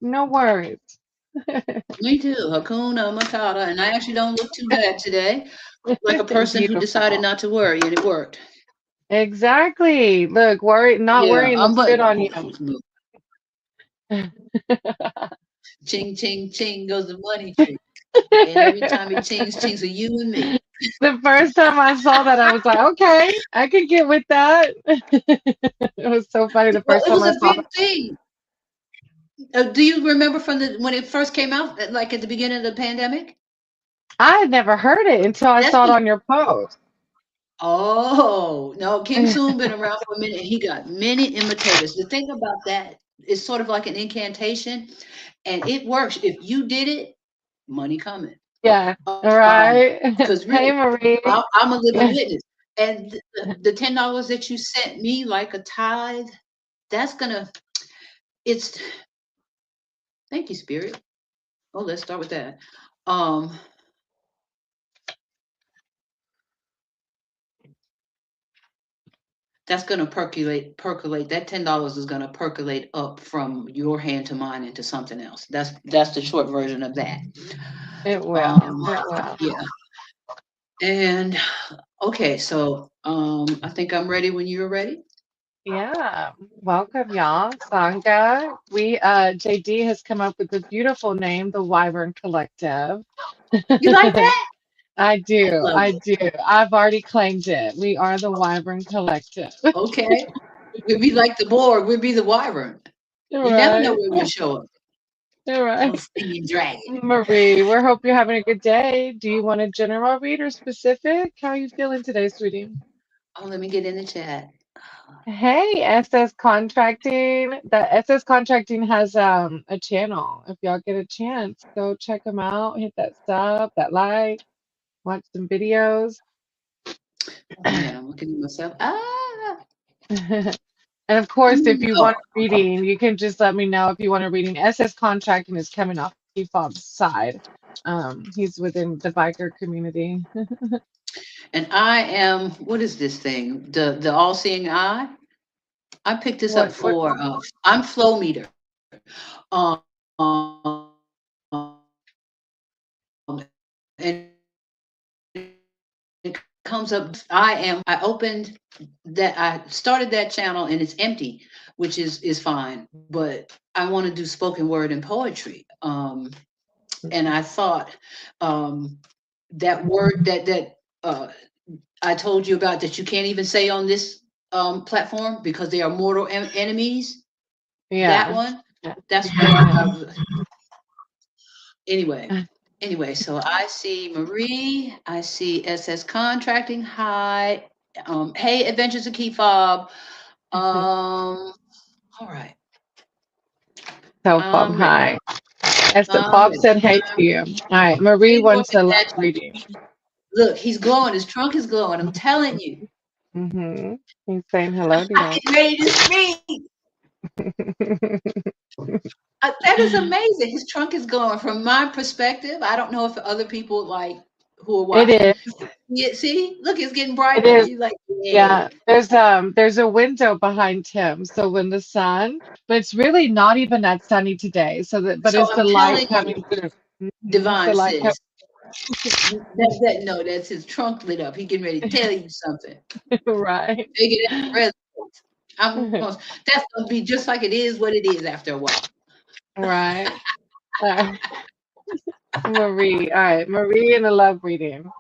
No worries. Me too. Hakuna Matata. And I actually don't look too bad today. Like a person who decided Beautiful. not to worry, and it worked. Exactly. Look, not Yeah, worrying looks but good on you. ching, ching, ching goes the money tree. And every time it chings, chings for you and me. The first time I saw that, I was like, okay, I could get with that. It was so funny the Well, first it time was I a saw that. big thing. Do you remember from the when it first came out, like at the beginning of the pandemic? I had never heard it until I That's saw it when. on your post. Oh no, King Soon been around for a minute, and he got many imitators. The thing about that is sort of like an incantation, and it works. If you did it, money coming. Yeah, right. Because really, Hey, Marie. I'm a living Yeah. witness. And the $10 that you sent me, like a tithe, that's gonna. It's thank you, Spirit. Oh, let's start with that. Um, that's gonna percolate. That $10 is gonna percolate up from your hand to mine into something else. That's the short version of that. It will. Um, It will. yeah. And okay, so I think I'm ready when you're ready. Yeah. Welcome, y'all. Sangha. JD has come up with a beautiful name, the Wyvern Collective. You like that? I I do. love I it. do. I've already claimed it. We are the Wyvern Collective. Okay. We'd be like the Borg. We'd be the Wyvern. You never know Right. where we'll show up. All Little right. stinging dragon. Marie, we hope you're having a good day. Do you want a general read or specific? How are you feeling today, sweetie? Oh, let me get in the chat. Hey, SS Contracting. The SS Contracting has a channel. If y'all get a chance, go check them out. Hit that sub, that like, watch some videos. Oh man, I'm looking at myself. Ah, And of course, if you oh, want a reading, you can just let me know if you want a reading. SS Contracting is coming off Fob's side. He's within the biker community. and I am. What is this thing? The all seeing eye. I picked this up What for. I'm flow meter. And it comes up. I opened that. I started that channel and it's empty, which is fine. But I want to do spoken word and poetry. And I thought that word that uh, I told you about that you can't even say on this platform because they are mortal enemies. That Yeah. one. Yeah. That's what Yeah. anyway. Anyway, so I see Marie, I see SS Contracting. Hi. Hey, Adventures of Key Fob. All right. So Fob, I'm ready. hi. Esther I'm Fob ready. said hey to you. All right. Marie Hey, boy, wants a love that's reading. look, he's glowing. His trunk is glowing. I'm telling you. Mm-hmm. He's saying hello to I'm you. getting ready to speak. That is amazing. His trunk is glowing. From my perspective, I don't know if other people like who are It watching. is. Yeah, see, look, it's getting It brighter. is. He's like, yeah. Yeah. There's a window behind him. So when the sun, but it's really not even that sunny today. But So it's the I'm light telling coming you, through. It's Divine the light says that no, that's his trunk lit up. He getting ready to tell you something. coming right. Take it as that's gonna be just like it is what it is after a while. Right. Uh, Marie. All right. Marie in a love reading.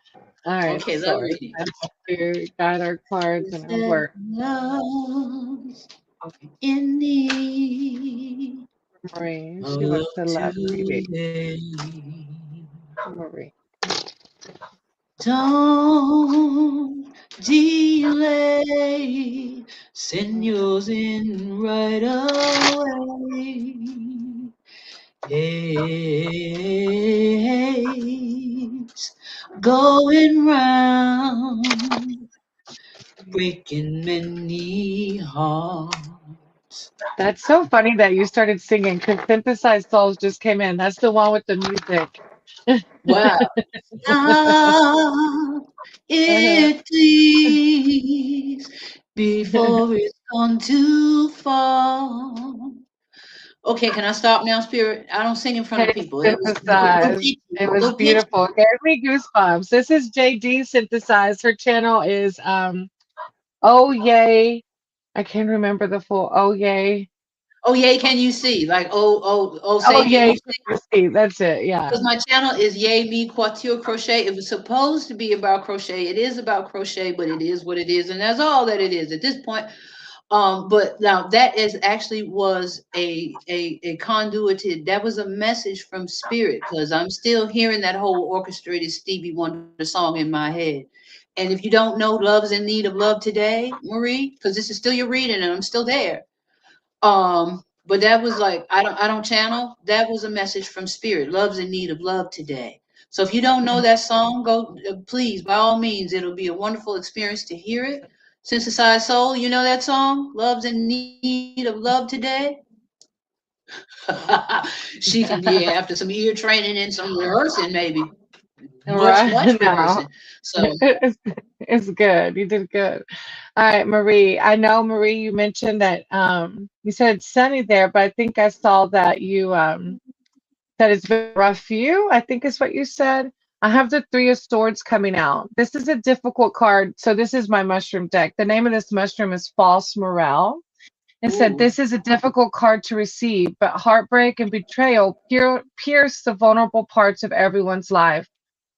All right, Okay, love Source. reading. I have to guide our cards Is and our there work. love in need Marie, she of wants a love reading. today? Marie. Don't delay, send yours in right away. Haze going round, breaking many hearts. That's so funny that you started singing because Synthesized Souls just came in. That's the one with the music. Wow. Stop Uh-huh. it, please, before it's gone too far. Okay, can I stop now, Spirit? I don't sing in front of Okay, people. It was little synthesized. pitchy, It was little pitchy. beautiful. It gave me goosebumps. This is JD synthesized. Her channel is Oh Yay. I can't remember the full Oh Yay. Oh yay, can you see? Like Oh say can you Yay, see? Christy. That's it. Yeah. Because my channel is Yay Me Couture Crochet. It was supposed to be about crochet. It is about crochet, but it is what it is, and that's all that it is at this point. But now that is actually was a conduited. That was a message from spirit because I'm still hearing that whole orchestrated Stevie Wonder song in my head. And if you don't know "Love's in Need of Love Today," Marie, because this is still your reading and I'm still there. But that was like I don't channel. That was a message from spirit. Love's in need of love today. So if you don't know that song, go please by all means. It'll be a wonderful experience to hear it. Synthesized Soul, you know that song? Love's in need of love today. She can be after some ear training and some rehearsing, maybe much Right. rehearsing. No. So It's, it's good. You did good. All right, Marie. I know, Marie, you mentioned that you said it's sunny there, but I think I saw that you said it's been rough for you. I think is what you said. I have the Three of Swords coming out. This is a difficult card. So this is my mushroom deck. The name of this mushroom is False Morale. And said ooh, this is a difficult card to receive, but heartbreak and betrayal pierce the vulnerable parts of everyone's life.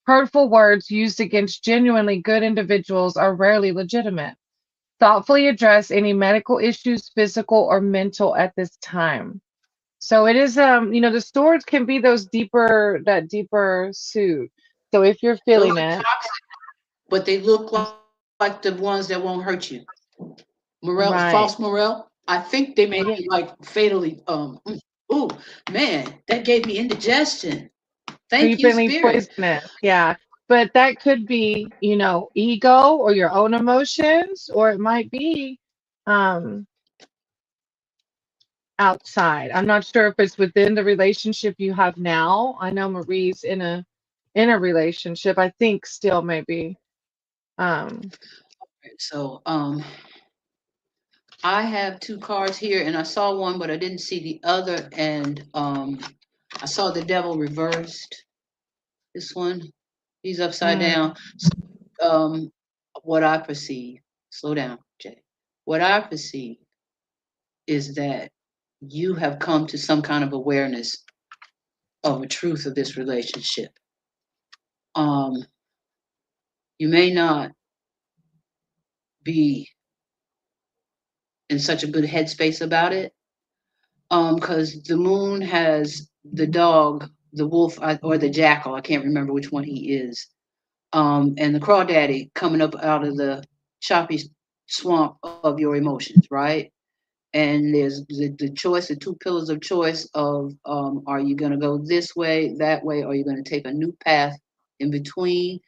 Hurtful words used against genuinely good individuals are rarely legitimate. Thoughtfully address any medical issues, physical or mental at this time. So it is the swords can be that deeper suit. So if you're those feeling are it, toxic, but they look like the ones that won't hurt you. Morel, false right. Morel. I think they may be Yeah. like fatally. Ooh, man, that gave me indigestion. Thank you, Creepingly Spirit. poisonous. Yeah. But that could be, ego or your own emotions, or it might be um outside. I'm not sure if it's within the relationship you have now. I know Marie's in a relationship. I think still maybe. Um, So, I have two cards here, and I saw one, but I didn't see the other. And I saw the devil reversed. This one, he's upside mm, down. Um, what I perceive. Slow down, Jay. What I perceive is that you have come to some kind of awareness of a truth of this relationship. Um, you may not be in such a good headspace about it. Because the moon has the dog, the wolf, or the jackal. I can't remember which one he is. And the crawdaddy coming up out of the choppy swamp of your emotions, right? And there's the choice, the two pillars of choice of are you going to go this way, that way, or are you going to take a new path in between?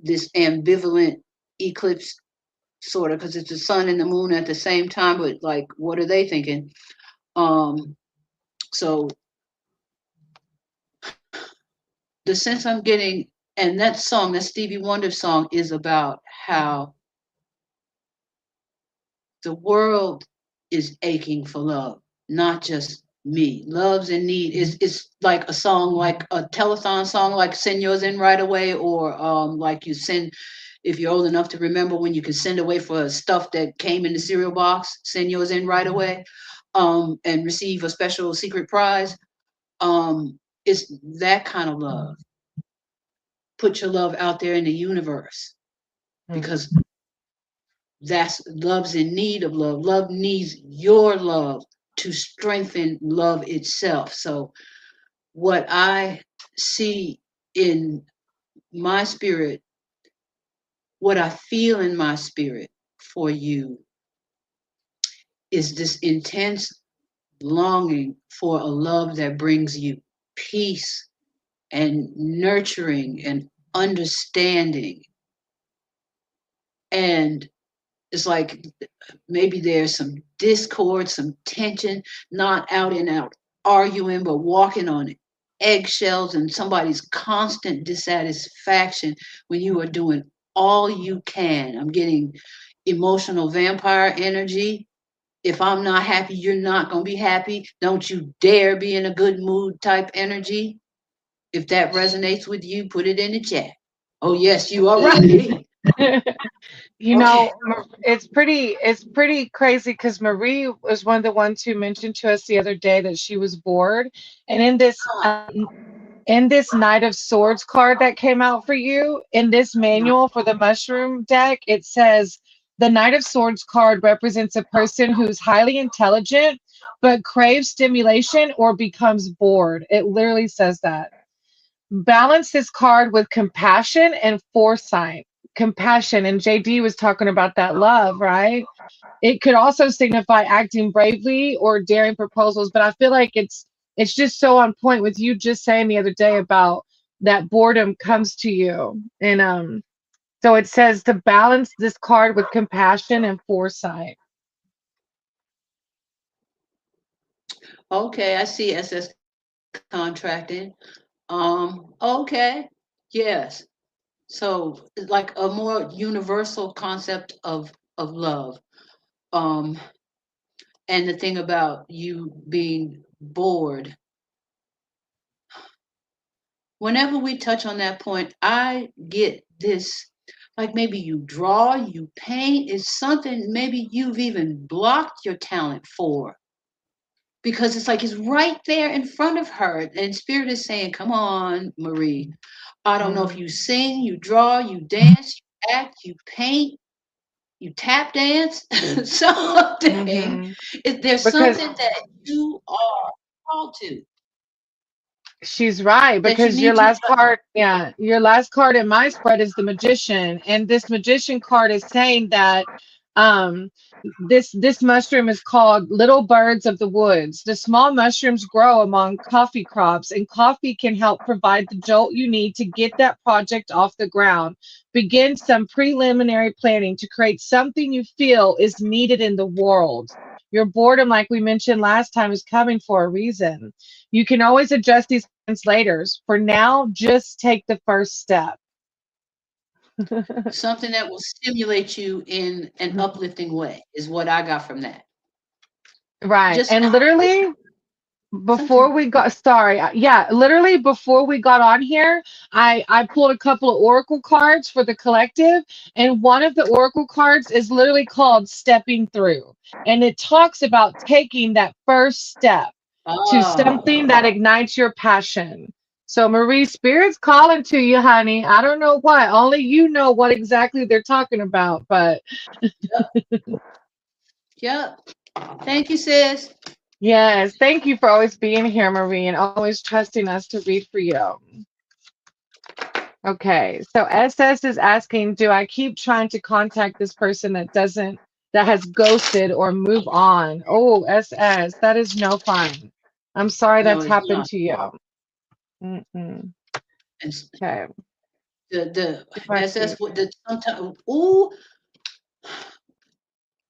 This ambivalent eclipse sort of because it's the sun and the moon at the same time, but like, what are they thinking? Um, so the sense I'm getting, and that song, that Stevie Wonder song, is about how the world is aching for love, not just me. Love's in need is like a song, like a telethon song, like "Send Yours In Right Away," or like you send. If you're old enough to remember when you can send away for stuff that came in the cereal box, send yours in right away, and receive a special secret prize. It's that kind of love. Put your love out there in the universe mm, because that's love's in need of love. Love needs your love to strengthen love itself. So what I see in my spirit, what I feel in my spirit for you is this intense longing for a love that brings you peace and nurturing and understanding. And it's like maybe there's some discord, some tension, not out and out arguing, but walking on eggshells and somebody's constant dissatisfaction when you are doing all you can. I'm getting emotional vampire energy. If I'm not happy, you're not going to be happy. Don't you dare be in a good mood type energy. If that resonates with you, put it in the chat. Oh, yes, you are right. You Okay. know, it's pretty crazy because Marie was one of the ones who mentioned to us the other day that she was bored, and in this Knight of Swords card that came out for you, in this manual for the mushroom deck, it says the Knight of Swords card represents a person who's highly intelligent but craves stimulation or becomes bored. It literally says that. Balance this card with compassion and foresight. Compassion, and JD was talking about that love, right? It could also signify acting bravely or daring proposals, but I feel like it's just so on point with you just saying the other day about that boredom comes to you. And so it says to balance this card with compassion and foresight. Okay, I see SS contracting. Okay. Yes. So like a more universal concept of love. Um, and the thing about you being bored, whenever we touch on that point, I get this, like maybe you draw, you paint, is something maybe you've even blocked your talent for, because it's like it's right there in front of her. And spirit is saying, come on, Marie. I don't know if Mm, you sing, you draw, you dance, you act, you paint, you tap dance, something. hmm There's Because something that you are called to she's right, that you because your need to. last card, yeah, your last card in my spread is the magician, and this magician card is saying that um this mushroom is called little birds of the woods. The small mushrooms grow among coffee crops, and coffee can help provide the jolt you need to get that project off the ground. Begin some preliminary planning to create something you feel is needed in the world. Your boredom, like we mentioned last time, is coming for a reason. You can always adjust these plans later. For now, just take the first step. Something that will stimulate you in an uplifting way is what I got from that. Right. Just And literally, before something. we got, sorry, yeah, literally before we got on here, I pulled a couple of oracle cards for the collective, and one of the oracle cards is literally called Stepping Through, and it talks about taking that first step to something Oh, that ignites your passion. So Marie, Spirit's calling to you, honey. I don't know what, only you know what exactly they're talking about, but yep, yep. Thank you, sis. yes, thank you for always being here, Marie, and always trusting us to read for you. Okay, so SS is asking, do I keep trying to contact this person that has ghosted or move on? Oh, SS, that is no fun. I'm sorry No, that's it's happened not. to you. Mm-mm. And Okay, the what do I SS see? with the sometimes. Ooh,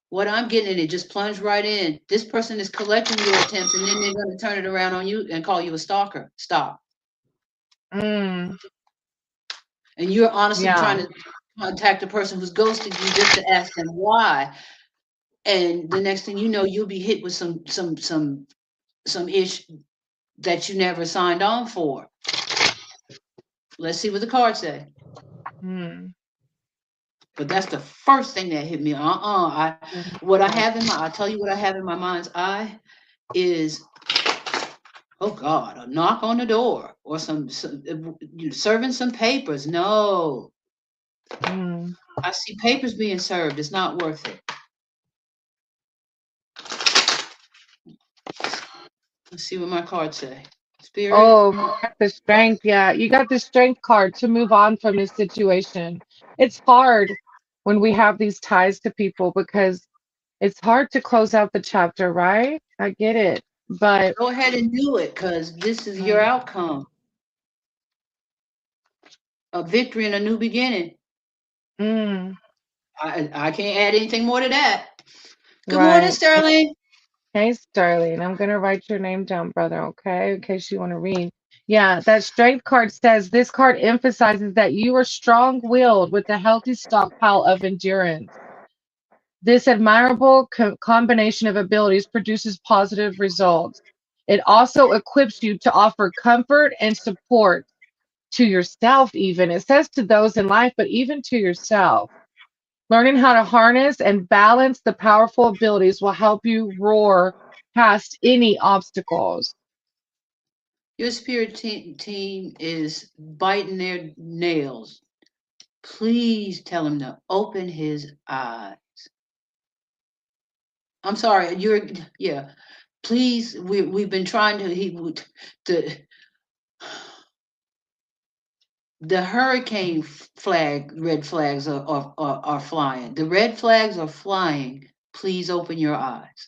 what I'm getting, it just plunged right in. This person is collecting your attempts, and then they're going to turn it around on you and call you a stalker. Stop. Mm, And you're honestly trying yeah. to contact the person who's ghosted you just to ask them why. And the next thing you know, you'll be hit with some ish that you never signed on for. Let's see what the cards say. Mm, But that's the first thing that hit me. I what I have in my, I'll tell you what I have in my mind's eye is, oh God, a knock on the door or some you serving some papers. No, mm. I see papers being served. It's not worth it. Let's see what my cards say. Spirit. Oh, you got the strength. Yeah, you got the strength card to move on from this situation. It's hard when we have these ties to people because it's hard to close out the chapter, right? I get it. But Go ahead and do it, because this is your mm, outcome. A victory and a new beginning. mm, I can't add anything more to that. Good morning, right. Sterling. Hey, Sterling, I'm gonna write your name down, brother, okay? In case you want to read. Yeah, that strength card says this card emphasizes that you are strong-willed with a healthy stockpile of endurance. This admirable combination of abilities produces positive results. It also equips you to offer comfort and support to yourself, even. It says to those in life, but even to yourself. Learning how to harness and balance the powerful abilities will help you roar past any obstacles. Your spirit team is biting their nails. Please tell him to open his eyes. I'm sorry, you're yeah. Please, we've been trying to he would the the hurricane flag red flags are flying. The red flags are flying. Please open your eyes.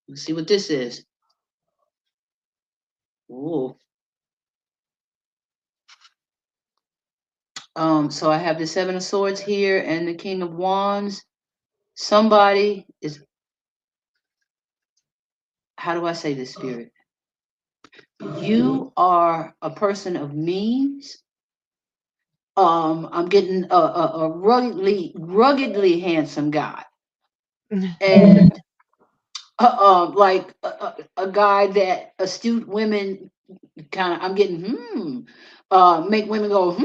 Let's see what this is. Ooh. So I have the Seven of Swords here and the King of Wands. Somebody is, how do I say this, Spirit? You are a person of means. I'm getting a ruggedly handsome guy, and like a guy that astute women kind of. I'm getting make women go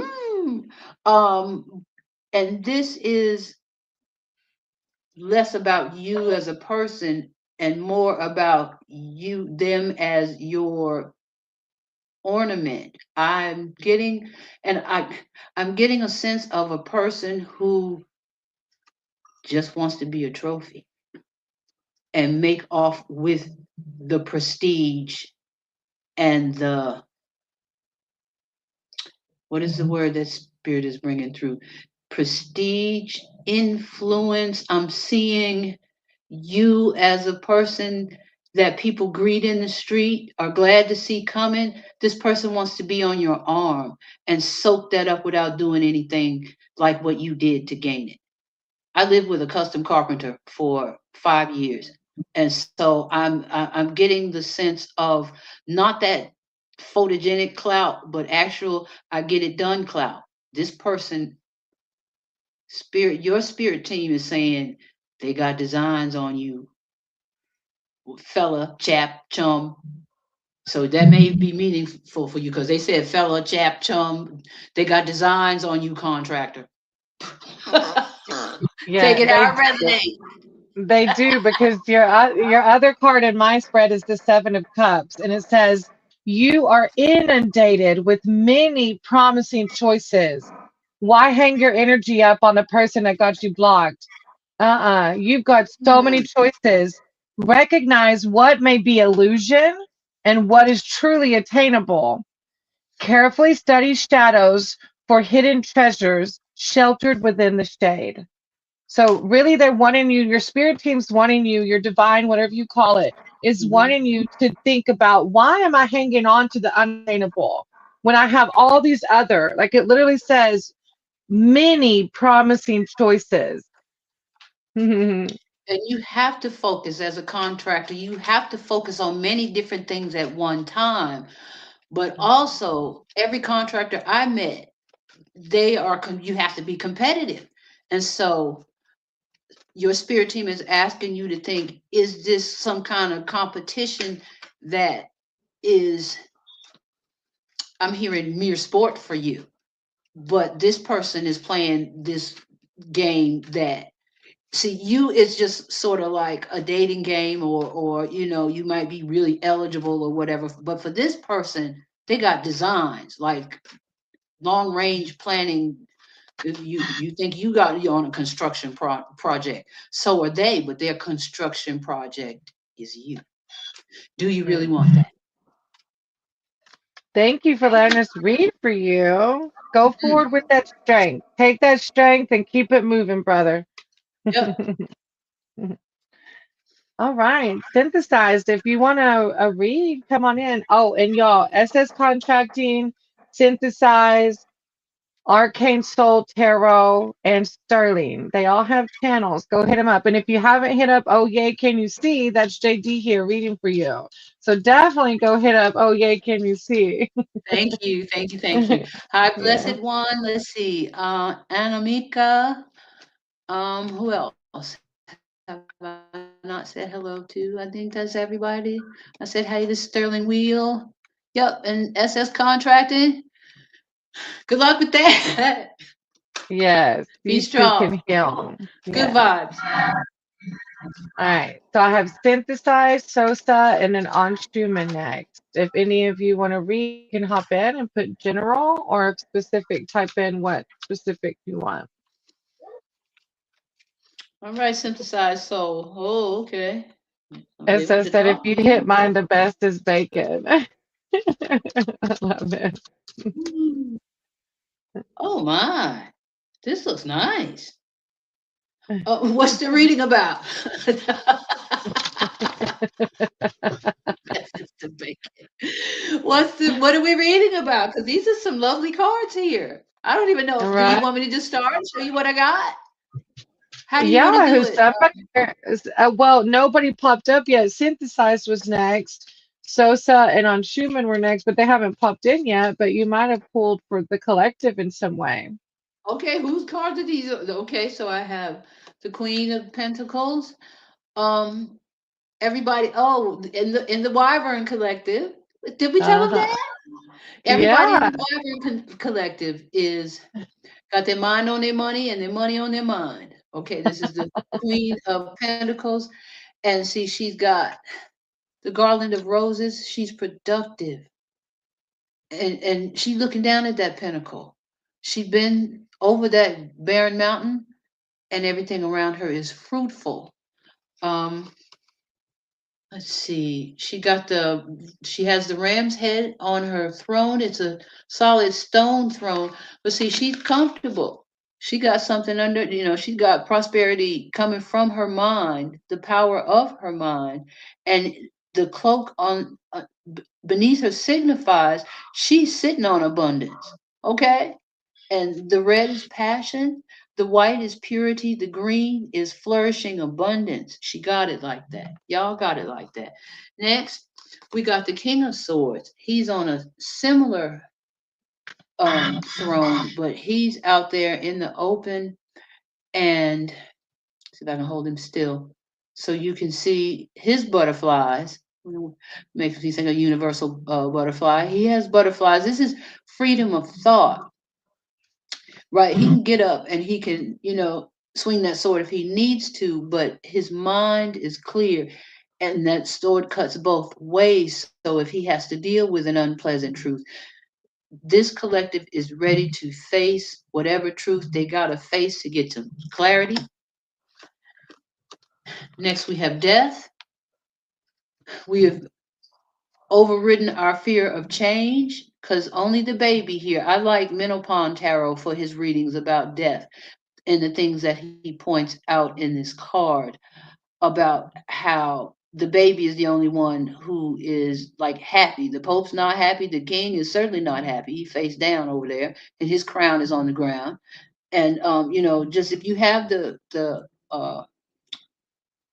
and this is less about you as a person and more about them as your ornament. And I'm getting a sense of a person who just wants to be a trophy and make off with the prestige and the, what is the word that spirit is bringing through? Prestige, influence. I'm seeing you as a person that people greet in the street, are glad to see coming. This person wants to be on your arm and soak that up without doing anything like what you did to gain it. I lived with a custom carpenter for 5 years, and so I'm getting the sense of not that photogenic clout, but actual I get it done clout. This person, spirit, your spirit team is saying they got designs on you, fella, chap, chum. So that may be meaningful for you because they said fella, chap, chum. They got designs on you, contractor. Take Yeah, it out, resonate. they do because your other card in my spread is the Seven of Cups, and it says you are inundated with many promising choices. Why hang your energy up on the person that got you blocked? You've got so many Hmm. choices. Recognize what may be illusion and what is truly attainable. Carefully study shadows for hidden treasures sheltered within the shade. So really they're wanting you, your spirit team's wanting you, your divine, whatever you call it, is wanting you to think about why am I hanging on to the unattainable when I have all these other, like it literally says, many promising choices. And you have to focus as a contractor, you have to focus on many different things at one time. But also, every contractor I met, you have to be competitive. And so your spirit team is asking you to think, is this some kind of competition that is, I'm hearing mere sport for you, but this person is playing this game that, see, you is just sort of like a dating game, or you might be really eligible or whatever, but for this person they got designs like long range planning. If you think you on a construction project, so are they, but their construction project is you. Do you really want that? Thank you for letting us read for you. Go Mm, forward with that strength. Take that strength and keep it moving, brother. yep. All right, synthesized. If you want a read, come on in. Oh, and y'all, SS Contracting, Synthesized, Arcane Soul Tarot, and Sterling. They all have channels. Go hit them up. And if you haven't hit up Oh Yay, Can You See? That's JD here reading for you. So definitely go hit up Oh Yay, Can You See? Thank you, thank you, thank you. Hi, Yeah. blessed one. Let's see. Anamika. Who else? Have I not said hello to? I think that's everybody. I said, hey, this is Sterling Wheel. Yep, and SS Contracting. Good luck with that. Yes, Be you too strong. can heal. Good Yes. vibes. All right. So I have synthesized, Sosa, and then on Schumann next. If any of you want to read, you can hop in and put general or if specific, type in what specific you want. All right, synthesized soul. Oh, okay. It They want says to that if talk to you hit you. mine, the best is bacon. I love it. Hmm. Oh my, this looks nice. What's the reading about? That's the bacon. What are we reading about? Because these are some lovely cards here. I don't even know. All Do you right. want me to just start and show you what I got? How do you want to Yeah, do who's it? somebody? Well, nobody popped up yet. Synthesized was next. Sosa and on Schumann were next, but they haven't popped in yet. But you might have pulled for the collective in some way. Okay, whose cards are these? Okay, so I have the Queen of Pentacles. Um, everybody. Oh, in the Wyvern Collective. Did we tell them Uh-huh. that? Everybody in Yeah. the Wyvern Collective is got their mind on their money and their money on their mind. Okay, this is the Queen of Pentacles, and see, she's got the garland of roses. She's productive, and she's looking down at that pinnacle. She's been over that barren mountain, and everything around her is fruitful. Um, let's see. She has the ram's head on her throne. It's a solid stone throne. But see, she's comfortable. She got something under, she's got prosperity coming from her mind, the power of her mind. And the cloak beneath her signifies she's sitting on abundance. Okay? And the red is passion, the white is purity, the green is flourishing abundance. She got it like that. Y'all got it like that. Next, we got the King of Swords. He's on a similar throne, but he's out there in the open. And see if I can hold him still so you can see his butterflies. Makes me think of universal butterfly. He has butterflies. This is freedom of thought. Right, he can get up and he can, swing that sword if he needs to, but his mind is clear, and that sword cuts both ways. So if he has to deal with an unpleasant truth, this collective is ready to face whatever truth they got to face to get to clarity. Next, we have death. We have overridden our fear of change because only the baby here. I like Menopon Tarot for his readings about death and the things that he points out in this card about how the baby is the only one who is like happy. The Pope's not happy. The king is certainly not happy. He face down over there, and his crown is on the ground. And just if you have the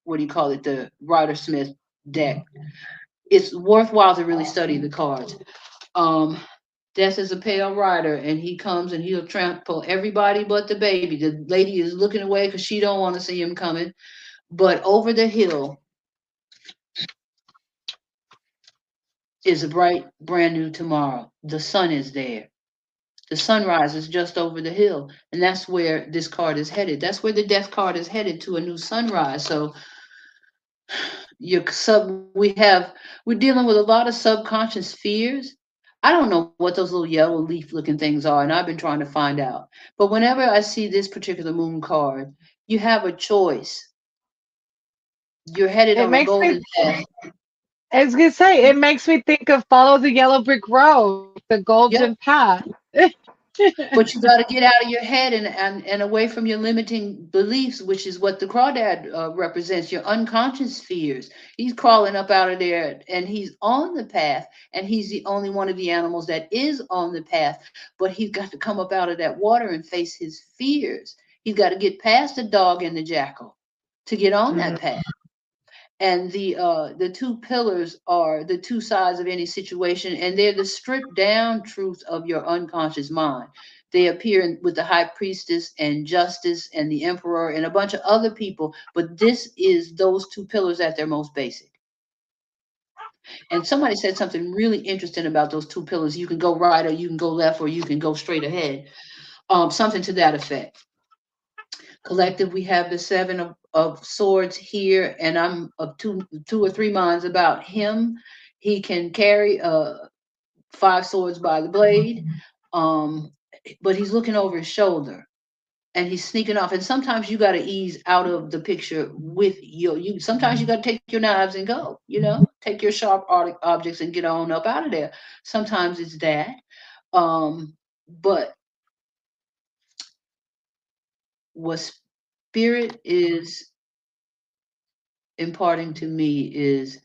what do you call it, the Rider Smith deck, it's worthwhile to really study the cards. Um, Death is a pale rider, and he comes and he'll trample everybody but the baby. The lady is looking away because she don't want to see him coming. But over the hill is a bright, brand new tomorrow. The sun is there. The sunrise is just over the hill, and that's where this card is headed. That's where the death card is headed, to a new sunrise. So we're dealing with a lot of subconscious fears. I don't know what those little yellow leaf looking things are, and I've been trying to find out. But whenever I see this particular moon card, you have a choice. You're headed It on a makes me, golden path. I was gonna say, it makes me think of Follow the Yellow Brick Road, the Yep. Golden Path. But you got to get out of your head and away from your limiting beliefs, which is what the crawdad represents, your unconscious fears. He's crawling up out of there and he's on the path, and he's the only one of the animals that is on the path. But he's got to come up out of that water and face his fears. He's got to get past the dog and the jackal to get on that Mhm. path. And the two pillars are the two sides of any situation, and they're the stripped down truth of your unconscious mind. They appear with the high priestess and justice and the emperor and a bunch of other people, but this is those two pillars at their most basic. And somebody said something really interesting about those two pillars. You can go right or you can go left or you can go straight ahead. Something to that effect. Collective, we have the seven of swords here, and I'm of two or three minds about him. He can carry five swords by the blade, um, but he's looking over his shoulder and he's sneaking off. And sometimes you got to ease out of the picture with you. Sometimes you got to take your knives and go. Take your sharp objects and get on up out of there. Sometimes it's that, but what spirit is imparting to me is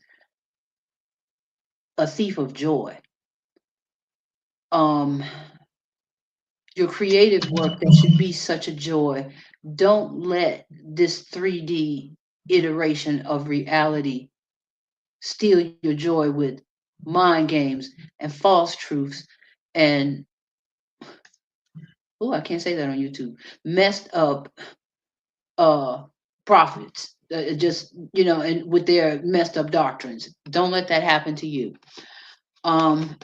a thief of joy. Um, your creative work that should be such a joy. Don't let this 3D iteration of reality steal your joy with mind games and false truths and I can't say that on YouTube. Messed up uh prophets. Just and with their messed up doctrines. Don't let that happen to you.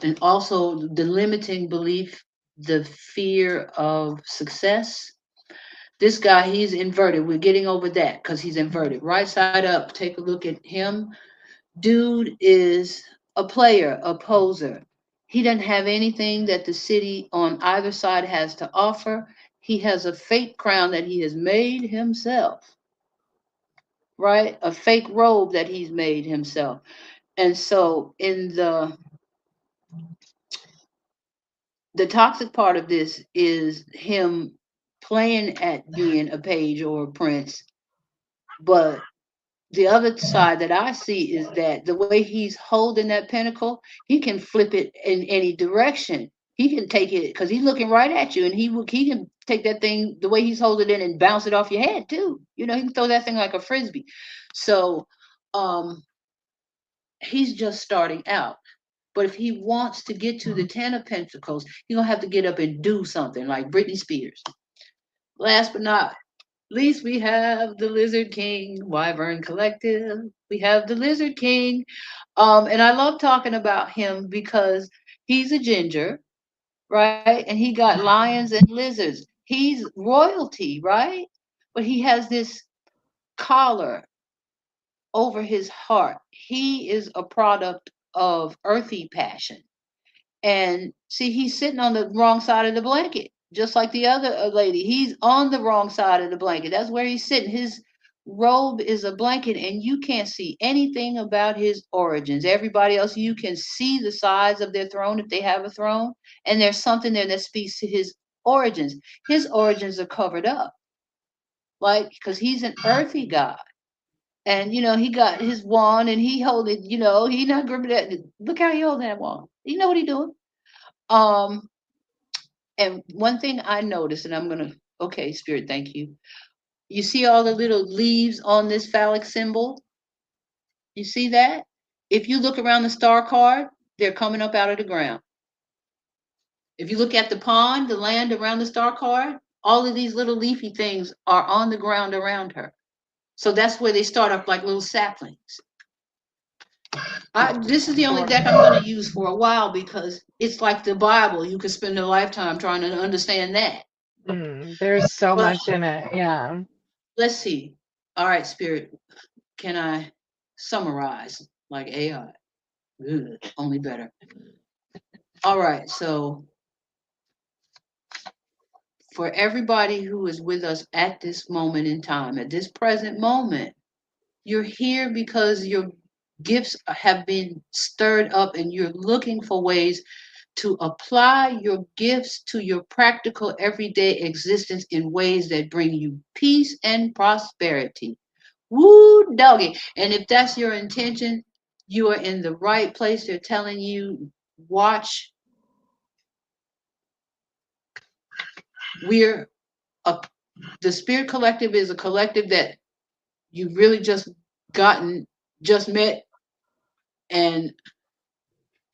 And also the limiting belief, the fear of success. This guy, he's inverted. We're getting over that because he's inverted. Right side up, take a look at him. Dude is a player, a poser. He doesn't have anything that the city on either side has to offer. He has a fake crown that he has made himself, right? A fake robe that he's made himself. And so in the toxic part of this is him playing at being a page or a prince, but the other side that I see is that the way he's holding that pentacle, he can flip it in any direction. He can take it because he's looking right at you, and he can take that thing the way he's holding it and bounce it off your head too. He can throw that thing like a frisbee. So um, he's just starting out. But if he wants to get to the 10 of Pentacles, he's gonna have to get up and do something like Britney Spears. Last but not least, we have the Lizard King, Wyvern Collective. We have the Lizard King. And I love talking about him because he's a ginger, right? And he got lions and lizards. He's royalty, right? But he has this collar over his heart. He is a product of earthy passion. And see, he's sitting on the wrong side of the blanket, just like the other lady. He's on the wrong side of the blanket. That's where he's sitting. His robe is a blanket, and you can't see anything about his origins. Everybody else, you can see the size of their throne if they have a throne, and there's something there that speaks to his origins. His origins are covered up, like because he's an earthy god. And he got his wand and he hold it, he not gripping that. Look how he holding that wand. You know what he doing? Um, And one thing I noticed, and okay, Spirit, thank you. You see all the little leaves on this phallic symbol? You see that? If you look around the star card, they're coming up out of the ground. If you look at the pond, the land around the star card, all of these little leafy things are on the ground around her. So that's where they start up like little saplings. This is the only deck I'm going to use for a while because it's like the Bible. You could spend a lifetime trying to understand that. There's so But much in it. Yeah. let's see. All right, Spirit, can I summarize like AI? Ugh, only better. All right, so for everybody who is with us at this moment in time, at this present moment, you're here because your gifts have been stirred up and you're looking for ways to apply your gifts to your practical everyday existence in ways that bring you peace and prosperity. Woo doggy. And if that's your intention, you are in the right place. They're telling you, watch. We're a, the Spirit Collective is a collective that you really just met, and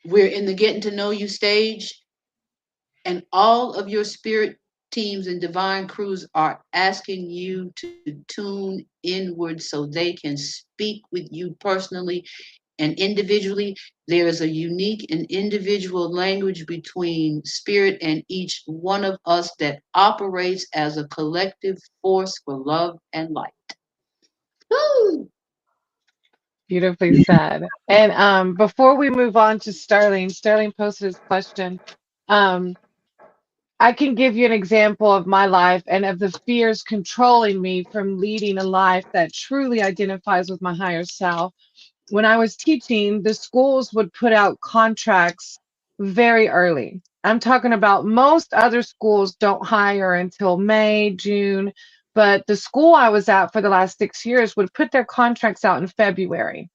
we're in the getting to know you stage. And all of your spirit teams and divine crews are asking you to tune inward so they can speak with you personally and individually. There is a unique and individual language between spirit and each one of us that operates as a collective force for love and light. Woo! Beautifully said. And before we move on to Sterling, Sterling posted his question. Um, I can give you an example of my life and of the fears controlling me from leading a life that truly identifies with my higher self. When I was teaching, the schools would put out contracts very early. I'm talking about most other schools don't hire until May, June, but the school I was at for the last 6 years would put their contracts out in February.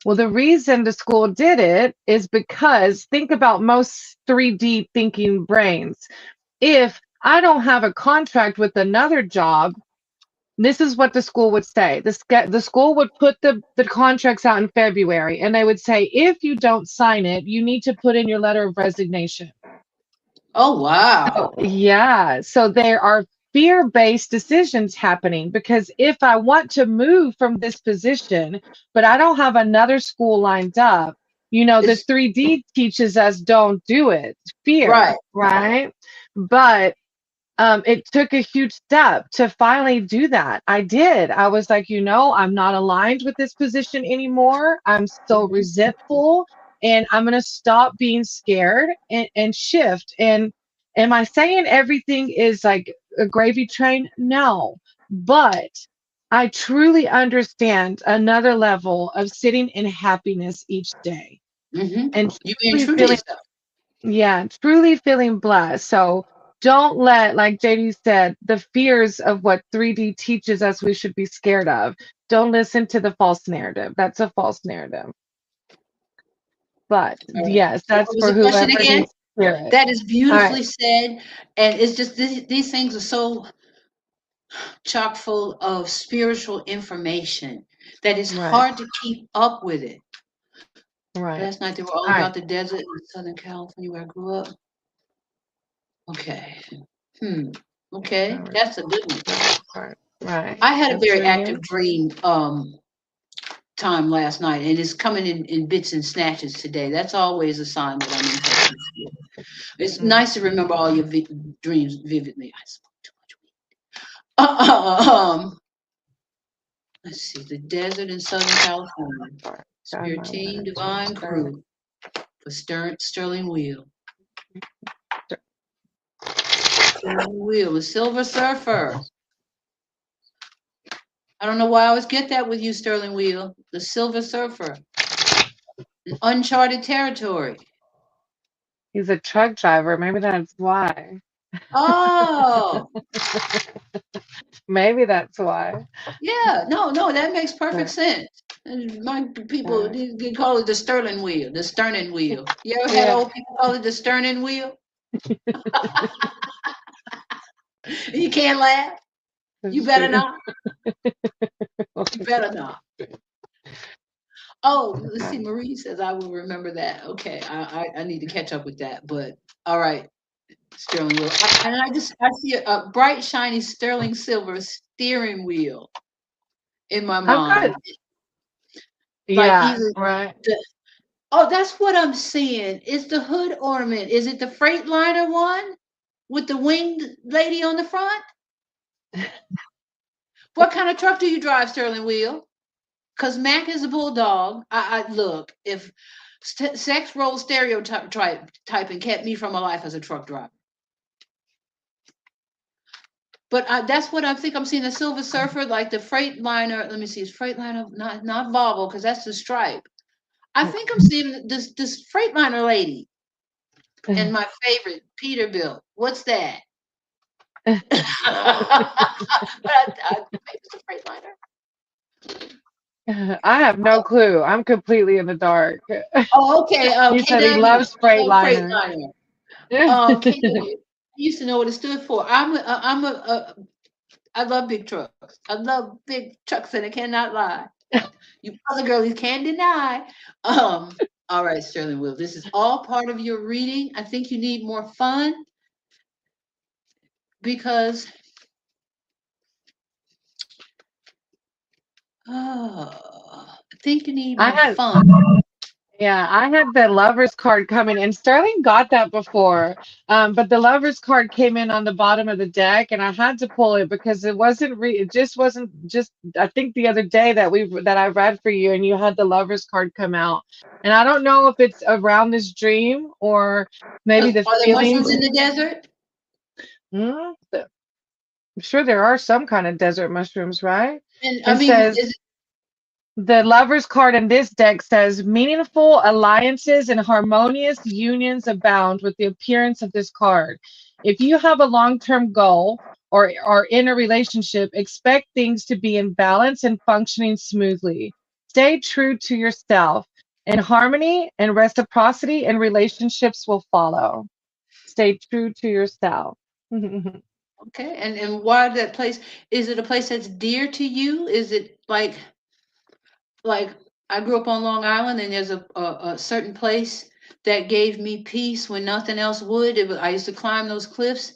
Well, the reason the school did it is because think about most 3D thinking brains. If I don't have a contract with another job, this is what the school would say. The school would put the contracts out in February and they would say, if you don't sign it, you need to put in your letter of resignation. Oh, So, wow. yeah, so there are fear-based decisions happening because if I want to move from this position, but I don't have another school lined up, the It's 3D teaches us don't do it, right. fear, right? But it took a huge step to finally do that. I did. I was like, I'm not aligned with this position anymore. I'm so Mhm. resentful, and I'm going to stop being scared and shift. And am I saying everything is like a gravy train? No. But I truly understand another level of sitting in happiness each day and You being truly true to feeling yourself. yeah, truly feeling blessed. So don't let, like JD said, the fears of what 3D teaches us we should be scared of. Don't listen to the false narrative. That's a false narrative. But All right. yes, What that's was for the question whoever again? needs to hear it. That is All right. beautifully said. And it's just these things are so chock full of spiritual information that it's Right. hard to keep up with it. Right. Last night they were all All right. about the desert in Southern California where I grew up. Okay. Hmm. All Okay. right. That's a good one. That part. Right. I had a That's very reading. active dream time last night, and it's coming in bits and snatches today. That's always a sign that I'm in touch with you. It's nice to Mhm. remember all your dreams vividly. I spoke too much. Let's see, the desert in Southern California. Part. God, Spirit my team, life. divine Right. crew for Sterling Wheel. Sterling Wheel, the Silver Surfer. I don't know why I always get that with you, Sterling Wheel. The Silver Surfer, uncharted territory. He's a truck driver. Maybe that's why. Oh, Maybe that's why. yeah. No, no, that makes perfect Right. sense. And my people, Right. they call it the Sterling Wheel, the Sterning Wheel. You ever had Yeah. old people call it the Sterning Wheel? You can't laugh. You That's better true. not. You better not. Oh, let's see. Marie says I will remember that. Okay, I need to catch up with that. But all right, Sterling wheel. I see a bright, shiny sterling silver steering wheel in my I've got, mind. Like yeah, either right. the oh, that's what I'm seeing. Is the hood ornament? Is it the Freightliner one with the winged lady on the front? What kind of truck do you drive, Sterling Wheel? Because Mac is a bulldog. I look if sex role stereotyping kept me from a life as a truck driver. But that's what I think I'm seeing, a Silver Surfer, like the Freightliner. Let me see, it's Freightliner, not Volvo, because that's the stripe. I think I'm seeing this Freightliner lady, and my favorite Peterbilt. What's that? but maybe it's a Freightliner. I have no clue. I'm completely in the dark. Oh, okay. He said he KW. loves Freightliner. Freightliner. KW. I used to know what it stood for. I love big trucks. I love big trucks, and I cannot lie. You other girlies can't deny. All right, Sterling Will. This is all part of your reading. I think you need more fun. because I think you need I more had fun. Yeah, I had the lover's card coming, and Sterling got that before. But the lover's card came in on the bottom of the deck, and I had to pull it because it just wasn't just. I think the other day that I read for you, and you had the lover's card come out, and I don't know if it's around this dream or maybe the Are there mushrooms feelings. in the desert? I'm sure there are some kind of desert mushrooms, right? And I It mean, says. The lover's card in this deck says meaningful alliances and harmonious unions abound with the appearance of this card. If you have a long term goal or are in a relationship, expect things to be in balance and functioning smoothly. Stay true to yourself. In harmony and reciprocity and relationships will follow. Stay true to yourself. okay, and why that place? Is it a place that's dear to you? Is it like I grew up on Long Island, and there's a certain place that gave me peace when nothing else would. I used to climb those cliffs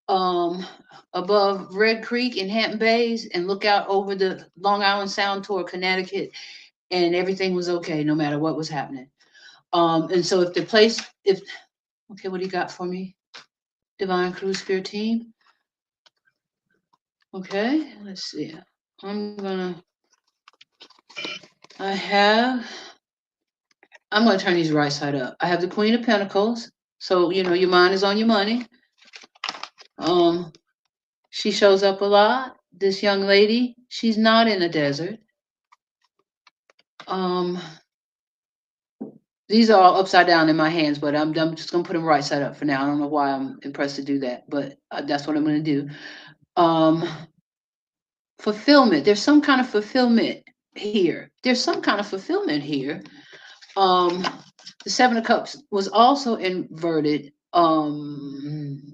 um, above Red Creek in Hampton Bays and look out over the Long Island Sound toward Connecticut, and everything was okay no matter what was happening. And so if the place, if okay, what do you got for me, Divine Cruise Spirit Team? Okay, let's see. I'm gonna. I have. I'm gonna turn these right side up. I have the Queen of Pentacles, so you know your mind is on your money. Um, she shows up a lot. This young lady, she's not in a desert. Um, these are all upside down in my hands, but I'm just gonna put them right side up for now. I don't know why I'm impressed to do that, but that's what I'm gonna do. Um, fulfillment. There's some kind of fulfillment here. There's some kind of fulfillment here. Um, the Seven of Cups was also inverted. An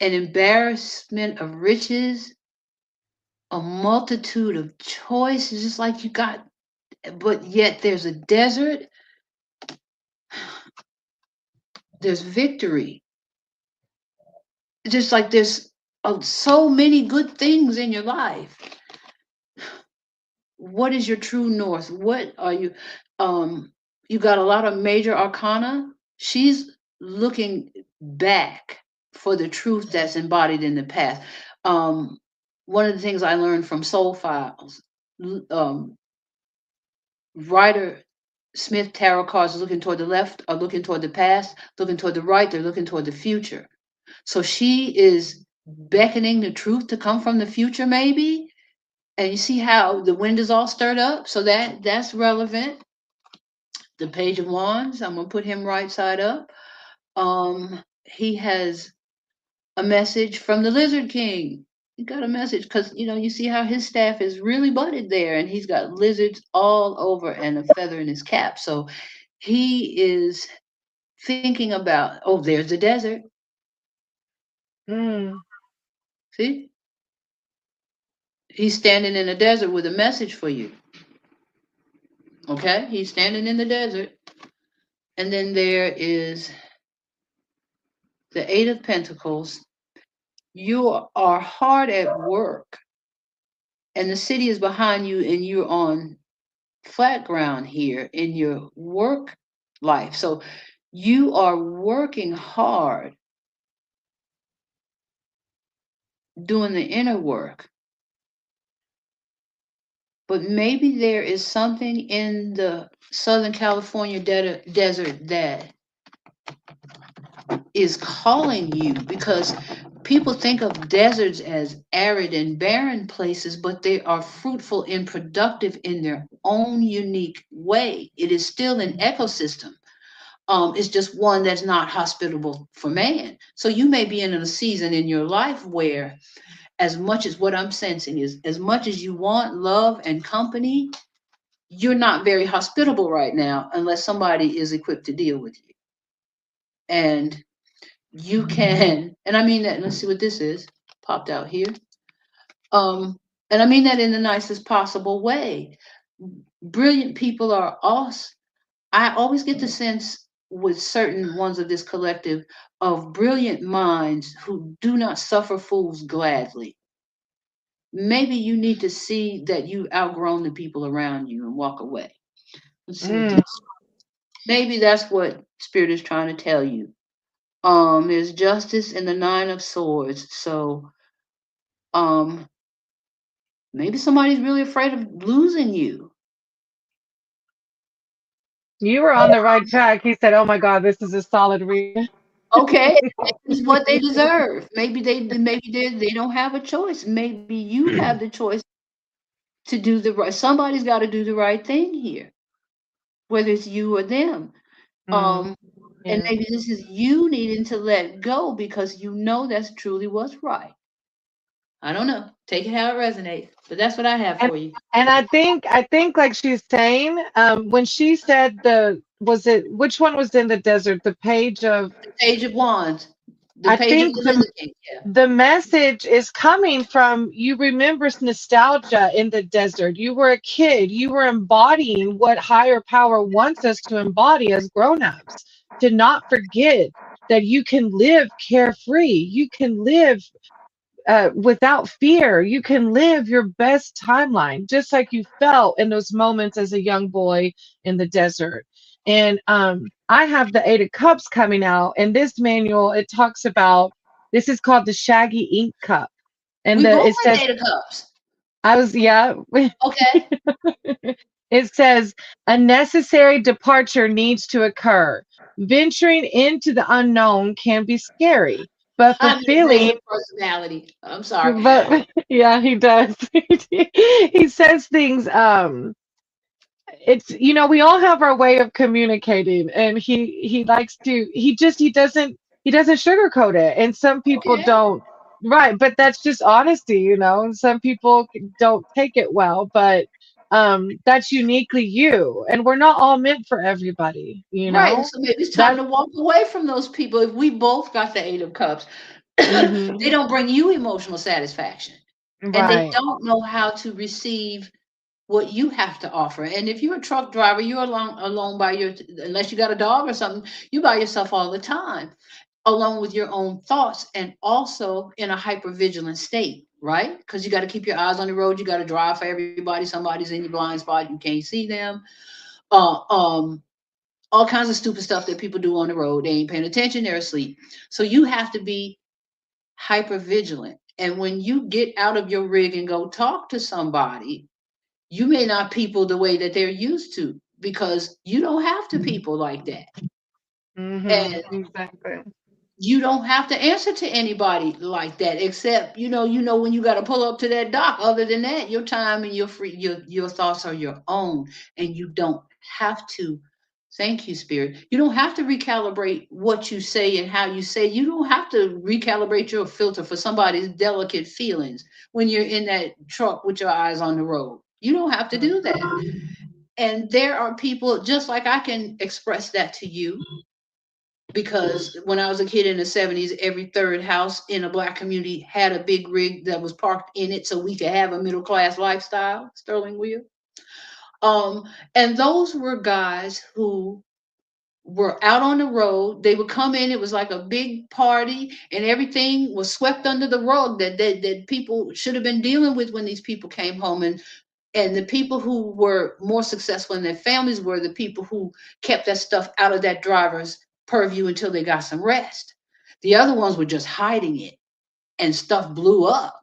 embarrassment of riches, a multitude of choices, just like you got, but yet there's a desert, there's victory. Just like there's so many good things in your life. What is your true north? What are you? You got a lot of major arcana. She's looking back for the truth that's embodied in the past. Um, one of the things I learned from Soul Files, um, Rider Smith tarot cards are looking toward the left, are looking toward the past, looking toward the right, they're looking toward the future. So she is beckoning the truth to come from the future, maybe. And you see how the wind is all stirred up? So that's relevant. The Page of Wands, I'm gonna put him right side up. He has a message from the Lizard King. He got a message because you see how his staff is really budded there, and he's got lizards all over and a feather in his cap. So he is thinking about, oh, there's the desert. Mm. See, he's standing in the desert with a message for you. Okay, he's standing in the desert, and then there is the Eight of Pentacles. You are hard at work, and the city is behind you, and you're on flat ground here in your work life. So you are working hard doing the inner work, but maybe there is something in the Southern California desert that is calling you, because people think of deserts as arid and barren places, but they are fruitful and productive in their own unique way. It is still an ecosystem. It's just one that's not hospitable for man. So you may be in a season in your life where, as much as what I'm sensing is, as much as you want love and company, you're not very hospitable right now unless somebody is equipped to deal with you. And you can, and I mean that, let's see what this is, popped out here. Um, and I mean that in the nicest possible way. Brilliant people are awesome. I always get the sense with certain ones of this collective of brilliant minds who do not suffer fools gladly. Maybe you need to see that you've outgrown the people around you and walk away. Let's see what Mm. this. Maybe that's what Spirit is trying to tell you. There's justice in the Nine of Swords, so um, maybe somebody's really afraid of losing you. You were on the right track. He said, "Oh my God, this is a solid read." Okay, this is what they deserve. Maybe they don't have a choice. Maybe you have the choice to do the right. Somebody's got to do the right thing here, whether it's you or them. Mm, Um, and yeah. maybe this is you needing to let go because you know that's truly what's right. I don't know. Take it how it resonates, but that's what I have And for you. I think like she's saying, when she said was it which one was in the desert? The page of The Page of Wands, the I Page of think the Lily King. Yeah. the message is coming from you remember nostalgia in the desert. You were a kid. You were embodying what higher power wants us to embody as grown-ups. To not forget that you can live carefree. You can live without fear. You can live your best timeline, just like you felt in those moments as a young boy in the desert. And I have the Eight of Cups coming out, and this manual it talks about this is called the Shaggy Ink Cup, and We both it went says Eight of Cups. I was yeah. Okay. It says a necessary departure needs to occur. Venturing into the unknown can be scary, but I know that's fulfilling. your personality. I'm sorry. But yeah, he does. He says things. It's we all have our way of communicating, and he likes to. He doesn't sugarcoat it, and some people Okay. don't. Right, but that's just honesty. And some people don't take it well, but that's uniquely you, and we're not all meant for everybody. Right. And so maybe it's time That. to walk away from those people. If we both got the Eight of Cups, they Hmm. don't bring you emotional satisfaction. And they Right. don't know how to receive what you have to offer. And if you're a truck driver, you're alone by your unless you got a dog or something, you by yourself all the time, alone with your own thoughts and also in a hyper vigilant state, right? Because you got to keep your eyes on the road, you got to drive for everybody, somebody's in your blind spot, you can't see them. Uh, um, all kinds of stupid stuff that people do on the road. They ain't paying attention, they're asleep. So you have to be hyper vigilant. And when you get out of your rig and go talk to somebody, you may not people the way that they're used to because you don't have to people like that. Hmm. And Exactly. you don't have to answer to anybody like that except when you got to pull up to that dock. Other than that, your time and your thoughts are your own, and you don't have to. Thank you, Spirit. You don't have to recalibrate what you say and how you say. You don't have to recalibrate your filter for somebody's delicate feelings when you're in that truck with your eyes on the road. You don't have to do that. And there are people just like I can express that to you because when I was a kid in the 70s, every third house in a black community had a big rig that was parked in it so we could have a middle class lifestyle, Sterling Wheel. Um, and those were guys who were out on the road. They would come in, it was like a big party, and everything was swept under the rug that people should have been dealing with when these people came home. And the people who were more successful in their families were the people who kept that stuff out of that driver's purview until they got some rest. The other ones were just hiding it, and stuff blew up.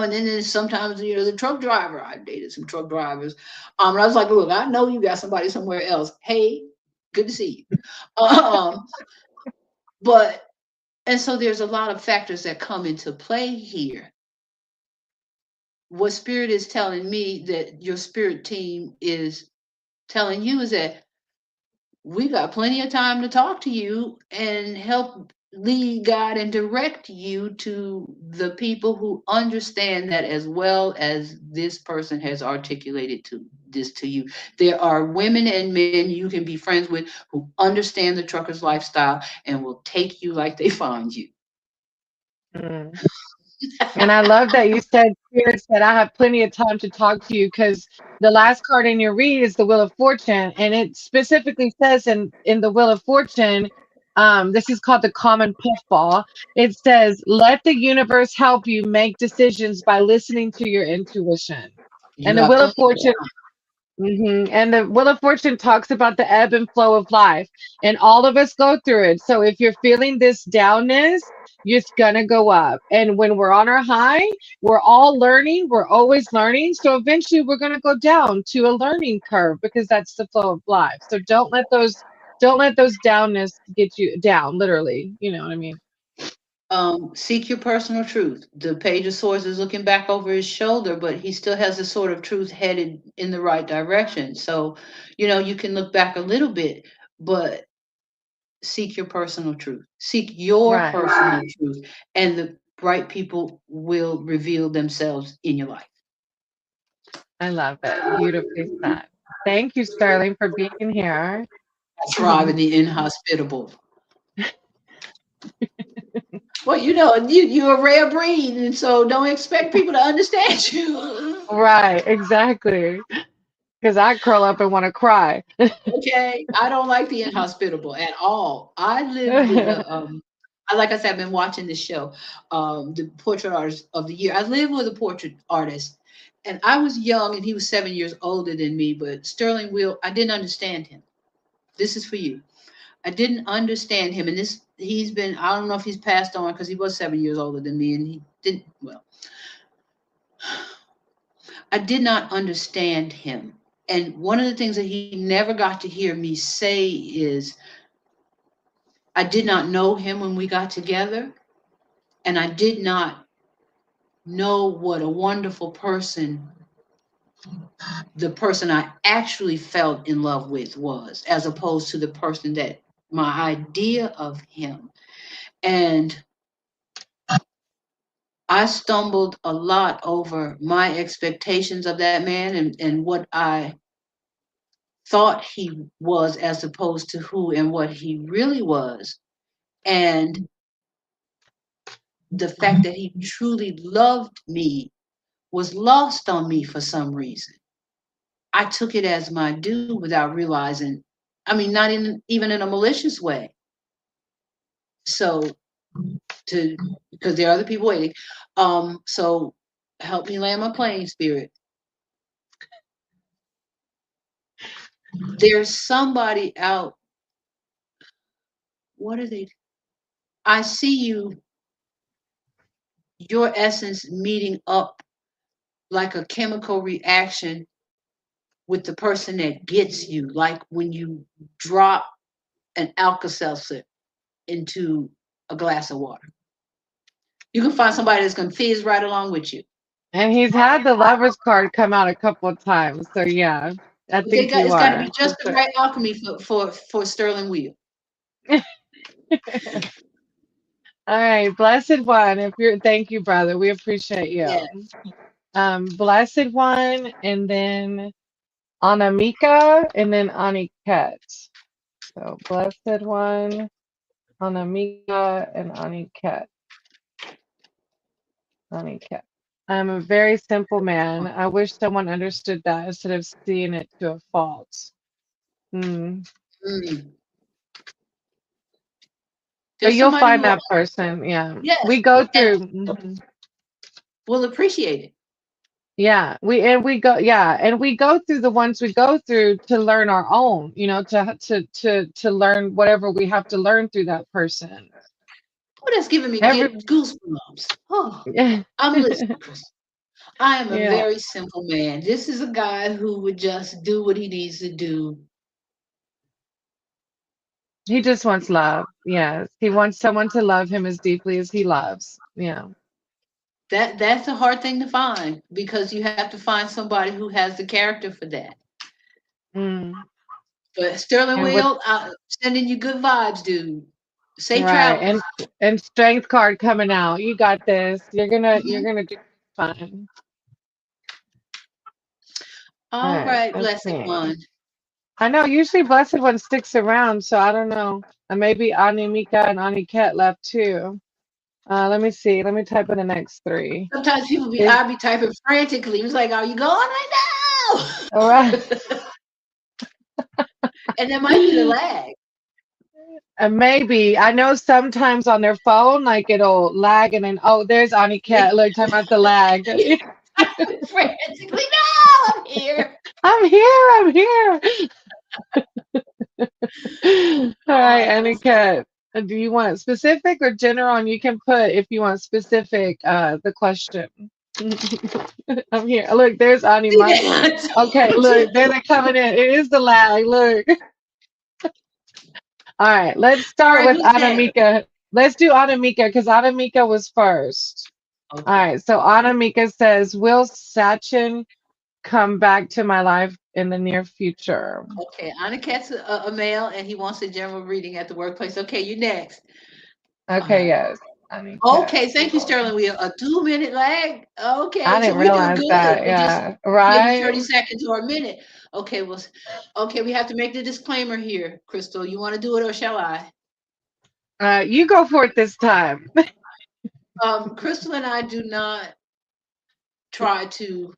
And then there's sometimes the truck driver. I dated some truck drivers. And I was like, look, I know you got somebody somewhere else. Hey, good to see you. But and so there's a lot of factors that come into play here. What spirit is telling me that your spirit team is telling you is that we got plenty of time to talk to you and help lead, guide, and direct you to the people who understand that as well as this person has articulated to this to you. There are women and men you can be friends with who understand the trucker's lifestyle and will take you like they find you. Mm. And I love that you said, Spirit said, I have plenty of time to talk to you because the last card in your read is the Wheel of Fortune. And it specifically says in the Wheel of Fortune, this is called the common puffball. It says, let the universe help you make decisions by listening to your intuition. You And the got Wheel of plenty of Fortune And the Wheel of Fortune talks about the ebb and flow of life, and all of us go through it. So if you're feeling this downness, it's gonna go up. And when we're on our high, we're all learning. We're always learning. So eventually, we're gonna go down to a learning curve because that's the flow of life. So don't let those downness get you down. Literally, you know what I mean? seek your personal truth. The Page of Swords is looking back over his shoulder, but he still has the sword of truth headed in the right direction. So, you can look back a little bit, but seek your personal truth. Seek your Right. personal truth, and the right people will reveal themselves in your life. I love it. Beautifully said. Thank you, Sterling, for being here. I thrive in the inhospitable. Well, you're a rare breed, and so don't expect people to understand you. Right, exactly. Because I curl up and want to cry. Okay, I don't like the inhospitable at all. I live with like I said, I've been watching this show, the portrait artist of the year. I live with a portrait artist, and I was young, and he was 7 years older than me. But Sterling Will, I didn't understand him. This is for you. I didn't understand him, and he's been. I don't know if he's passed on because he was 7 years older than me, and he didn't. Well, I did not understand him. And one of the things that he never got to hear me say is, I did not know him when we got together, and I did not know what a wonderful person the person I actually felt in love with was, as opposed to the person that my idea of him. And I stumbled a lot over my expectations of that man, and what I thought he was as opposed to who and what he really was. And the fact that he truly loved me was lost on me for some reason. I took it as my due without realizing. I mean, not even in a malicious way. So to because there are other people waiting. So help me land my plane, spirit. There's somebody out. What are they? I see your essence meeting up like a chemical reaction with the person that gets you, like when you drop an Alka-Seltzer into a glass of water. You can find somebody that's going to fizz right along with you. And he's had the lover's card come out a couple of times. So yeah, I think you It's got to be are just for the sure. right alchemy for Sterling Wheel. All right, blessed one. If you're thank you, brother. We appreciate Yeah. you. Blessed one, and then Anamika, and then Aniket. So blessed one, Anamika, and Aniket. Aniket. I'm a very simple man. I wish someone understood that instead of seeing it to a fault. Hmm. Mm. But There's you'll somebody find who, that person. Yeah. yes, We go and through. Mhm. will appreciate it. Yeah. We go through the ones we go through to learn our own, to learn whatever we have to learn through that person. Oh, that's giving me Every goosebumps. Oh, yeah. I'm listening. I am a Yeah. very simple man. This is a guy who would just do what he needs to do. He just wants love. Yes. He wants someone to love him as deeply as he loves. Yeah. That's a hard thing to find because you have to find somebody who has the character for that. Mm. But Sterling And with Will, sending you good vibes, dude. Safe right. travels. And strength card coming out. You got this. You're Mhm. gonna do fine. All All right. right, Let's blessed see. one. I know usually Blessed One sticks around, so I don't know. And maybe Animika and Aniket left too. Let me see. Let me type in the next three. Sometimes This, I'll be typing frantically. It's like, are you going right all right. now? And there might be the lag. And maybe I know sometimes on their phone, like it'll lag, and then oh, there's Aniket. Look, talking about the lag. Typing frantically. No, I'm here. I'm here. I'm here. All right, Oh, Aniket. Do you want specific or general? And you can put if you want specific, the question. I'm here. Look, there's see Anima. that? I Okay, told look, you. there they're coming in. It is the lag. Look. All right, let's All start right, with who's next? Anamika. Let's do Anamika because Anamika was first. All Okay. right, so Anamika says, "Will Sachin come back to my life in the near future?" Okay. Aniket's a male and he wants a general reading at the workplace. Okay, you next. Okay, Uh, yes, Aniket. okay, thank you, Sterling. We are a 2 minute lag. I Okay, so didn't we're doing realize good. that. We just Yeah, maybe right. 30 seconds or a minute. Okay, well, okay, we have to make the disclaimer here, Crystal. You want to do it or shall I? You go for it this time. Crystal and I do not try to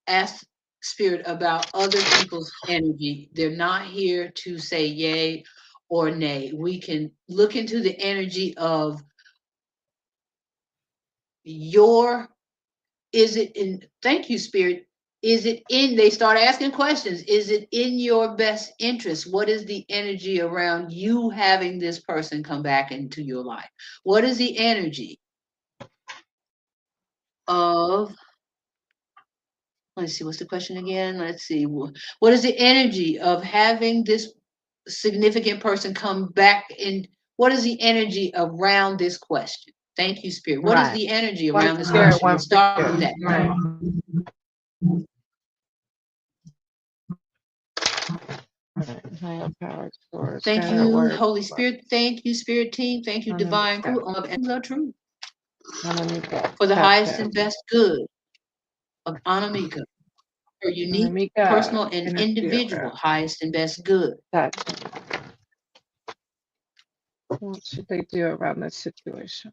ask spirit about other people's energy. They're not here to say yay or nay. We can look into the energy of your, is it in, thank you, spirit. Is it in, they start asking questions. Is it in your best interest? What is the energy around you having this person come back into your life? What is the energy of, let's see, what's the question again? Let's see. What is the energy of having this significant person come back in? What is the energy around this question? Thank you, Spirit. What is Right. the energy One around for this spirit, question? one We'll for start with you. that. Right. Right. Higher power source, Thank better you, word. Holy Spirit. Thank you, Spirit Team. Thank you, Divine Anamika. Crew of and the Truth Anamika. for the highest Gotcha. and best good of Anamika, her unique, Anamika personal, and in the individual future. highest and best good. Gotcha. What should they do around this situation?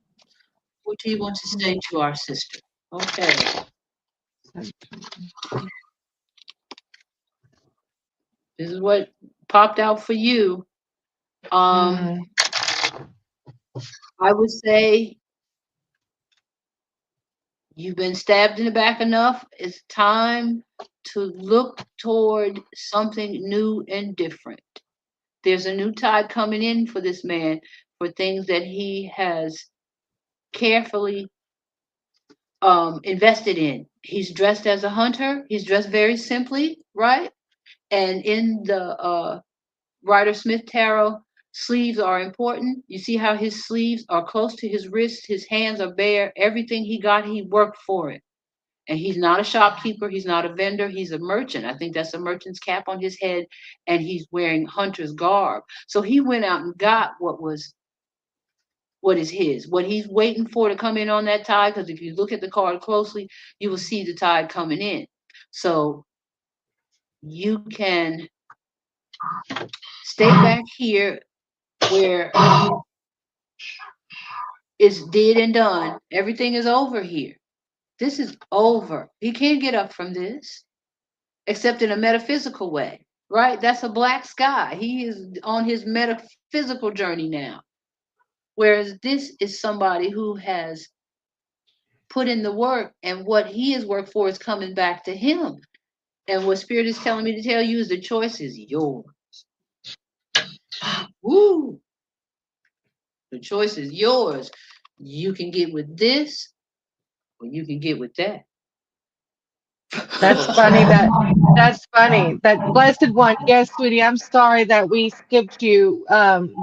What do you want to say Hmm, to our sister? Okay. This is what popped out for you. Um, Mm, I would say you've been stabbed in the back enough. It's time to look toward something new and different. There's a new tide coming in for this man for things that he has carefully invested in. He's dressed as a hunter. He's dressed very simply, right? And in the Rider Smith Tarot, sleeves are important. You see how his sleeves are close to his wrist, his hands are bare. Everything he got, he worked for it. And he's not a shopkeeper, he's not a vendor, he's a merchant. I think that's a merchant's cap on his head, and he's wearing hunter's garb. So he went out and got what is his, what he's waiting for to come in on that tide. Because if you look at the card closely, you will see the tide coming in. So you can stay back here where it's did and done. Everything is over here. This is over. He can't get up from this, except in a metaphysical way, right? That's a black sky. He is on his metaphysical journey now. Whereas this is somebody who has put in the work, and what he has worked for is coming back to him. And what Spirit is telling me to tell you is the choice is yours. Woo! The choice is yours. You can get with this, or you can get with that. that's funny that that's funny. That blessed one. Yes, sweetie, I'm sorry that we skipped you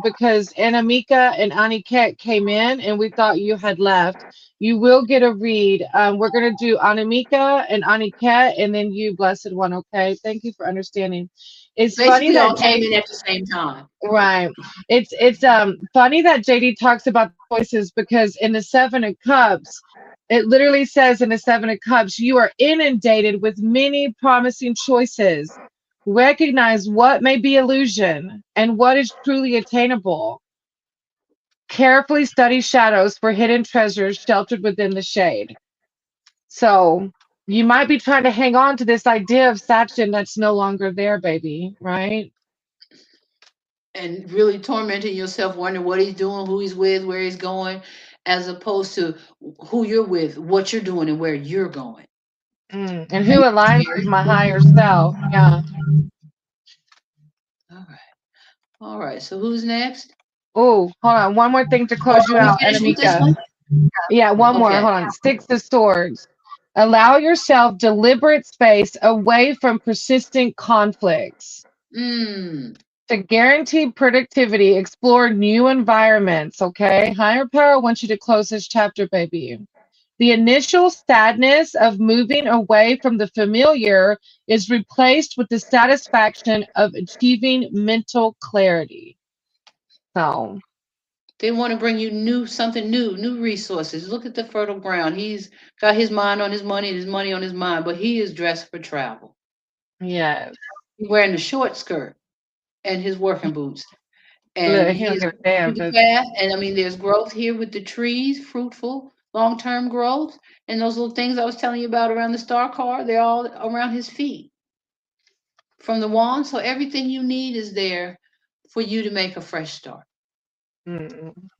because Anamika and Aniket came in and we thought you had left. You will get a read. We're gonna do Anamika and Aniket and then you, blessed one, okay? Thank you for understanding. It's funny Basically, that all came Jay. in at the same time. Right. It's funny that JD talks about choices because in the Seven of Cups, it literally says in the Seven of Cups, you are inundated with many promising choices. Recognize what may be illusion and what is truly attainable. carefully study shadows for hidden treasures sheltered within the shade. So you might be trying to hang on to this idea of Sachin that's no longer there, baby, right? And really tormenting yourself, wondering what he's doing, who he's with, where he's going, as opposed to who you're with, what you're doing, and where you're going. And who aligns with my higher self? Yeah. All right. All right. So who's next? Oh, hold on. One more thing to Oh, close you are we out, finished with this Anamika. one? Yeah, one more. Okay. Hold on. Six of Swords. Allow yourself deliberate space away from persistent conflicts. Mm. To guarantee productivity, explore new environments, okay? Higher power wants you to close this chapter, baby. The initial sadness of moving away from the familiar is replaced with the satisfaction of achieving mental clarity. So, They want to bring you something new, new resources. Look at the fertile ground. He's got his mind on his money and his money on his mind, but he is dressed for travel. yes. He's wearing a short skirt and his working boots. And Look, he don't he's give a to damn, the does path. And I mean, there's growth here with the trees, fruitful, long term growth. And those little things I was telling you about around the star card, they're all around his feet from the wand. So everything you need is there for you to make a fresh start.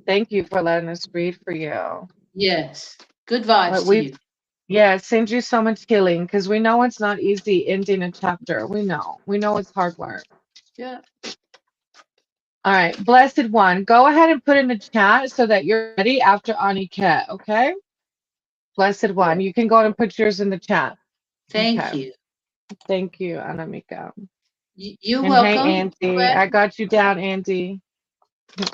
Thank you for letting us read for you. Yes. Good But vibes to we, you. yeah, send you so much healing because we know it's not easy ending a chapter. We know. We know it's hard work. Yeah. All right, Blessed One, go ahead and put in the chat so that you're ready after Aniket, okay? Blessed Yeah. One, you can go ahead and put yours in the chat. Thank Okay. you. Thank you, Anamika. You're And hey, welcome. Andy, I got you down, Andy. Okay.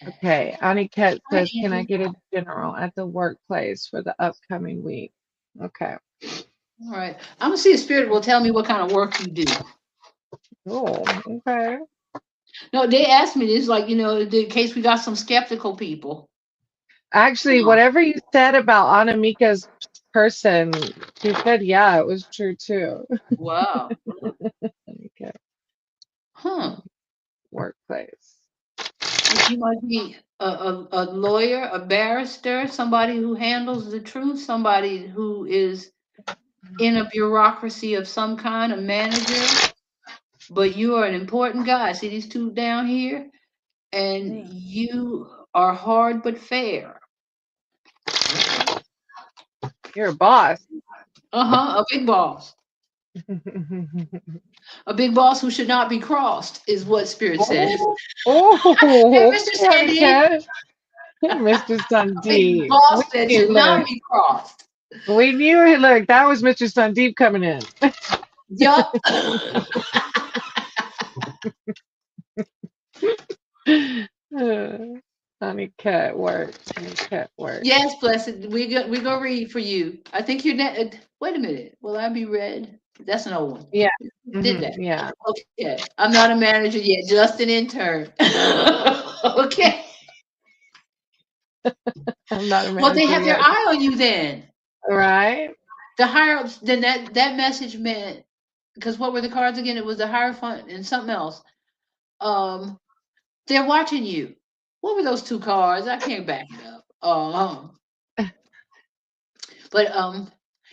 Okay, Aniket Hi, says, can I Andy. get a general at the workplace for the upcoming week? Okay. All right. I'm gonna see if spirit will tell me what kind of work you do. Oh, okay. No, they asked me this, like, in case we got some skeptical people. Actually, Huh. whatever you said about Anamika's person, she said, yeah, it was true too. Wow. Okay, Huh. workplace. You might be a lawyer, a barrister, somebody who handles the truth, somebody who is in a bureaucracy of some kind, a manager, but you are an important guy. See these two down here? And Yeah. you are hard but fair. Okay. You're a boss. A big boss. A big boss who should not be crossed, is what Spirit says. Oh, Hey, oh, Mr. okay, Sandy, Aniket. Mr. big Sandeep. boss that should not Look, be crossed. we knew it. Look, that was Mr. Sandeep coming in. Yup. Honey cat work. Honey cat work. Yes, blessed. We go read for you. I think you're wait a minute. Will I be read? That's an old one. Yeah. Did that. Yeah. Okay. I'm not a manager yet, just an intern. Okay. I'm not a Well, they manager have their yet. eye on you then. All right. The higher ups, then that message meant, because what were the cards again? It was the higher fund and something else. Um, they're watching you. What were those two cards? I can't back it up. But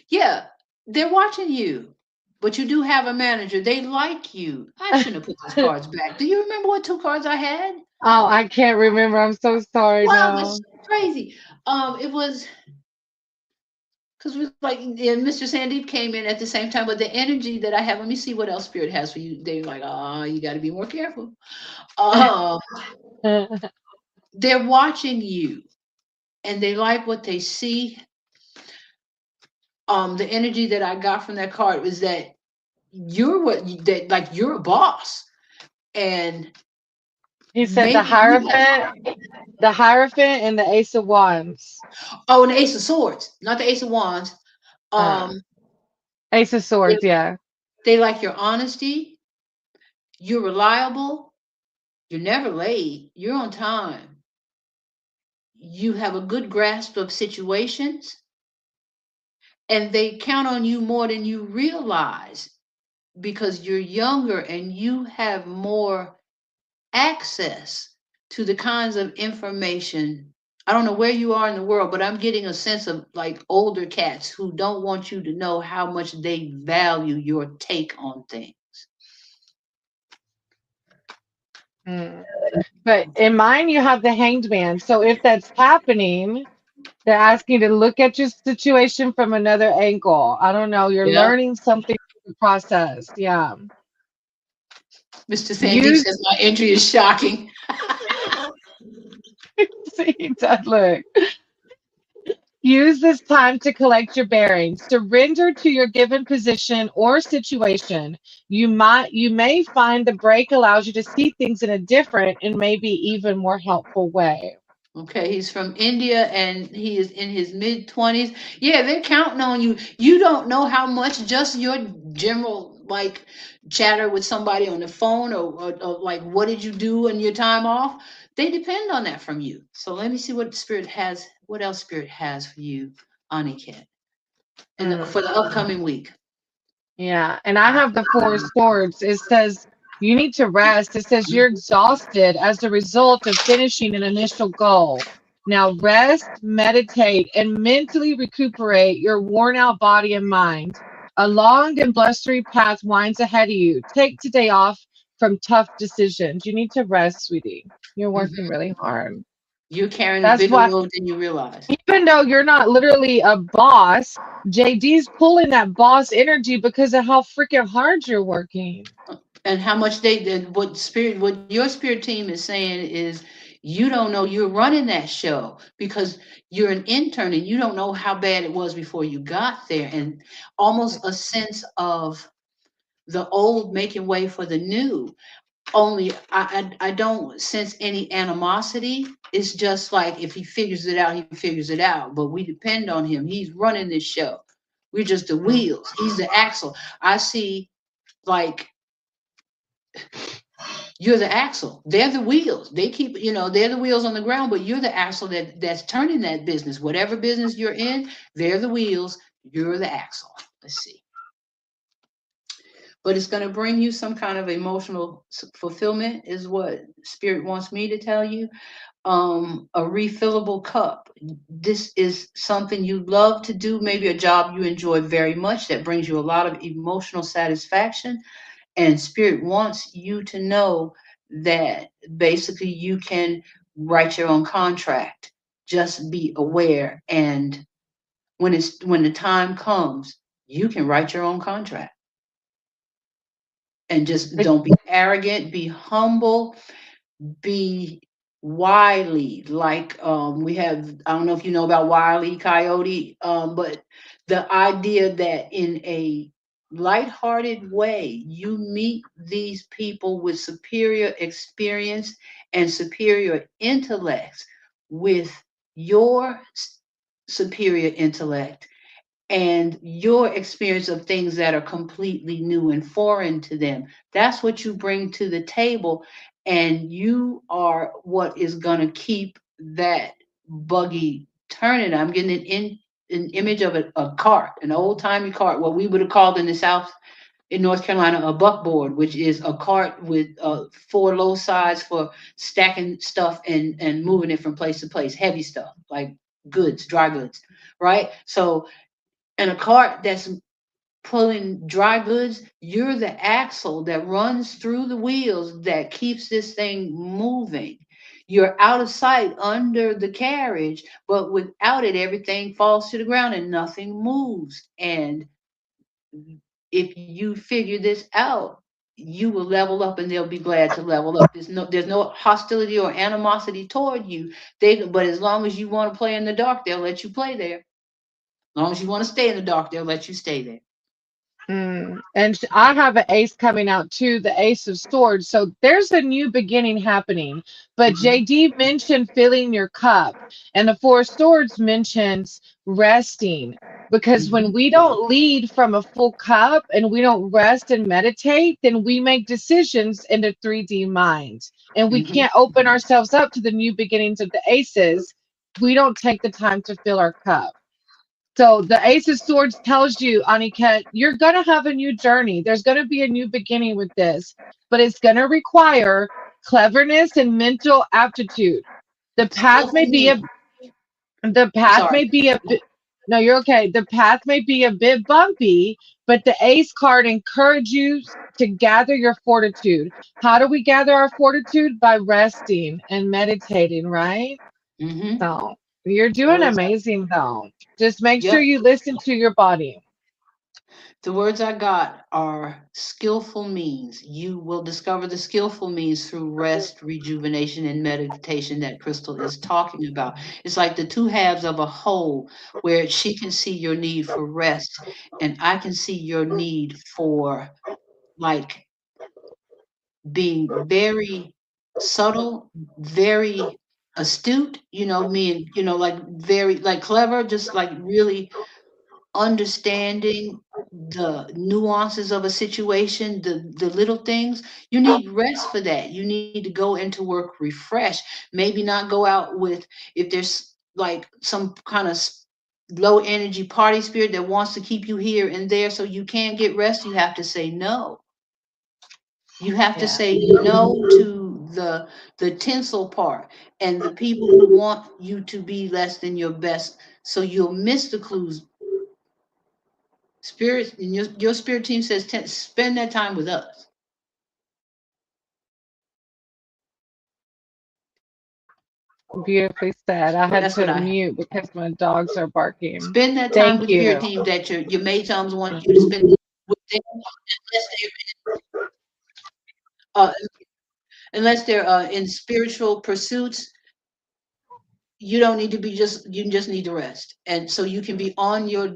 yeah, they're watching you. But you do have a manager. They like you. I shouldn't have put those cards back. Do you remember what two cards I had? Oh, I can't remember. I'm so sorry Wow, that's now. crazy. It was because it was like, yeah, Mr. Sandeep came in at the same time, but the energy that I have. Let me see what else Spirit has for you. They're like, you got to be more careful. Uh, they're watching you, and they like what they see. The energy that I got from that card was that that like you're a boss, and He said maybe you have. The Hierophant, and the Ace of Wands. Oh, and the Ace of Swords, not the Ace of Wands. Uh, Um, Ace of they, Swords, yeah. they like your honesty. You're reliable. You're never late. You're on time. You have a good grasp of situations, and they count on you more than you realize because you're younger and you have more access to the kinds of information. I don't know where you are in the world, but I'm getting a sense of like older cats who don't want you to know how much they value your take on things. Mm. But in mine, you have the hanged man. So if that's happening, they're asking you to look at your situation from another angle. I don't know. You're Yeah. learning something through the process. Yeah. Mr. Sandeep Use, says my entry is shocking. see, that look. Use this time to collect your bearings. Surrender to your given position or situation. You may find the break allows you to see things in a different and maybe even more helpful way. Okay, he's from India and he is in his mid 20s. Yeah, they're counting on you. You don't know how much just your general like chatter with somebody on the phone or like what did you do in your time off? They depend on that from you. So let me see what spirit has, what else spirit has for you, Aniket, Mm. for the upcoming week. Yeah, and I have the Four of Swords. It says you need to rest. It says you're exhausted as a result of finishing an initial goal. Now rest, meditate, and mentally recuperate your worn out body and mind. A long and blustery path winds ahead of you. Take today off from tough decisions. You need to rest, sweetie. You're working Mhm. really hard. You're carrying a That's bigger why, load than you realize. even though you're not literally a boss, JD's pulling that boss energy because of how freaking hard you're working. And how much what your spirit team is saying is you don't know you're running that show because you're an intern and you don't know how bad it was before you got there, and almost a sense of the old making way for the new. Only I don't sense any animosity. It's just like if he figures it out, he figures it out, but we depend on him. He's running this show. We're just the Mm. wheels, he's the axle. I see, like, you're the axle. They're the wheels. They keep, they're the wheels on the ground, but you're the axle that's turning that business. Whatever business you're in, they're the wheels. You're the axle. Let's see. But it's going to bring you some kind of emotional fulfillment, is what Spirit wants me to tell you. A refillable cup. This is something you love to do, maybe a job you enjoy very much that brings you a lot of emotional satisfaction. And Spirit wants you to know that basically you can write your own contract. Just be aware. And when the time comes, you can write your own contract. And just Like, don't be arrogant, be humble, be wily. Like, we have, I don't know if you know about Wile E. Coyote, but the idea that in a lighthearted way you meet these people with superior experience and superior intellects with your superior intellect and your experience of things that are completely new and foreign to them. That's what you bring to the table. And you are what is going to keep that buggy turning. I'm getting an image of a cart, an old timey cart, what we would have called in the South, in North Carolina, a buckboard, which is a cart with four low sides for stacking stuff and moving it from place to place, heavy stuff like goods, dry goods, right? So, and a cart that's pulling dry goods, you're the axle that runs through the wheels that keeps this thing moving. You're out of sight under the carriage, but without it, everything falls to the ground and nothing moves. And if you figure this out, you will level up and they'll be glad to level up. There's no hostility or animosity toward you. But as long as you want to play in the dark, they'll let you play there. As long as you want to stay in the dark, they'll let you stay there. And I have an ace coming out too, the Ace of Swords. So there's a new beginning happening. But Mhm. JD mentioned filling your cup, and the Four of Swords mentions resting. Because when Mhm. we don't lead from a full cup and we don't rest and meditate, then we make decisions in the 3D mind. And we Mhm. can't open ourselves up to the new beginnings of the aces. We don't take the time to fill our cup. So the Ace of Swords tells you, Aniket, you're going to have a new journey. There's going to be a new beginning with this, but it's going to require cleverness and mental aptitude. The path may Skillful be a means. the I'm path sorry. may be a bit, no, you're okay. The path may be a bit bumpy, but the ace card encourages you to gather your fortitude. How do we gather our fortitude? By resting and meditating, right? Mm-hmm. So you're doing Words. amazing though. Just make sure Yep. you listen to your body. The words I got are skillful means. You will discover the skillful means through rest, rejuvenation, and meditation that Crystal is talking about. It's like the two halves of a whole where she can see your need for rest, and I can see your need for like being very subtle, very astute, me, like very like clever, just like really understanding the nuances of a situation, the little things. You need rest for that. You need to go into work refreshed. Maybe not go out with, if there's like some kind of low energy party spirit that wants to keep you here and there so you can't get rest. You have to say no. You have to Yeah. say no to the tinsel part and the people who want you to be less than your best, so you'll miss the clues. Spirit, and your spirit team says, spend that time with us. Beautifully said. I had That's what to I. mute because my dogs are barking. Spend that time Thank with spirit you. team that your Maytoms want you to spend with them, unless they're in spiritual pursuits. You don't need to be just. You just need to rest, and so you can be on your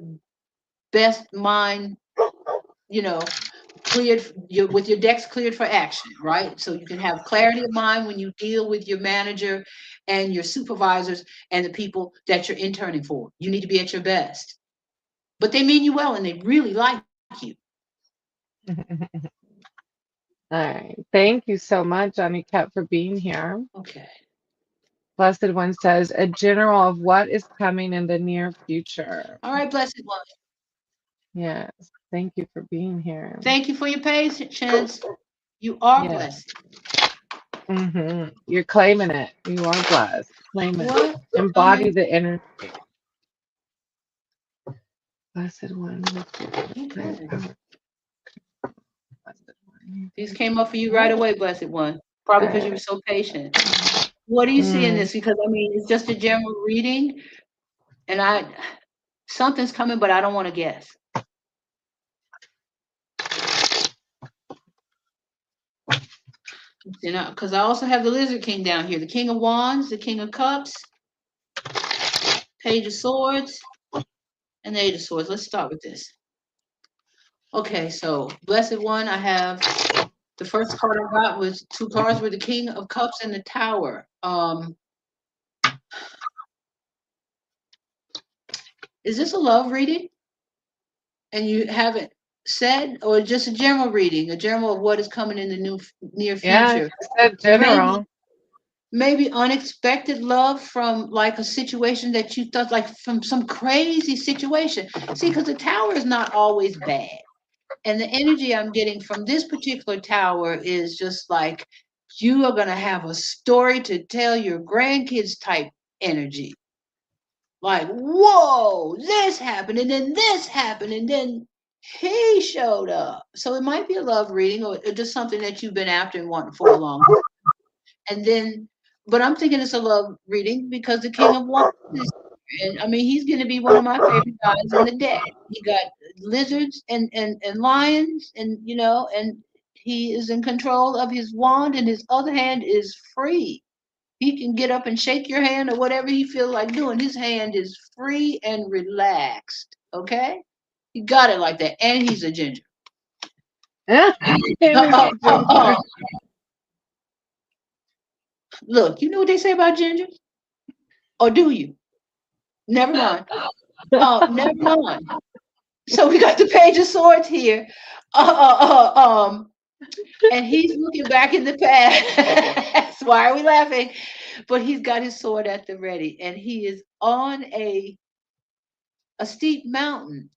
best mind. You know, cleared with your decks cleared for action, right? So you can have clarity of mind when you deal with your manager and your supervisors and the people that you're interning for. You need to be at your best. But they mean you well and they really like you. All right. Thank you so much, Johnny Cat, for being here. Okay. Blessed One says, a general of what is coming in the near future. All right, blessed one. Yes. Thank you for being here. Thank you for your patience. You are Yes. blessed. You're claiming it. You are blessed. Claim it. What? Embody the energy. Blessed One. Okay. Blessed One. These came up for you right away, blessed one. Probably because you were so patient. What do you see in Mm, this? Because I mean, it's just a general reading, and something's coming, but I don't want to guess. Because I also have the Lizard King down here, the King of Wands, the King of Cups, Page of Swords, and the Eight of Swords. Let's start with this. Okay, so Blessed One, I have the first card I got was two cards were the King of Cups and the Tower. Is this a love reading? And you haven't said, or just a general reading, a general of what is coming in the near yeah, future? she said Maybe general. maybe unexpected love from like a situation that you thought, like from some crazy situation. See, because the tower is not always bad, and the energy I'm getting from this particular tower is just like you are going to have a story to tell your grandkids type energy, like, whoa, this happened and then this happened and then he showed up. So it might be a love reading or just something that you've been after and wanting for a long time. And then, but I'm thinking it's a love reading because the King of Wands is here. And I mean, he's going to be one of my favorite guys in the deck. He got lizards and lions, and and he is in control of his wand, and his other hand is free. He can get up and shake your hand or whatever he feels like doing. His hand is free and relaxed. Okay, he got it like that, and he's a ginger. And he's a ginger. Look, you know what they say about gingers, or do you? Never mind. Never mind. So we got the Page of Swords here. Uh, uh, uh, um, and he's looking back in the past. Why are we laughing? But he's got his sword at the ready, and he is on a steep mountain.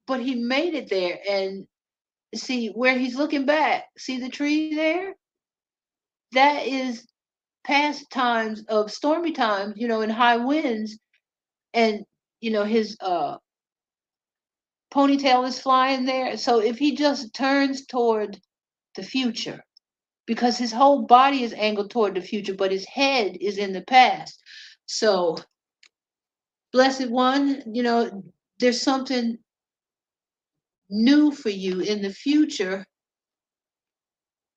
But he made it there, and see where he's looking back. See the tree there? that is past times of stormy times, in high winds, and his ponytail is flying there. So if he just turns toward the future, because his whole body is angled toward the future, but his head is in the past. So, blessed one, there's something new for you in the future.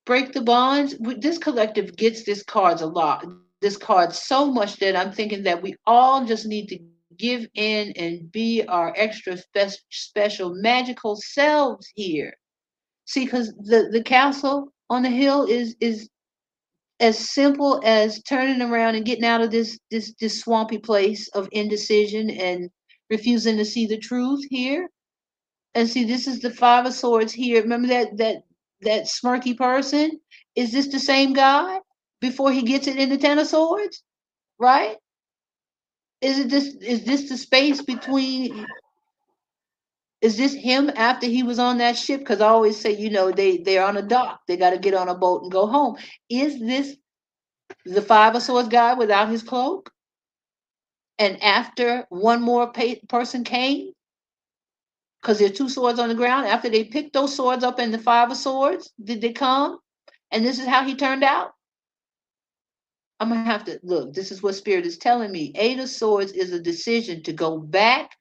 Break the bonds. This collective gets this cards a lot. This card so much that I'm thinking that we all just need to give in and be our extra special magical selves here. See, because the castle on the hill is as simple as turning around and getting out of this swampy place of indecision and refusing to see the truth here. And see, this is the five of swords here. Remember that smirky person? Is this the same guy before he gets it in the ten of swords? Right? Is this the space between, is this him after he was on that ship? Because I always say, they're on a dock. They got to get on a boat and go home. Is this the five of swords guy without his cloak? And after one more person came, because there are two swords on the ground, after they picked those swords up in the five of swords, did they come? And this is how he turned out? I'm going to have to look. This is what Spirit is telling me. Eight of swords is a decision to go back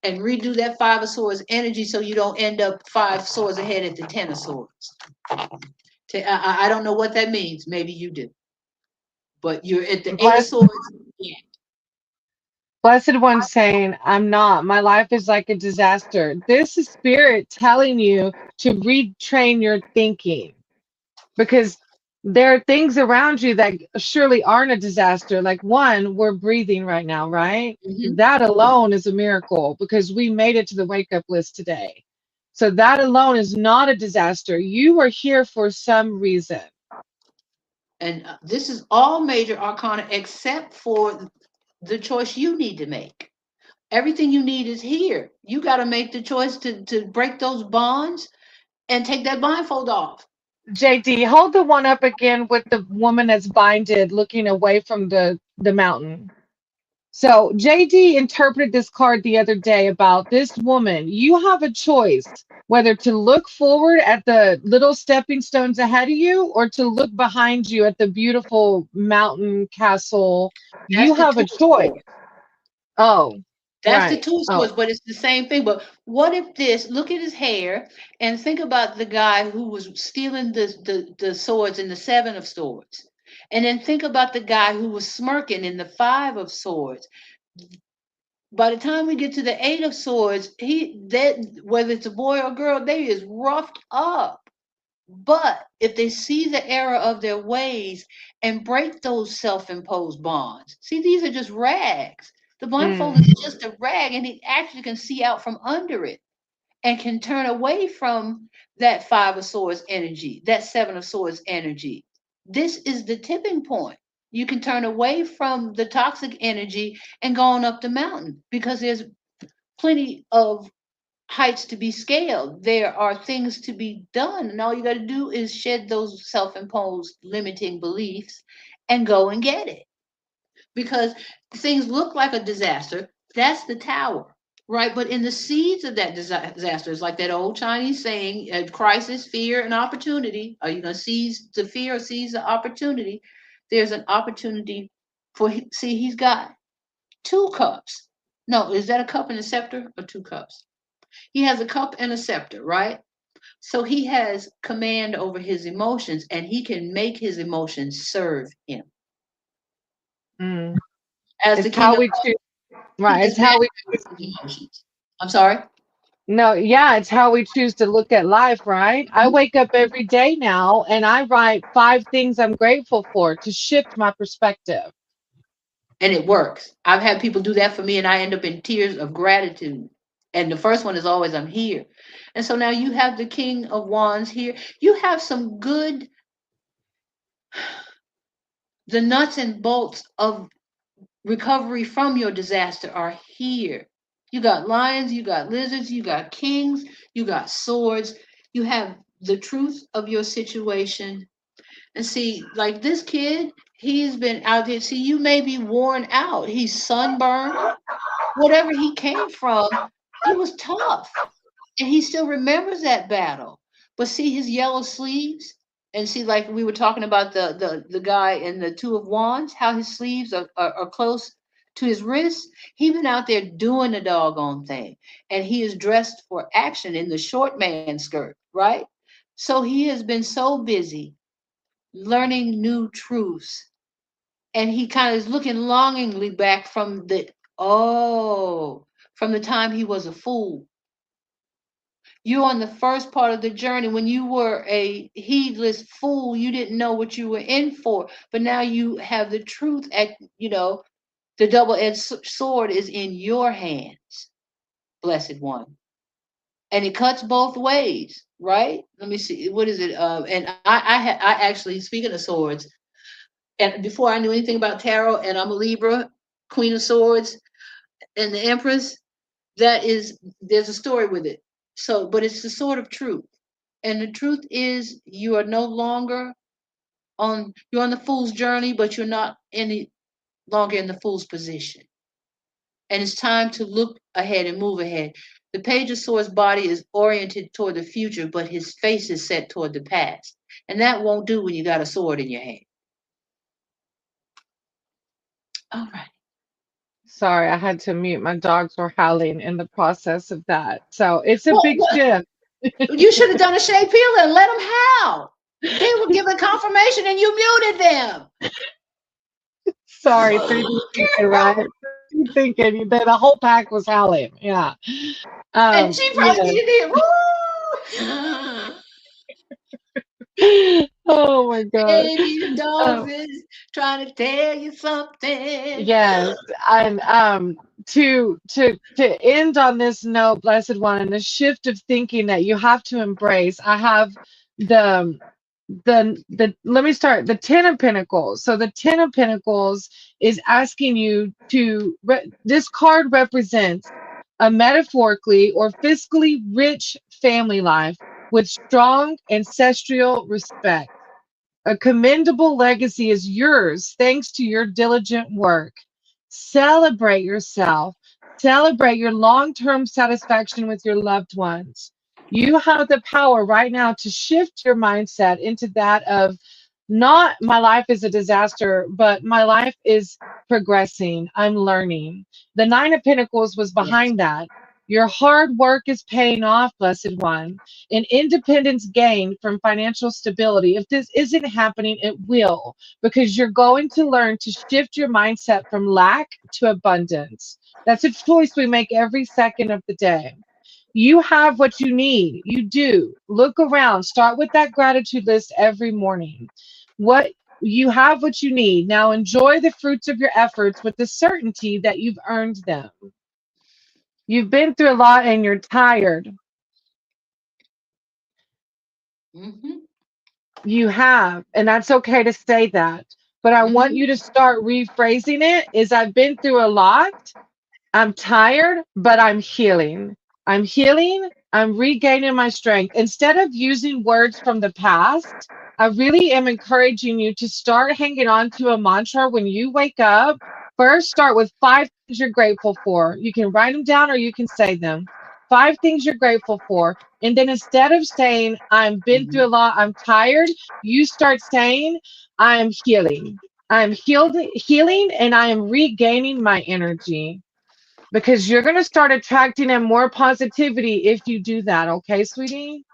and redo that five of swords energy so you don't end up five swords ahead at the ten of swords. I don't know what that means. Maybe you do. But you're at the eight of Bless, swords. Yeah. blessed one saying, I'm not. My life is like a disaster. This is spirit telling you to retrain your thinking because there are things around you that surely aren't a disaster. Like one, we're breathing right now, right? Mhm. That alone is a miracle because we made it to the wake up list today. So that alone is not a disaster. You are here for some reason. And this is all major arcana except for the choice you need to make. Everything you need is here. You got to make the choice to break those bonds and take that blindfold off. JD, hold the one up again with the woman that's binded looking away from the mountain. So JD interpreted this card the other day about this woman. You have a choice whether to look forward at the little stepping stones ahead of you or to look behind you at the beautiful mountain castle. You That's the have a two choice. swords. Oh, That's the right. two Oh, swords, but it's the same thing. But what if this? Look at his hair and think about the guy who was stealing the swords in the seven of swords, and then think about the guy who was smirking in the five of swords. By the time we get to the eight of swords, whether it's a boy or girl, they is roughed up. But if they see the error of their ways and break those self-imposed bonds, see, these are just rags. The blindfold mm, is just a rag, and it actually can see out from under it and can turn away from that five of swords energy, that seven of swords energy. This is the tipping point. You can turn away from the toxic energy and go on up the mountain because there's plenty of heights to be scaled. There are things to be done. And all you got to do is shed those self imposed limiting beliefs and go and get it. Because things look like a disaster. That's the tower, right? But in the seeds of that disaster, it's like that old Chinese saying crisis, fear, and opportunity. Are you going to seize the fear or seize the opportunity? There's an opportunity for, see, he's got two cups. No, is that a cup and a scepter or two cups? He has a cup and a scepter, right? So he has command over his emotions and he can make his emotions serve him. mm. As the It's king how of we cups, choose. he Right. has It's how we mastered his emotions. I'm sorry. No, yeah, it's how we choose to look at life, right? I Mhm. wake up every day now and I write five things I'm grateful for to shift my perspective. And it works. I've had people do that for me and I end up in tears of gratitude. And the first one is always, I'm here. And so now you have the king of wands here. You have some good, the nuts and bolts of recovery from your disaster are here. You got lions, you got lizards, you got kings, you got swords, you have the truth of your situation, And see, like this kid, he's been out there. See, you may be worn out. He's sunburned. Whatever he came from, he was tough. And he still remembers that battle. But see his yellow sleeves, and see, like we were talking about the guy in the Two of Wands, how his sleeves are close to his wrists. He been out there doing the doggone thing, and he is dressed for action in the short man skirt, right? So he has been so busy learning new truths, and he kind of is looking longingly back from the from the time he was a fool. You're on the first part of the journey when you were a heedless fool. You didn't know what you were in for, but now you have the truth at, the double-edged sword is in your hands, blessed one. And it cuts both ways, right? Let me see. What is it? And I actually, speaking of swords, and before I knew anything about tarot, and I'm a Libra, Queen of Swords, and the Empress, there's a story with it. So, but it's the sword of truth. And the truth is, you are no longer you're on the fool's journey, but you're not any longer in the fool's position. And it's time to look ahead and move ahead. The Page of Swords body is oriented toward the future, but his face is set toward the past. And that won't do when you got a sword in your hand. All right. Sorry, I had to mute. My dogs were howling in the process of that. So it's a Well, big shift. you should have done a Shea Peeler and let them howl. They were giving confirmation and you muted them. Sorry, 3D thinking, right? 3D thinking. The whole pack was howling. Yeah. And she probably Yes. did. Woo! Oh my gosh. Baby, the dogs Um, is trying to tell you something. yes. And to end on this note, blessed one, and the shift of thinking that you have to embrace. I have the let me start the 10 of pentacles. So the 10 of pentacles is asking you to this card represents a metaphorically or fiscally rich family life with strong ancestral respect. A commendable legacy is yours thanks to your diligent work. Celebrate yourself. Celebrate your long term satisfaction with your loved ones. You have the power right now to shift your mindset into that of not my life is a disaster, but my life is progressing. I'm learning. The 9 of pentacles was Yes. behind that. Your hard work is paying off, blessed one. And independence gained from financial stability. If this isn't happening, it will, because you're going to learn to shift your mindset from lack to abundance. That's a choice we make every second of the day. You have what you need. You do. Look around. Start with that gratitude list every morning. What you have what you need. Now enjoy the fruits of your efforts with the certainty that you've earned them. You've been through a lot and you're tired. Mm-hmm. You have, and that's okay to say that. But I want you Mm-hmm. to start rephrasing it is I've been through a lot. I'm tired, but I'm healing. I'm healing. I'm regaining my strength. Instead of using words from the past, I really am encouraging you to start hanging on to a mantra when you wake up. First, start with 5 things you're grateful for. You can write them down or you can say them. 5 things you're grateful for. And then instead of saying, I've been through a Mm-hmm. lot, I'm tired, you start saying, I am healing. I am healing, and I am regaining my energy because you're going to start attracting in more positivity if you do that. Okay, sweetie?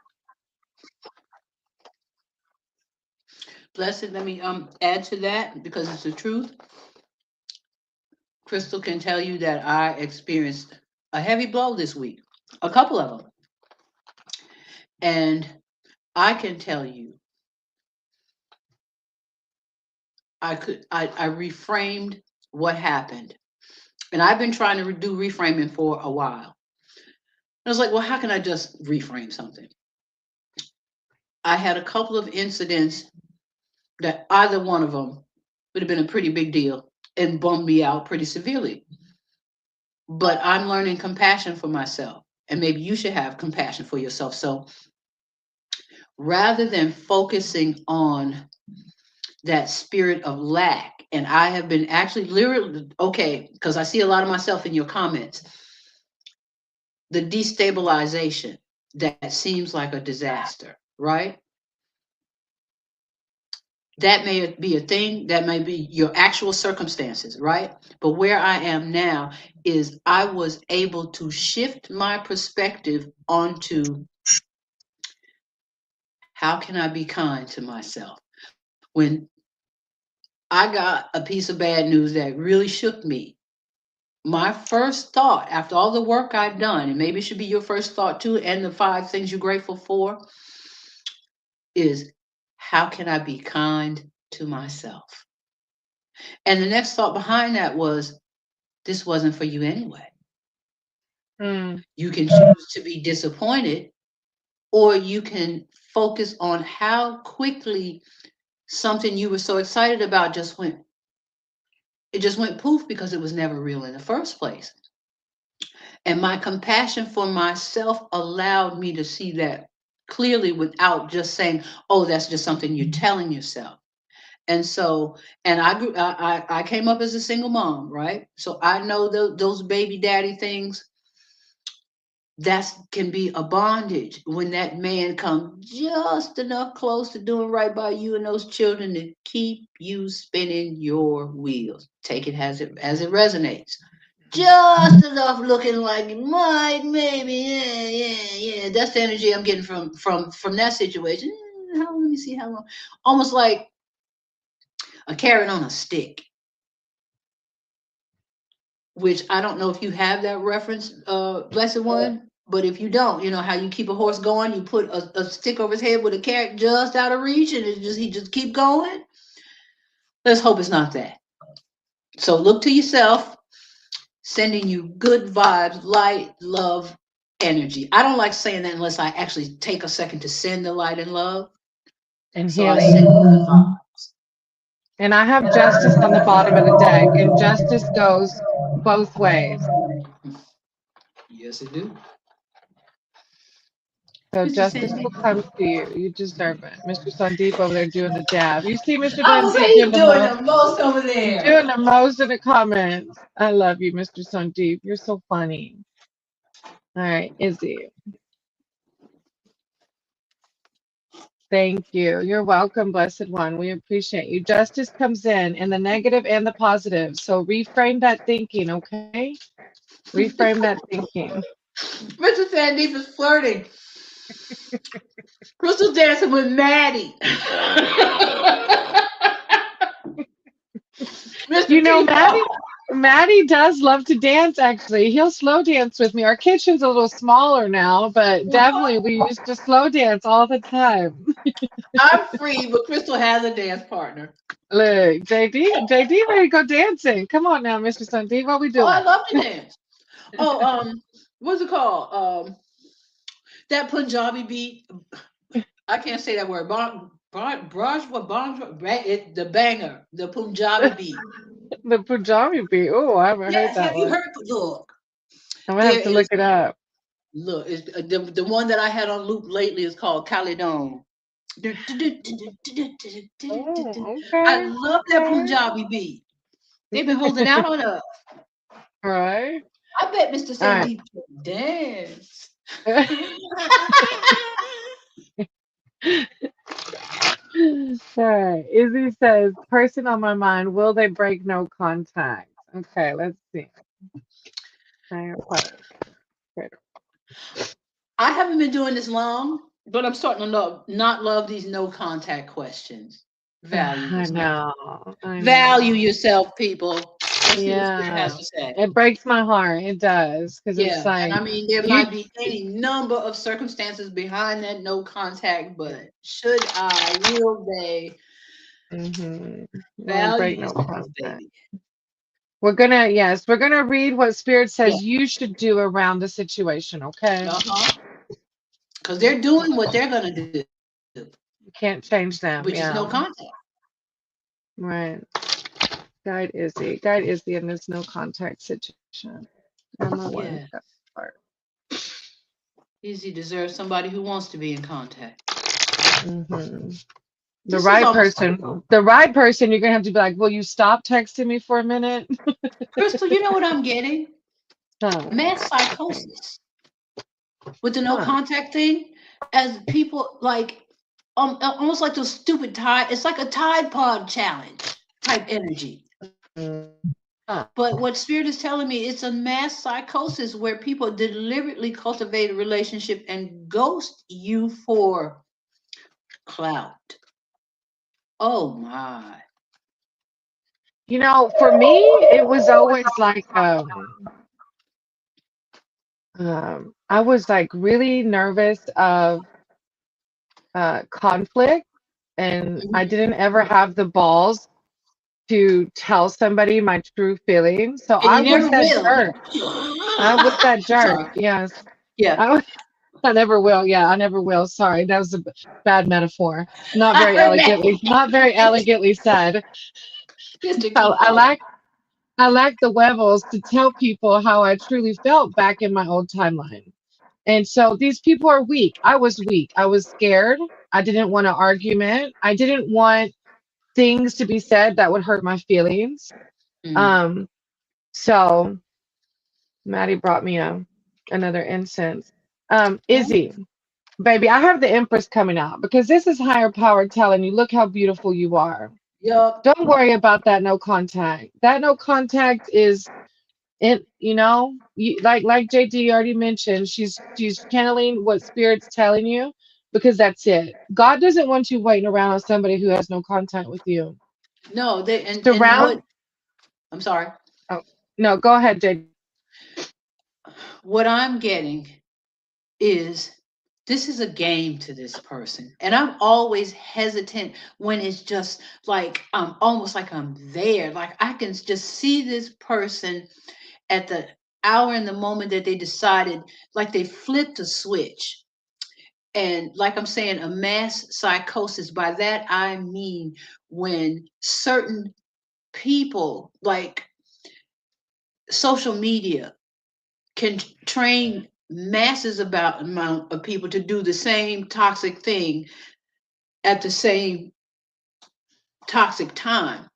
Blessed, let me add to that because it's the truth. Crystal can tell you that I experienced a heavy blow this week, a couple of them. And I can tell you, I reframed what happened. And I've been trying to do reframing for a while. I was like, well, how can I just reframe something? I had a couple of incidents that either one of them would have been a pretty big deal and bummed me out pretty severely. But I'm learning compassion for myself. And maybe you should have compassion for yourself. So rather than focusing on that spirit of lack. And I have been actually literally, okay, because I see a lot of myself in your comments, the destabilization that seems like a disaster, right? That may be a thing, that may be your actual circumstances, right? But where I am now is I was able to shift my perspective onto how can I be kind to myself? When I got a piece of bad news that really shook me, my first thought after all the work I've done, and maybe it should be your first thought too, and the 5 things you're grateful for, is how can I be kind to myself? And the next thought behind that was, this wasn't for you anyway. Mm. You can choose to be disappointed, or you can focus on how quickly something you were so excited about just went poof because it was never real in the first place. And my compassion for myself allowed me to see that clearly without just saying, oh, that's just something you're telling yourself. And so, and I came up as a single mom, right? So I know those baby daddy things, that can be a bondage when that man comes just enough close to doing right by you and those children to keep you spinning your wheels. Take it as it resonates. Just enough looking like it might, maybe, yeah. That's the energy I'm getting from that situation. Let me see how long. Almost like a carrot on a stick, which I don't know if you have that reference, blessed one. But if you don't, you know how you keep a horse going, you put a stick over his head with a carrot just out of reach, and he just keep going. Let's hope it's not that. So look to yourself, sending you good vibes, light, love, energy. I don't like saying that unless I actually take a second to send the light and love. And So I send healing. you good vibes. And I have justice on the bottom of the deck, and justice goes both ways. Yes, it do. So Mr. justice Sandy. will come to you. You deserve it. Mr. Sandeep over there doing the dab. You see Mr. Oh, Sandeep he's doing the doing most? the most over He's there. doing the most in the comments. I love you, Mr. Sandeep. You're so funny. All right, Izzy. Thank you. You're welcome, blessed one. We appreciate you. Justice comes in the negative and the positive. So reframe that thinking, okay? Reframe that thinking. Mr. Sandeep is flirting. Crystal dancing with Maddie. You Mr. know, Tito. Maddie does love to dance, actually. He'll slow dance with me. Our kitchen's a little smaller now, but definitely we used to slow dance all the time. I'm free, but Crystal has a dance partner. Look, JD ready to go dancing. Come on now, Mr. Sandeep. What we Oh, I doing? love to dance. Oh, what's it called? That Punjabi beat. I can't say that word. The banger, the Punjabi beat. The Punjabi beat. Oh, I haven't heard Yes, that have you one. heard? Look, I'm gonna have there to look is. it up. Look, the one that I had on loop lately is called Caledon. Oh, I okay. love that Okay. Punjabi beat. They've been holding out on us. All right. I bet Mr. All right. Sandeep can dance. All right. Izzy says, person on my mind, will they break no contact? Okay, let's see. Hang up. I haven't been doing this long, but I'm starting to not love these no contact questions. Value I yourself. know. I Value know. yourself, people. Let's see what Spirit has Yeah. to say. It breaks my heart. It does. Because it's Yeah, and I like, mean, there you, might be any number of circumstances behind that no contact, but should I, will they hmm won't value break no yourself, contact. baby? Yes, we're gonna read what Spirit Yeah, says you should do around the situation, okay? uh-huh. Because they're doing what they're gonna do, You can't change which them. is no Yeah. contact. Right. Guide Izzy. Guide Izzy in this no contact situation. Number one Yeah, part. Easy deserves somebody who wants to be in contact. hmm The This is right almost like, person. The right person, you're gonna have to be like, will you stop texting me for a minute? Crystal, you know what I'm getting? Huh. Mass psychosis with the no Huh. contact thing, as people like, almost like those stupid tide. It's like a Tide Pod challenge type energy. Huh. But what Spirit is telling me, it's a mass psychosis where people deliberately cultivate a relationship and ghost you for clout. Oh my. For me, it was always like I was like really nervous of conflict, and I Mhm. didn't ever have the balls to tell somebody my true feelings. So And I you was never that will. jerk. I was that jerk. Sorry. Yes. Yeah. I, I never will. Yeah, I never will. Sorry, that was a bad metaphor. Not very elegantly said. Just to So keep going. I lack the levels to tell people how I truly felt back in my old timeline. And so these people are weak. I was weak. I was scared. I didn't want an argument. I didn't want things to be said that would hurt my feelings. Mm. Um, so Maddie brought me another incense. Oh, Izzy, baby, I have the Empress coming out because this is higher power telling you, look how beautiful you are. yup. Don't worry about that no contact. That no contact is it, like JD already mentioned, she's channeling what spirit's telling you because that's it. God doesn't want you waiting around on somebody who has no contact with you. No, they and Surround. I'm sorry. Oh, no, go ahead, JD. What I'm getting is, this is a game to this person. And I'm always hesitant when it's just like, almost like I'm there. Like I can just see this person at the hour and the moment that they decided, like they flipped a switch. And like I'm saying, a mass psychosis. By that I mean when certain people, like social media, can train masses about amount of people to do the same toxic thing at the same toxic time.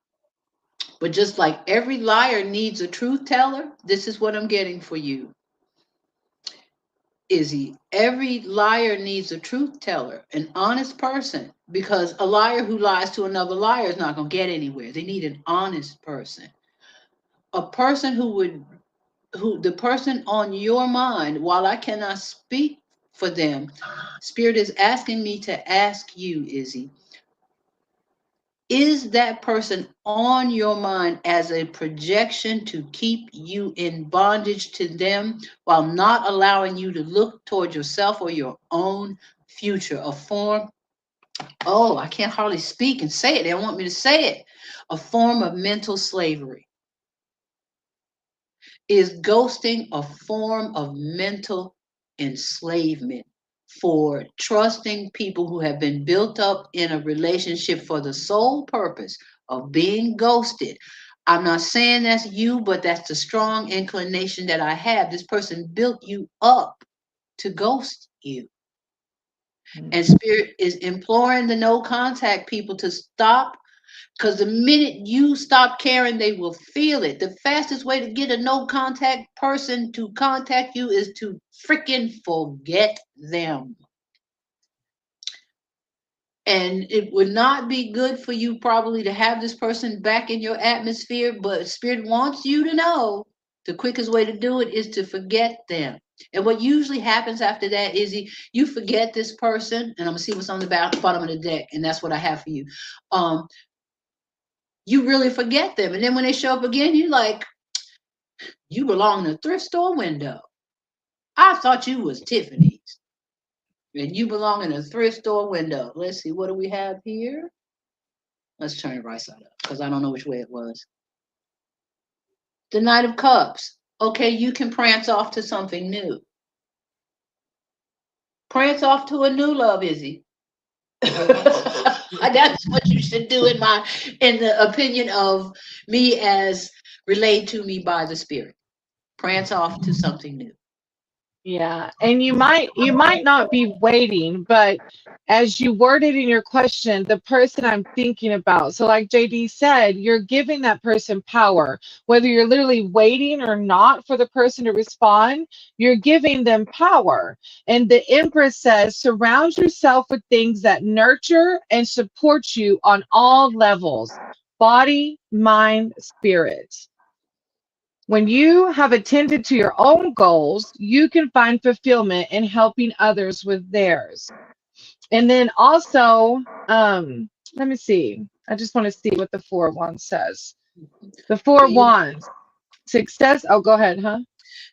But just like every liar needs a truth teller, this is what I'm getting for you, Izzy. Every liar needs a truth teller, an honest person, because a liar who lies to another liar is not going to get anywhere. They need an honest person, a person who the person on your mind. While I cannot speak for them, Spirit is asking me to ask you, Izzy, is that person on your mind as a projection to keep you in bondage to them while not allowing you to look toward yourself or your own future? A form, oh, I can't hardly speak and say it. They don't want me to say it. A form of mental slavery. Is ghosting a form of mental enslavement for trusting people who have been built up in a relationship for the sole purpose of being ghosted? I'm not saying that's you, but that's the strong inclination that I have. This person built you up to ghost you. And Spirit is imploring the no contact people to stop, because the minute you stop caring, they will feel it. The fastest way to get a no contact person to contact you is to freaking forget them. And it would not be good for you probably to have this person back in your atmosphere, but Spirit wants you to know the quickest way to do it is to forget them. And what usually happens after that is you forget this person, and I'm gonna see what's on the bottom of the deck, and that's what I have for you. Um, you really forget them. And then when they show up again, you're like, you belong in a thrift store window. I thought you was Tiffany's. And you belong in a thrift store window. Let's see, what do we have here? Let's turn it right side up because I don't know which way it was. The Knight of Cups. Okay, you can prance off to something new. Prance off to a new love, Izzy. That's what you should do in the opinion of me as relayed to me by the spirit. Prance off to something new. Yeah, and you might not be waiting, but as you worded in your question, the person I'm thinking about. So like JD said, you're giving that person power. Whether you're literally waiting or not for the person to respond, you're giving them power. And the Empress says, surround yourself with things that nurture and support you on all levels, body, mind, spirit. When you have attended to your own goals, you can find fulfillment in helping others with theirs. And then also, let me see. I just want to see what the Four of Wands says. The Four For of you. Wands, success. Oh, go ahead, huh?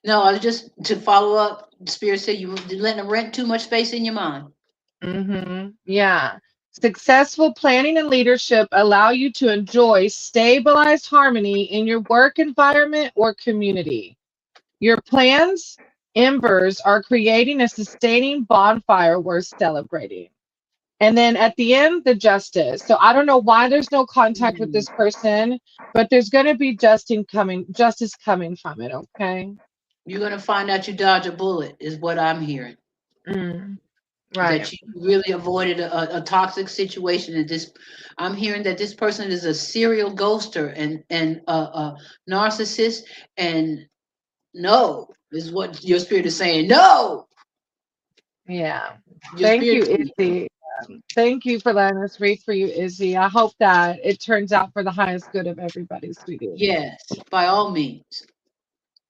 No, I was just to follow up. Spirit said you letting them rent too much space in your mind. Yeah. Successful planning and leadership allow you to enjoy stabilized harmony in your work environment or community. Your plans, embers, are creating a sustaining bonfire worth celebrating. And then at the end, the justice. So I don't know why there's no contact with Mm. this person, but there's going to be justice coming from it. Okay. You're gonna find out you dodge a bullet, is what I'm hearing. Mm, That right. you really avoided a toxic situation. And this, I'm hearing that this person is a serial ghoster and a narcissist. And no, is what your spirit is saying. No, Yeah. your Thank spirit. you, Izzy. Thank you for letting us read for you, Izzy. I hope that it turns out for the highest good of everybody, sweetie. Yes, by all means.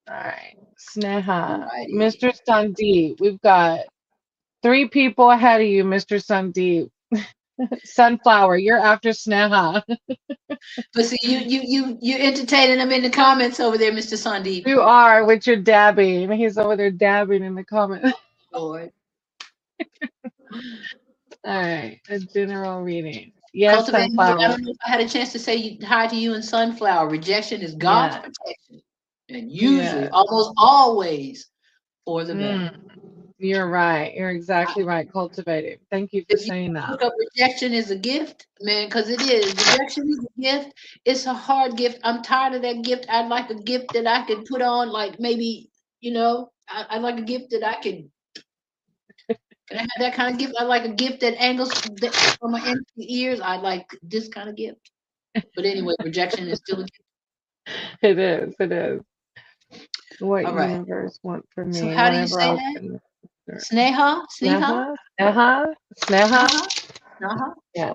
All right. Sneha, Alrighty. Mr. Sandeep, we've got three people ahead of you, Mr. Sandeep. Sunflower, you're after Sneha. But see, you entertaining them in the comments over there, Mr. Sandeep. You are with your dabbing. He's over there dabbing in the comments. Lord. All right, a general reading. Yes, Cultivating. I Sunflower. don't know if I had a chance to say hi to you in Sunflower. Rejection is God's Yeah, protection, and usually, yeah. almost always, for the better. Mm, you're right. You're exactly right. Cultivating. Thank you for If you saying that. look up rejection is a gift, man, because it is. Rejection is a gift. It's a hard gift. I'm tired of that gift. I'd like a gift that I could put on, like maybe, I'd like a gift that I could. Can I have that kind of gift? I like a gift that angles from my ears. I like this kind of gift. But anyway, rejection is still a gift. It is. It is. What All right. universe want for So me? how do you Whatever say else that? can. Sneha? Sneha? Sneha? Sneha? Sneha? Sneha? Uh-huh. Yeah.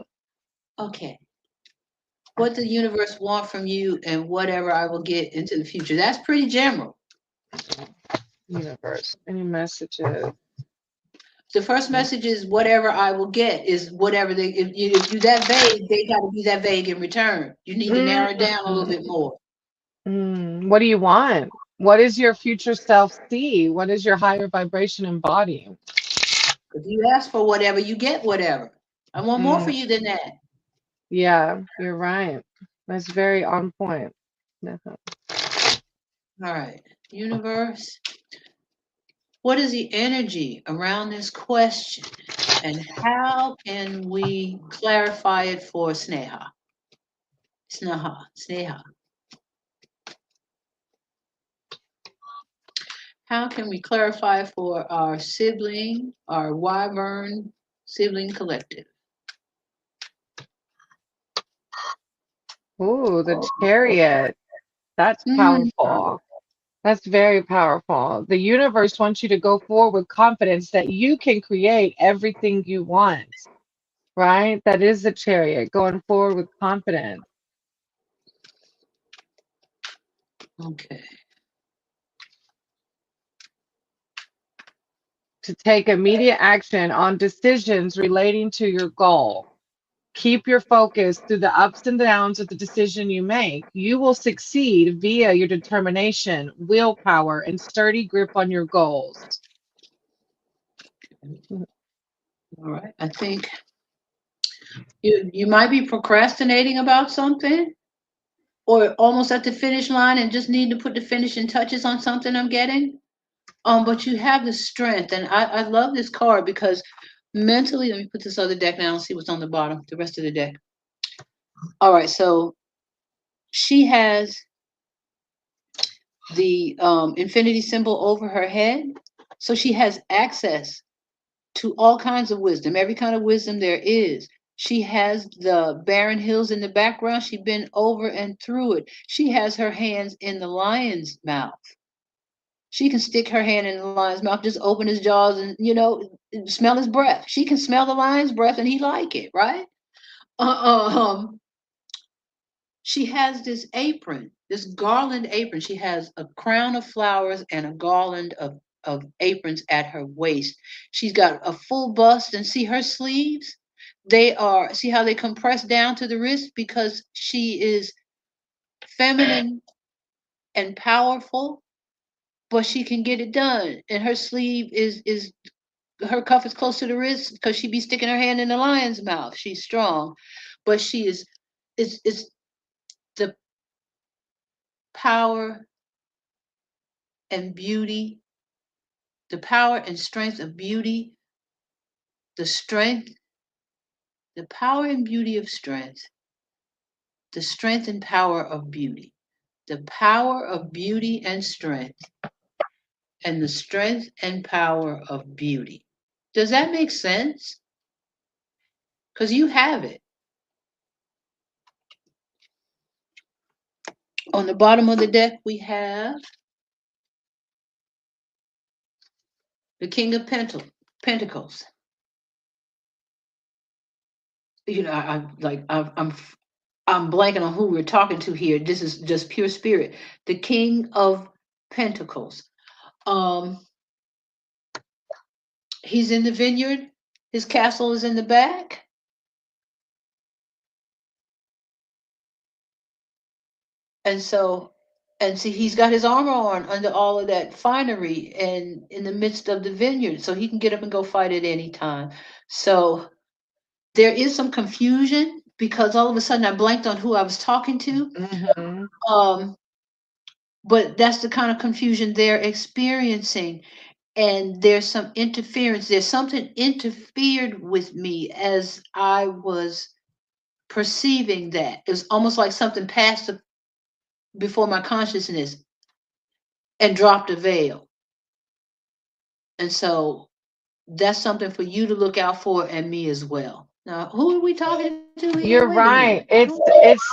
Okay. What the universe want from you and whatever I will get into the future. That's pretty general. Universe. Any messages? The first message is whatever I will get is whatever they if you that vague, they got to be that vague in return. You need to narrow it down a little bit more. What do you want? What does your future self see? What is your higher vibration embody? If you ask for whatever, you get whatever. I want more Mm, for you than that. yeah, you're right. That's very on point. Uh-huh. All right. Universe, what is the energy around this question? And how can we clarify it for Sneha? Sneha. How can we clarify for our sibling, our Wyvern sibling collective? Ooh, the chariot. That's Mm, powerful. That's very powerful. The universe wants you to go forward with confidence that you can create everything you want, right? That is the chariot, going forward with confidence okay. to take immediate action on decisions relating to your goal. Keep your focus through the ups and downs of the decision you make. You will succeed via your determination, willpower, and sturdy grip on your goals. All right. I think you might be procrastinating about something or almost at the finish line and just need to put the finishing touches on something I'm getting. But you have the strength, and I love this card because mentally, let me put this other deck now and see what's on the bottom, the rest of the deck. All right, so she has the infinity symbol over her head, So she has access to all kinds of wisdom, every kind of wisdom there is. She has the barren hills in the background. She's been over and through it. She has her hands in the lion's mouth. She can stick her hand in the lion's mouth, just open his jaws and, smell his breath. She can smell the lion's breath and he like it, right? Um, she has this apron, this garland apron. She has a crown of flowers and a garland of aprons at her waist. She's got a full bust, and see her sleeves? See how they compress down to the wrist because she is feminine and powerful, but she can get it done. And her sleeve is her cuff is close to the wrist because she be sticking her hand in the lion's mouth. She's strong, but she is the power and beauty, the power and strength of beauty, the strength, the power and beauty of strength, the strength and power of beauty, the power of beauty and strength, and the strength and power of beauty. Does that make sense? Because you have it. On the bottom of the deck, we have the King of Pentacles. I'm blanking on who we're talking to here. This is just pure spirit. The King of Pentacles. Um, he's in the vineyard. His castle is in the back. And so, and see, he's got his armor on under all of that finery and in the midst of the vineyard, so he can get up and go fight at any time. So there is some confusion because all of a sudden I blanked on who I was talking to. Mm-hmm. Um, but that's the kind of confusion they're experiencing. And there's some interference. There's something interfered with me as I was perceiving that. It was almost like something passed before my consciousness and dropped a veil. And so that's something for you to look out for and me as well. Now, who are we talking to here? Wait a You're minute. right. It's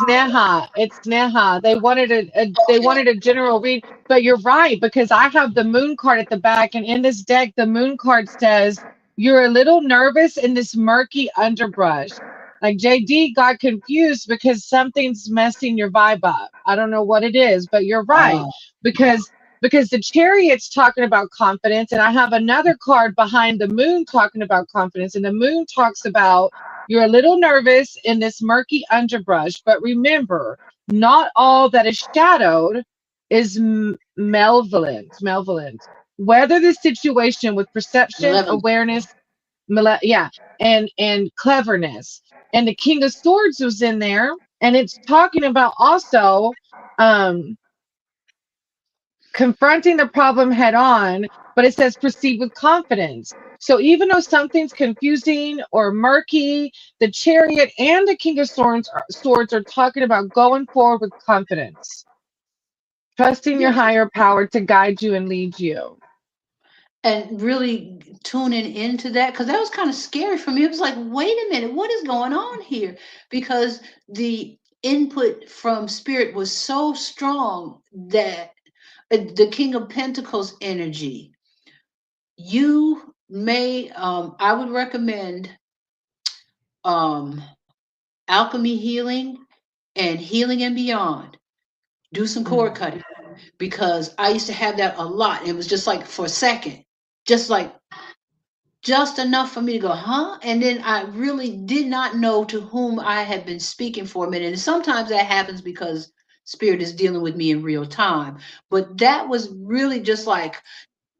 Sneha. It's Sneha. They wanted a general read, but you're right because I have the moon card at the back, and in this deck, the moon card says you're a little nervous in this murky underbrush. Like JD got confused because something's messing your vibe up. I don't know what it is, but you're right Uh, because the chariot's talking about confidence, and I have another card behind the moon talking about confidence, and the moon talks about you're a little nervous in this murky underbrush, but remember, not all that is shadowed is malevolent. Malevolent. Weather the situation with perception, Malevolent. awareness, yeah, and cleverness. And the King of Swords was in there, and it's talking about also um confronting the problem head on, but it says proceed with confidence. So even though something's confusing or murky, the chariot and the king of swords are talking about going forward with confidence, trusting your Yeah. higher power to guide you and lead you. And really tuning into that because that was kind of scary for me. It was like, wait a minute, what is going on here? Because the input from spirit was so strong that the King of Pentacles energy, you may, I would recommend um, alchemy healing and healing and beyond. Do some cord Mm. cutting because I used to have that a lot. It was just like for a second, just like just enough for me to go, huh? And then I really did not know to whom I had been speaking for a minute. And sometimes that happens because spirit is dealing with me in real time. But that was really just like,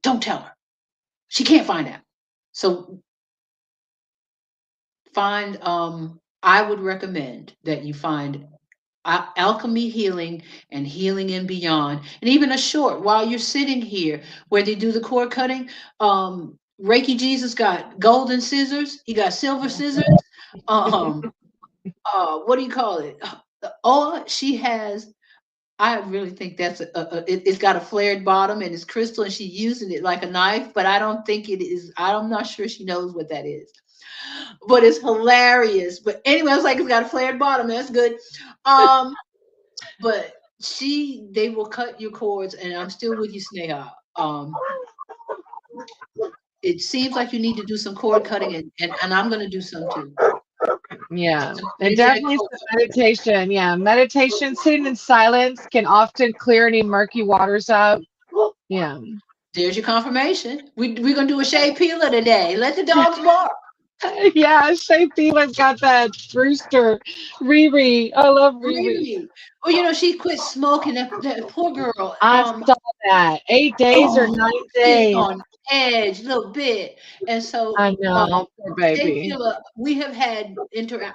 don't tell her. She can't find out. So find I would recommend that you find alchemy healing and healing and beyond, and even a short while you're sitting here where they do the cord cutting. Reiki Jesus got golden scissors, he got silver scissors. um what do you call it? Oh, she has, I really think that's it's got a flared bottom and it's crystal and she's using it like a knife, but I don't think it is. I'm not sure she knows what that is, but it's hilarious. But anyway, I was like, it's got a flared bottom. That's good. Um, but they will cut your cords, and I'm still with you, Sneha. It seems like you need to do some cord cutting, and I'm going to do some too. Yeah, Some and energetic definitely cord some cutting. meditation. Yeah, meditation, sitting in silence can often clear any murky waters up. Yeah. There's your confirmation. We're going to do a shea peeler today. Let the dogs bark. Yeah, Shay Thiela's got that rooster. Riri. I love Riri. Really? Oh, you know, she quit smoking. That poor girl. I saw that. 8 days or Oh, 9 days. on edge a little bit. And so, I know, poor Shea baby. Killa, we have had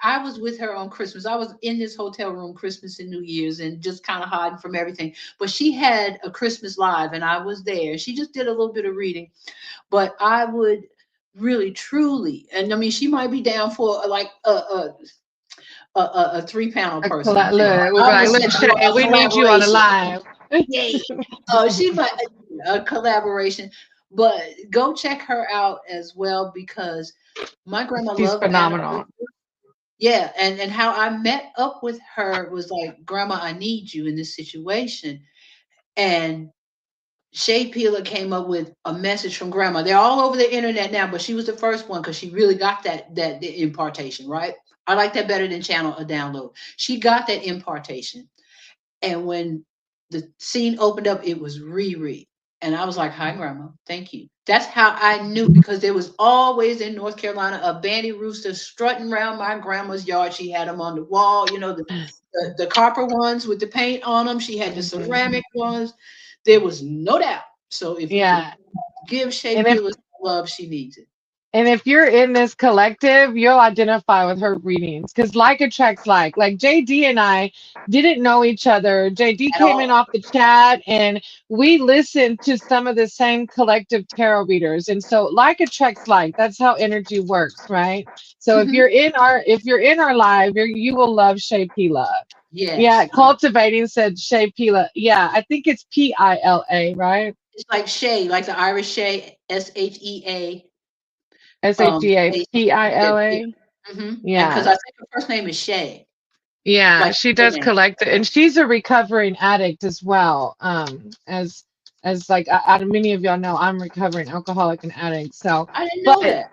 I was with her on Christmas. I was in this hotel room Christmas and New Year's and just kind of hiding from everything. But she had a Christmas live and I was there. She just did a little bit of reading. But I would really, truly, and I mean, she might be down for like a 3 panel person. I think Look, we'll I be like, almost look, said do Shay, a we need you on the collaboration. live. Yay. She might a collaboration, but go check her out as well because my grandma She's loved Anna. phenomenal. Yeah, and how I met up with her was like, Grandma, I need you in this situation. And Shay Peeler came up with a message from Grandma. They're all over the internet now, but she was the first one because she really got that the impartation, right? I like that better than channel a download. She got that impartation. And when the scene opened up, it was Riri. And I was like, hi, Grandma. Thank you. That's how I knew because there was always in North Carolina a bandy rooster strutting around my grandma's yard. She had them on the wall, you know, the copper ones with the paint on them. She had the Mhm. ceramic ones. There was no doubt. So if you can Yeah. give Shea And if Peeler some love, she needs it. And if you're in this collective, you'll identify with her readings because like attracts like. Like JD and I didn't know each other. JD At came in all. off the chat and we listened to some of the same collective tarot readers. And so like attracts like. That's how energy works, right? So Hmm. if you're in our live, you will love Shay Pila. Yeah, Yes. cultivating said Shay Pila. Yeah, I think it's Pila, right? It's like Shay, like the Irish Shay, SHEA. SHEA Space, yeah, yeah. Pila. And because I Yeah. think her first name is Shay, Yeah, like she her does name. collect it, and she's a recovering addict as well. As like many of y'all know, I'm a recovering alcoholic and addict. So, I didn't know but that.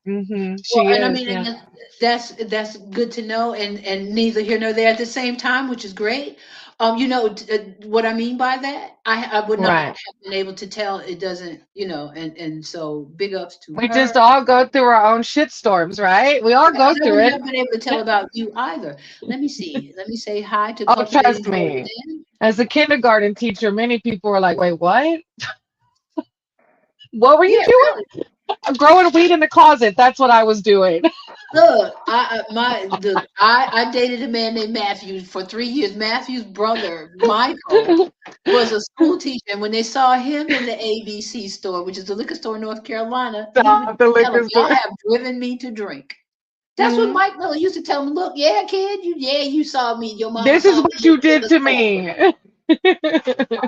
Well, she and I is, mean, yeah, and that's good to know, and neither here nor there at the same time, which is great. What I mean by that, I would not right. have been able to tell. It doesn't, and so big ups to We her. just all go through our own shit storms, right? We all Yeah, go and I through wouldn't it. have been able to tell about you either. Let me see. Let me say hi to Oh, Cultivating trust Joy me. Within. As a kindergarten teacher, many people were like, "Wait, what? What were you Yeah, doing?" really. Growing weed in the closet. That's what I was doing. Look, I dated a man named Matthew for 3 years. Matthew's brother, Michael, was a school teacher, and when they saw him in the ABC store, which is the liquor store in North Carolina, he would Stop the tell them, liquor "Y'all store. have driven me to drink." That's what Mhm. Mike Miller used to tell him. Look, yeah, kid, you saw me. Your mama This is saw me what in you the did liquor to store. me.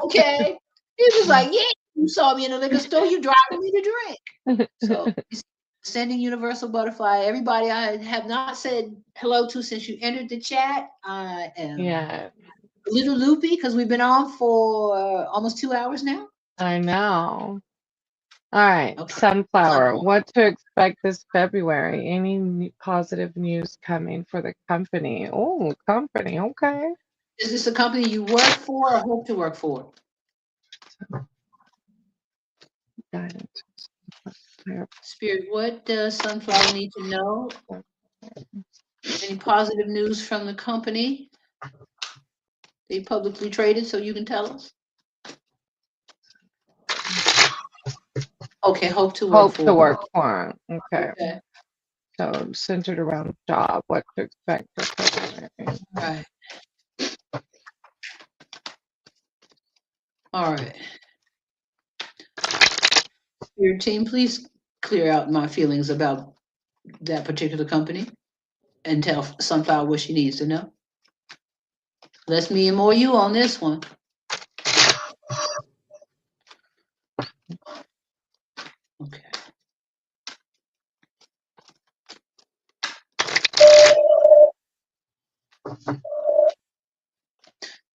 Okay, he was like, "Yeah, you saw me in the liquor store. You driving me to drink." So sending universal butterfly. Everybody I have not said hello to since you entered the chat. I am Yeah, a little loopy because we've been on for almost 2 hours now. I know. All right, Okay. Sunflower. Sunflower. What to expect this February? Any positive news coming for the company? Oh, company. Okay. Is this a company you work for or hope to work for? Guidance. Spirit, what does Sunflower need to know? Any positive news from the company? They publicly traded, so you can tell us. Okay, hope to work Hope to for. work for. Okay. Okay, So centered around job. What to expect for February? right. All right. Your team, please clear out my feelings about that particular company and tell Sunflower what she needs to know. Less me and more you on this one. Okay.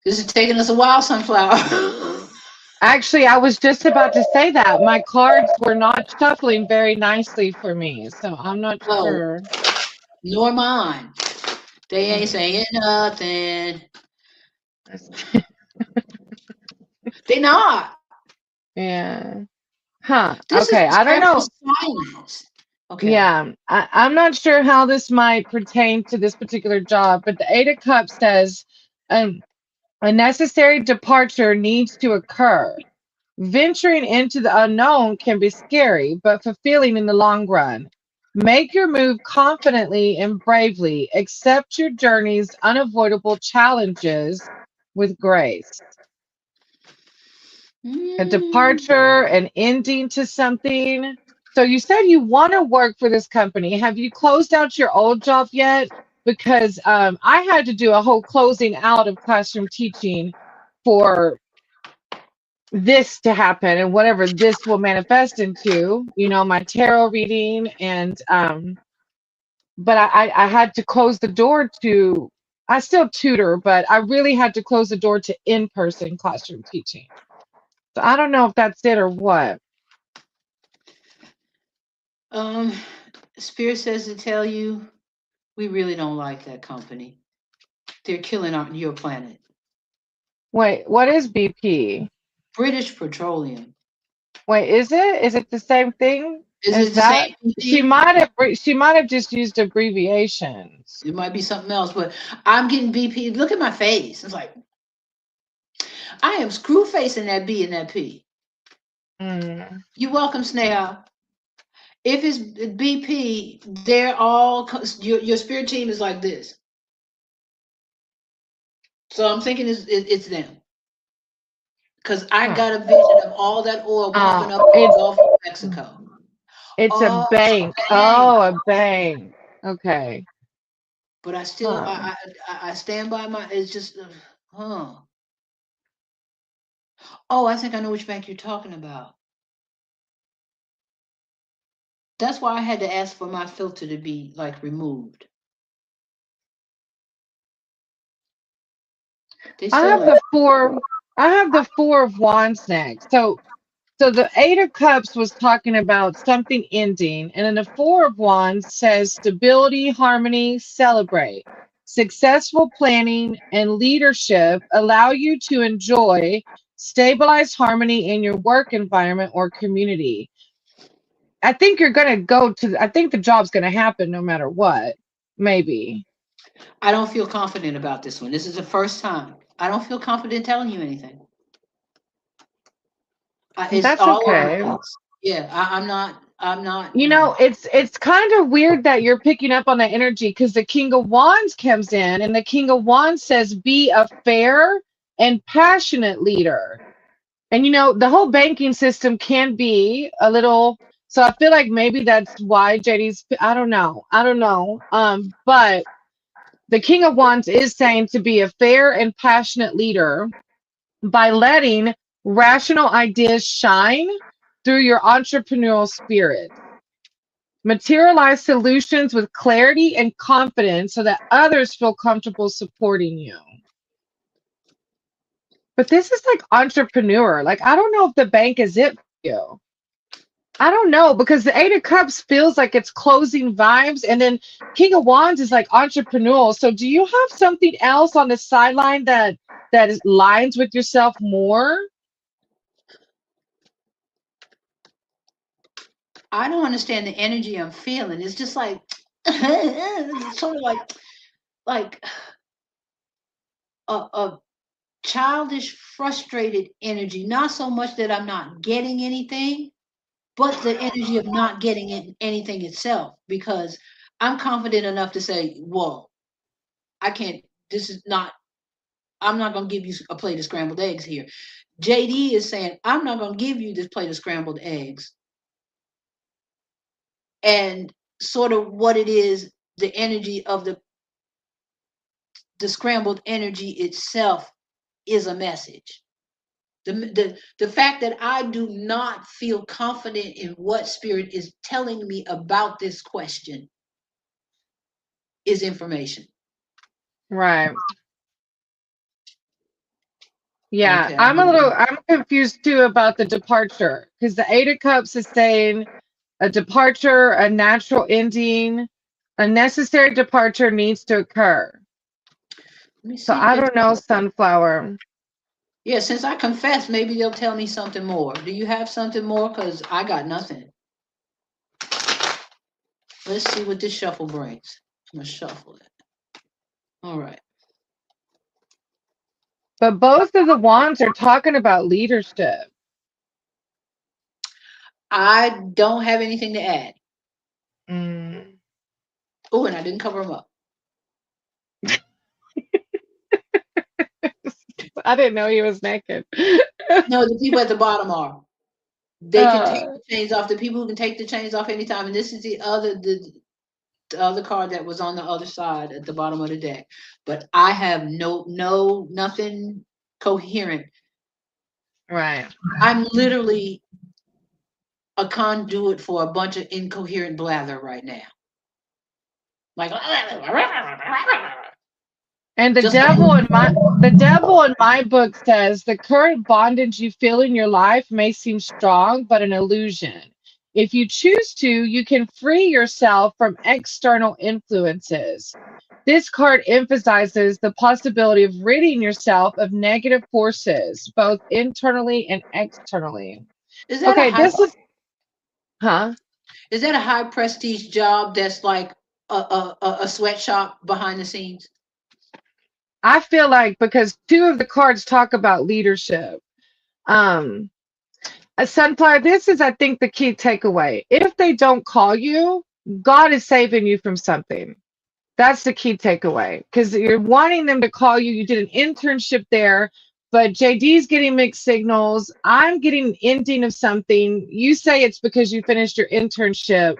This is taking us a while, sunflower. Actually, I was just about to say that. My cards were not shuffling very nicely for me, so I'm not Oh, sure. nor mine. They ain't Hmm. saying nothing. They not. Yeah. Huh. This is Okay. I don't respectful know. silence. Okay. Yeah. I'm not sure how this might pertain to this particular job, but the Eight of Cups says um, a necessary departure needs to occur. Venturing into the unknown can be scary, but fulfilling in the long run. Make your move confidently and bravely. Accept your journey's unavoidable challenges with grace. A Mm. departure, an ending to something. So you said you want to work for this company. Have you closed out your old job yet? Because I had to do a whole closing out of classroom teaching for this to happen and whatever this will manifest into, my tarot reading and but I had to close the door to I still tutor, but I really had to close the door to in-person classroom teaching. So I don't know if that's it or what. Um, Spirit says to tell you, we really don't like that company. They're killing your planet. Wait, what is BP? British Petroleum. Wait, is it the same thing Is as it the same that? She thing? might have she might have just used abbreviations. It might be something else, but I'm getting BP. Look at my face. It's like I am screw facing that B and that P. Mm. You're welcome, Sneha. If it's BP, they're all your spirit team is like this. So I'm thinking it's them because I Huh. got a vision of all that oil pumping up in the It's Gulf of Mexico. it's a Oh, bank. dang. Oh, a bank. Okay. But I still Huh. I stand by my. It's just huh. Oh, I think I know which bank you're talking about. That's why I had to ask for my filter to be like removed. They I said have like the four. I have the Four of Wands next. So the Eight of Cups was talking about something ending, and then the Four of Wands says stability, harmony, celebrate. Successful planning and leadership allow you to enjoy stabilized harmony in your work environment or community. I think you're gonna I think the job's gonna happen no matter what. Maybe. I don't feel confident about this one. This is the first time. I don't feel confident telling you anything. It's That's all over the okay. place. Yeah, I'm not. I'm not. It's kind of weird that you're picking up on that energy because the King of Wands comes in and the King of Wands says, be a fair and passionate leader. And the whole banking system can be a little, so I feel like maybe that's why JD's, I don't know. I don't know. But the King of Wands is saying to be a fair and passionate leader by letting rational ideas shine through your entrepreneurial spirit. Materialize solutions with clarity and confidence so that others feel comfortable supporting you. But this is like entrepreneur. Like, I don't know if the bank is it for you. I don't know because the Eight of Cups feels like it's closing vibes, and then King of Wands is like entrepreneurial. So, do you have something else on the sideline that lines with yourself more? I don't understand the energy I'm feeling. It's just like it's sort of like a childish, frustrated energy. Not so much that I'm not getting anything, but the energy of not getting anything itself. Because I'm confident enough to say, "Whoa, I can't. This is not. I'm not going to give you a plate of scrambled eggs here." JD is saying, "I'm not going to give you this plate of scrambled eggs." And sort of what it is, the energy of the the scrambled energy itself is a message. The fact that I do not feel confident in what spirit is telling me about this question is information. Right. Yeah, Okay. I'm confused too about the departure because the Eight of Cups is saying a departure, a natural ending, a necessary departure needs to occur. Let me So see if I it's, don't know, Sunflower. yeah, since I confessed, maybe they'll tell me something more. Do you have something more? Because I got nothing. Let's see what this shuffle brings. I'm gonna shuffle it. All right. But both of the wands are talking about leadership. I don't have anything to add. Mm. Oh, and I didn't cover them up. I didn't know he was naked. No, the people at the bottom are. They can take uh, the chains off. The people who can take the chains off anytime. And this is the other card that was on the other side at the bottom of the deck. But I have nothing coherent. right. I'm literally a conduit for a bunch of incoherent blather right now. Like And just the devil in my book says the current bondage you feel in your life may seem strong, but an illusion. If you choose to, you can free yourself from external influences. This card emphasizes the possibility of ridding yourself of negative forces, both internally and externally. is that a Okay, high this is, huh? is that a high prestige job that's like a sweatshop behind the scenes? I feel like because two of the cards talk about leadership. Um, Sunflower, this is, I think, the key takeaway. If they don't call you, God is saving you from something. That's the key takeaway because you're wanting them to call you. You did an internship there, but JD's getting mixed signals. I'm getting an ending of something. You say it's because you finished your internship,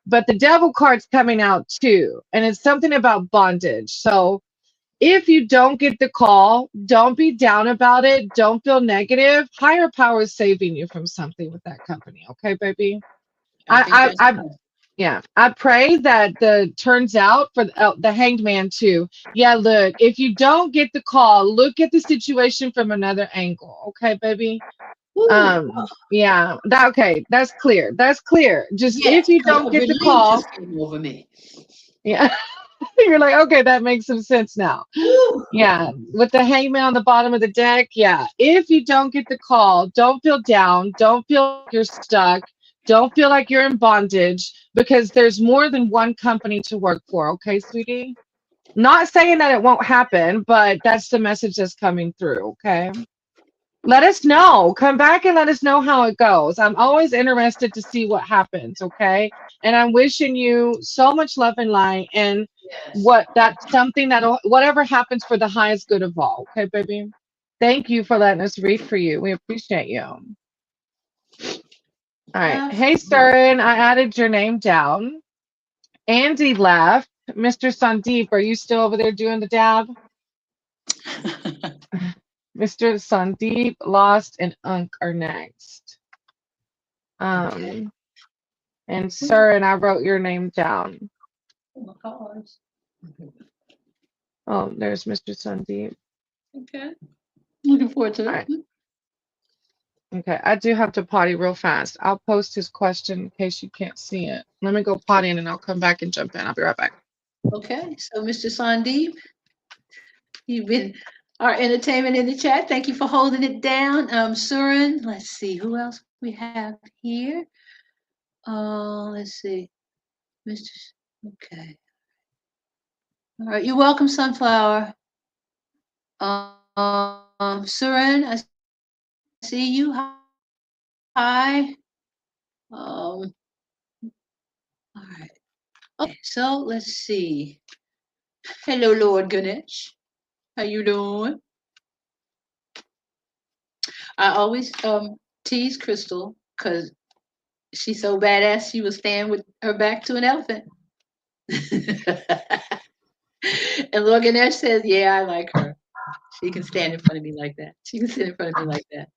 but the devil card's coming out too, and it's something about bondage. So if you don't get the call, don't be down about it. Don't feel negative. Higher power is saving you from something with that company. Okay, baby. I think that's I yeah. I pray that the turns out for the Hanged Man too. Yeah, look, if you don't get the call, look at the situation from another angle. Okay, baby. woo, Yeah. That okay. That's clear. That's clear. Just yes, if you because don't a get the relief call, just came over me. yeah. You're like, okay, that makes some sense now. Woo. Yeah, with the hangman on the bottom of the deck. Yeah, if you don't get the call, don't feel down. Don't feel like you're stuck. Don't feel like you're in bondage because there's more than one company to work for. Okay, sweetie? Not saying that it won't happen, but that's the message that's coming through. Okay. Let us know. Come back and let us know how it goes. I'm always interested to see what happens. Okay. And I'm wishing you so much love and light and Yes. what that's something that'll whatever happens for the highest good of all. Okay, baby. Thank you for letting us read for you. We appreciate you. All right. Hey, Absolutely. Stern, I added your name down. Andy left. Mr. Sandeep, are you still over there doing the dab? Mr. Sandeep, Lost, and Unk are next. Okay. Um, and Sir, and I wrote your name down. Oh my cards. Oh, there's Mr. Sandeep. Okay. Looking forward to All it. right. Okay, I do have to potty real fast. I'll post his question in case you can't see it. Let me go potty and I'll come back and jump in. I'll be right back. Okay. So, Mr. Sandeep, you've been our entertainment in the chat. Thank you for holding it down. Surin, let's see who else we have here. Let's see. Mr. Okay. All right. You're welcome, Sunflower. Surin, I see you. Hi. All right. Okay. So let's see. Hello, Lord Ganesh. How you doing? I always tease Crystal because she's so badass. She was standing with her back to an elephant. And Lord Ganesh says, yeah, I like her. She can stand in front of me like that. She can sit in front of me like that.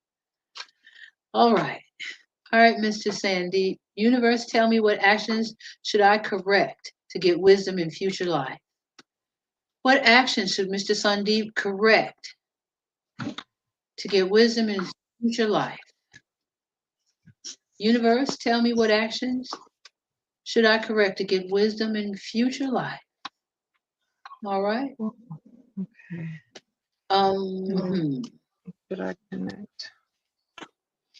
All right. All right, Mr. Sandy. Universe, tell me what actions should I correct to get wisdom in future life? What actions should Mr. Sandeep correct to get wisdom in future life? Universe, tell me what actions should I correct to get wisdom in future life? All right. Oh, okay. Mm, Hmm. should I connect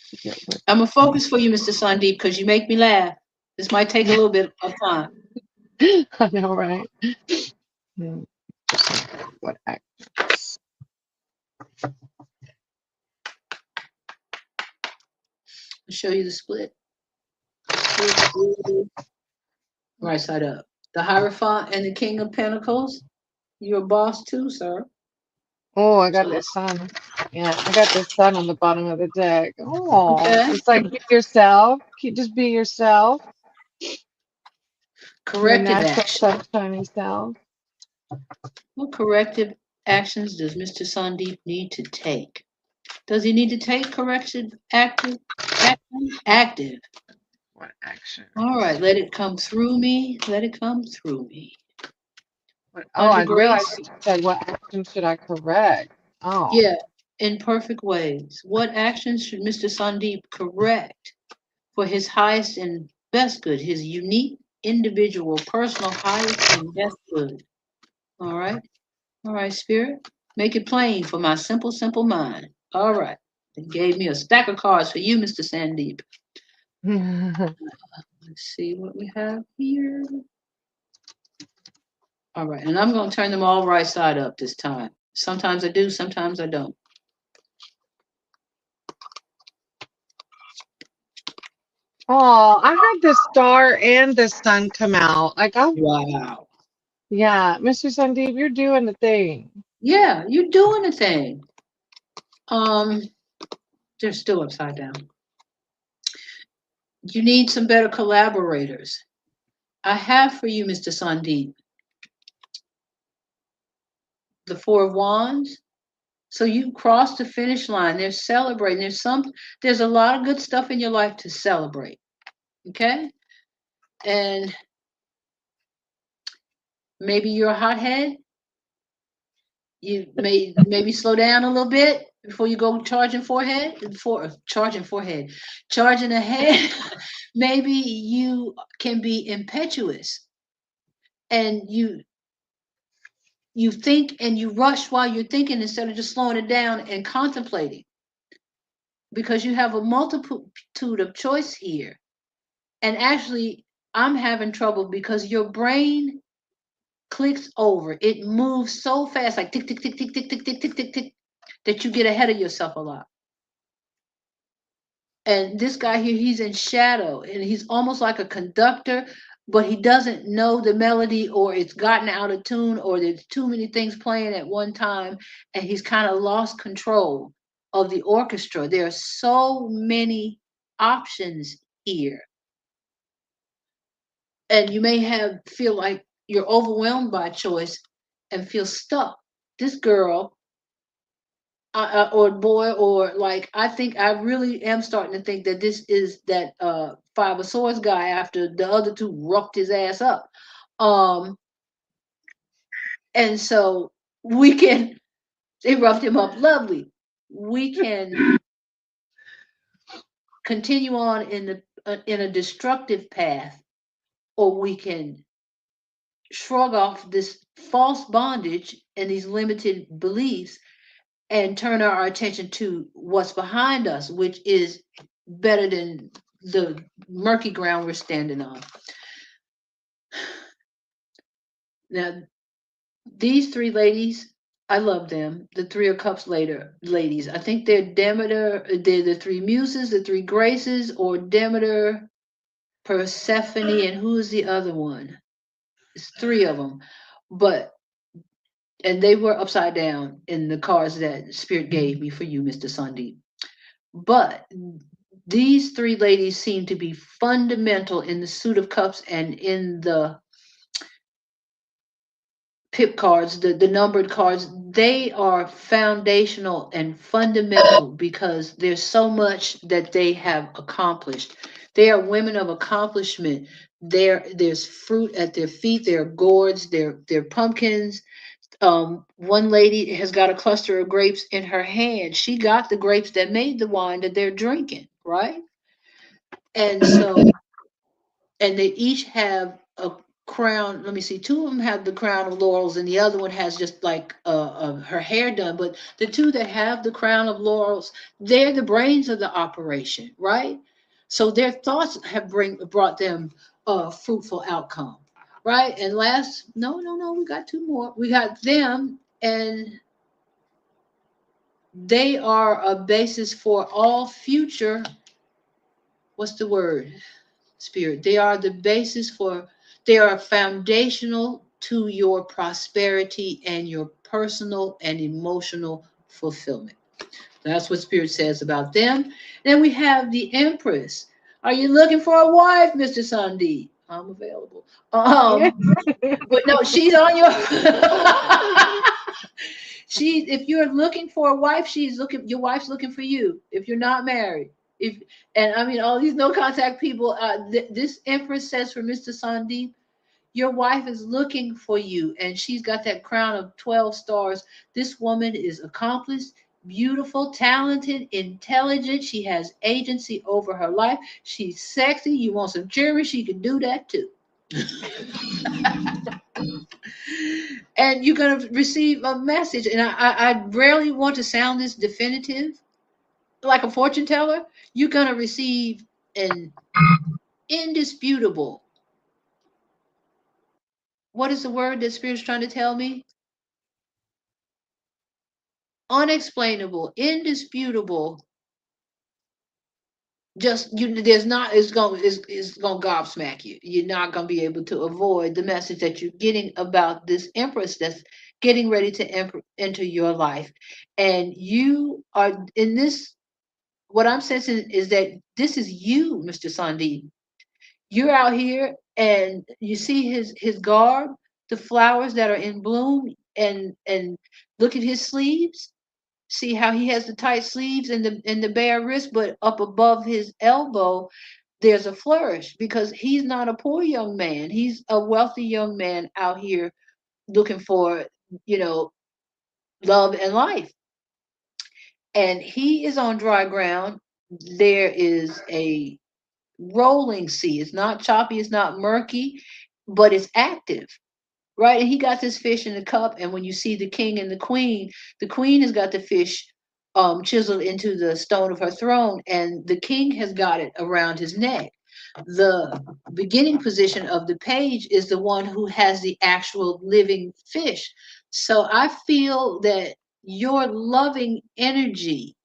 to get with? I'm a focus for you, Mr. Sandeep, because you make me laugh. This might take a little bit of time. I know, right? Hmm, what actions? I'll show you the split. Right side up. The Hierophant and the King of Pentacles. You're a boss too, sir. Oh, I got So the sun. Yeah, I got the sun on the bottom of the deck. Oh, okay. it's like be yourself. Keep just be yourself. Your Corrective natural action. sunshiny self. What corrective actions does Mr. Sandeep need to take? Does he need to take corrective active action? Active. What All actions? right, let it come through me. Let it come through me. What, oh, Under I realized grace. you said what actions should I correct? Oh, Yeah, in perfect ways. What actions should Mr. Sandeep correct for his highest and best good, his unique, individual, personal highest and best good? All right. All right, Spirit. Make it plain for my simple, simple mind. All right. It gave me a stack of cards for you, Mr. Sandeep. Let's see what we have here. All right. And I'm going to turn them all right side up this time. Sometimes I do, sometimes I don't. oh, I had the star and the sun come out. Like I, Wow. yeah, Mr. Sandeep, you're doing the thing. Yeah, you're doing a thing. Um, they're still upside down. You need some better collaborators. I have for you, Mr. Sandeep, the Four of Wands. So you crossed the finish line. They're celebrating. There's a lot of good stuff in your life to celebrate. Okay? And maybe you're a hothead. You may maybe slow down a little bit before you go charging forehead. Before charging forehead. Charging ahead. Maybe you can be impetuous and you think and you rush while you're thinking instead of just slowing it down and contemplating because you have a multitude of choice here. And actually, I'm having trouble because your brain clicks over. It moves so fast, like tick, tick, tick, tick, tick, tick, tick, tick, tick, tick, that you get ahead of yourself a lot. And this guy here, he's in shadow and he's almost like a conductor, but he doesn't know the melody or it's gotten out of tune or there's too many things playing at one time and he's kind of lost control of the orchestra. There are so many options here and you may have feel like you're overwhelmed by choice and feel stuck. This girl or boy or like I think I really am starting to think that this is that Five of Swords guy after the other two roughed his ass up. Um and so we can they roughed him up lovely. We can continue on in a destructive path or we can shrug off this false bondage and these limited beliefs and turn our attention to what's behind us, which is better than the murky ground we're standing on. Now, these three ladies, I love them. The Three of Cups later ladies. I think they're Demeter, they're the three muses, the three graces, or Demeter, Persephone, and who's the other one? It's three of them. But and they were upside down in the cards that Spirit gave me for you, Mr. Sandeep. But these three ladies seem to be fundamental in the suit of cups and in the pip cards, the numbered cards, they are foundational and fundamental because there's so much that they have accomplished. They are women of accomplishment. There's fruit at their feet. There are gourds. There are pumpkins. One lady has got a cluster of grapes in her hand. She got the grapes that made the wine that they're drinking, right? And so and they each have a crown. Let me see. Two of them have the crown of laurels, and the other one has just like her hair done. But the two that have the crown of laurels, they're the brains of the operation, right? So their thoughts have brought them a fruitful outcome, right? And last, no, we got two more. We got them, and they are a basis for all future. What's the word? Spirit. They are the basis for, they are foundational to your prosperity and your personal and emotional fulfillment. That's what Spirit says about them. Then we have the Empress. Are you looking for a wife, Mr. Sandeep? I'm available. Yeah. But no, she's on your. She, if you're looking for a wife, she's looking. Your wife's looking for you. If you're not married, if and I mean all these no contact people. This Empress says for Mr. Sandeep, your wife is looking for you, and she's got that crown of 12 stars. This woman is accomplished, beautiful, talented, intelligent. She has agency over her life. She's sexy. You want some jewelry? She can do that too. And you're going to receive a message. And I rarely want to sound this definitive, like a fortune teller. You're going to receive an indisputable, what is the word that Spirit's trying to tell me? Unexplainable, indisputable. Just you, there's not. It's gonna gobsmack you. You're not gonna be able to avoid the message that you're getting about this Empress that's getting ready to enter your life, and you are in this. What I'm sensing is that this is you, Mr. Sandeep. You're out here, and you see his garb, the flowers that are in bloom, and look at his sleeves. See how he has the tight sleeves and the bare wrist, but up above his elbow, there's a flourish because he's not a poor young man. He's a wealthy young man out here looking for, you know, love and life. And he is on dry ground. There is a rolling sea. It's not choppy, it's not murky, but it's active. Right? And he got this fish in the cup. And when you see the king and the queen has got the fish chiseled into the stone of her throne, and the king has got it around his neck. The beginning position of the page is the one who has the actual living fish. So I feel that your loving energy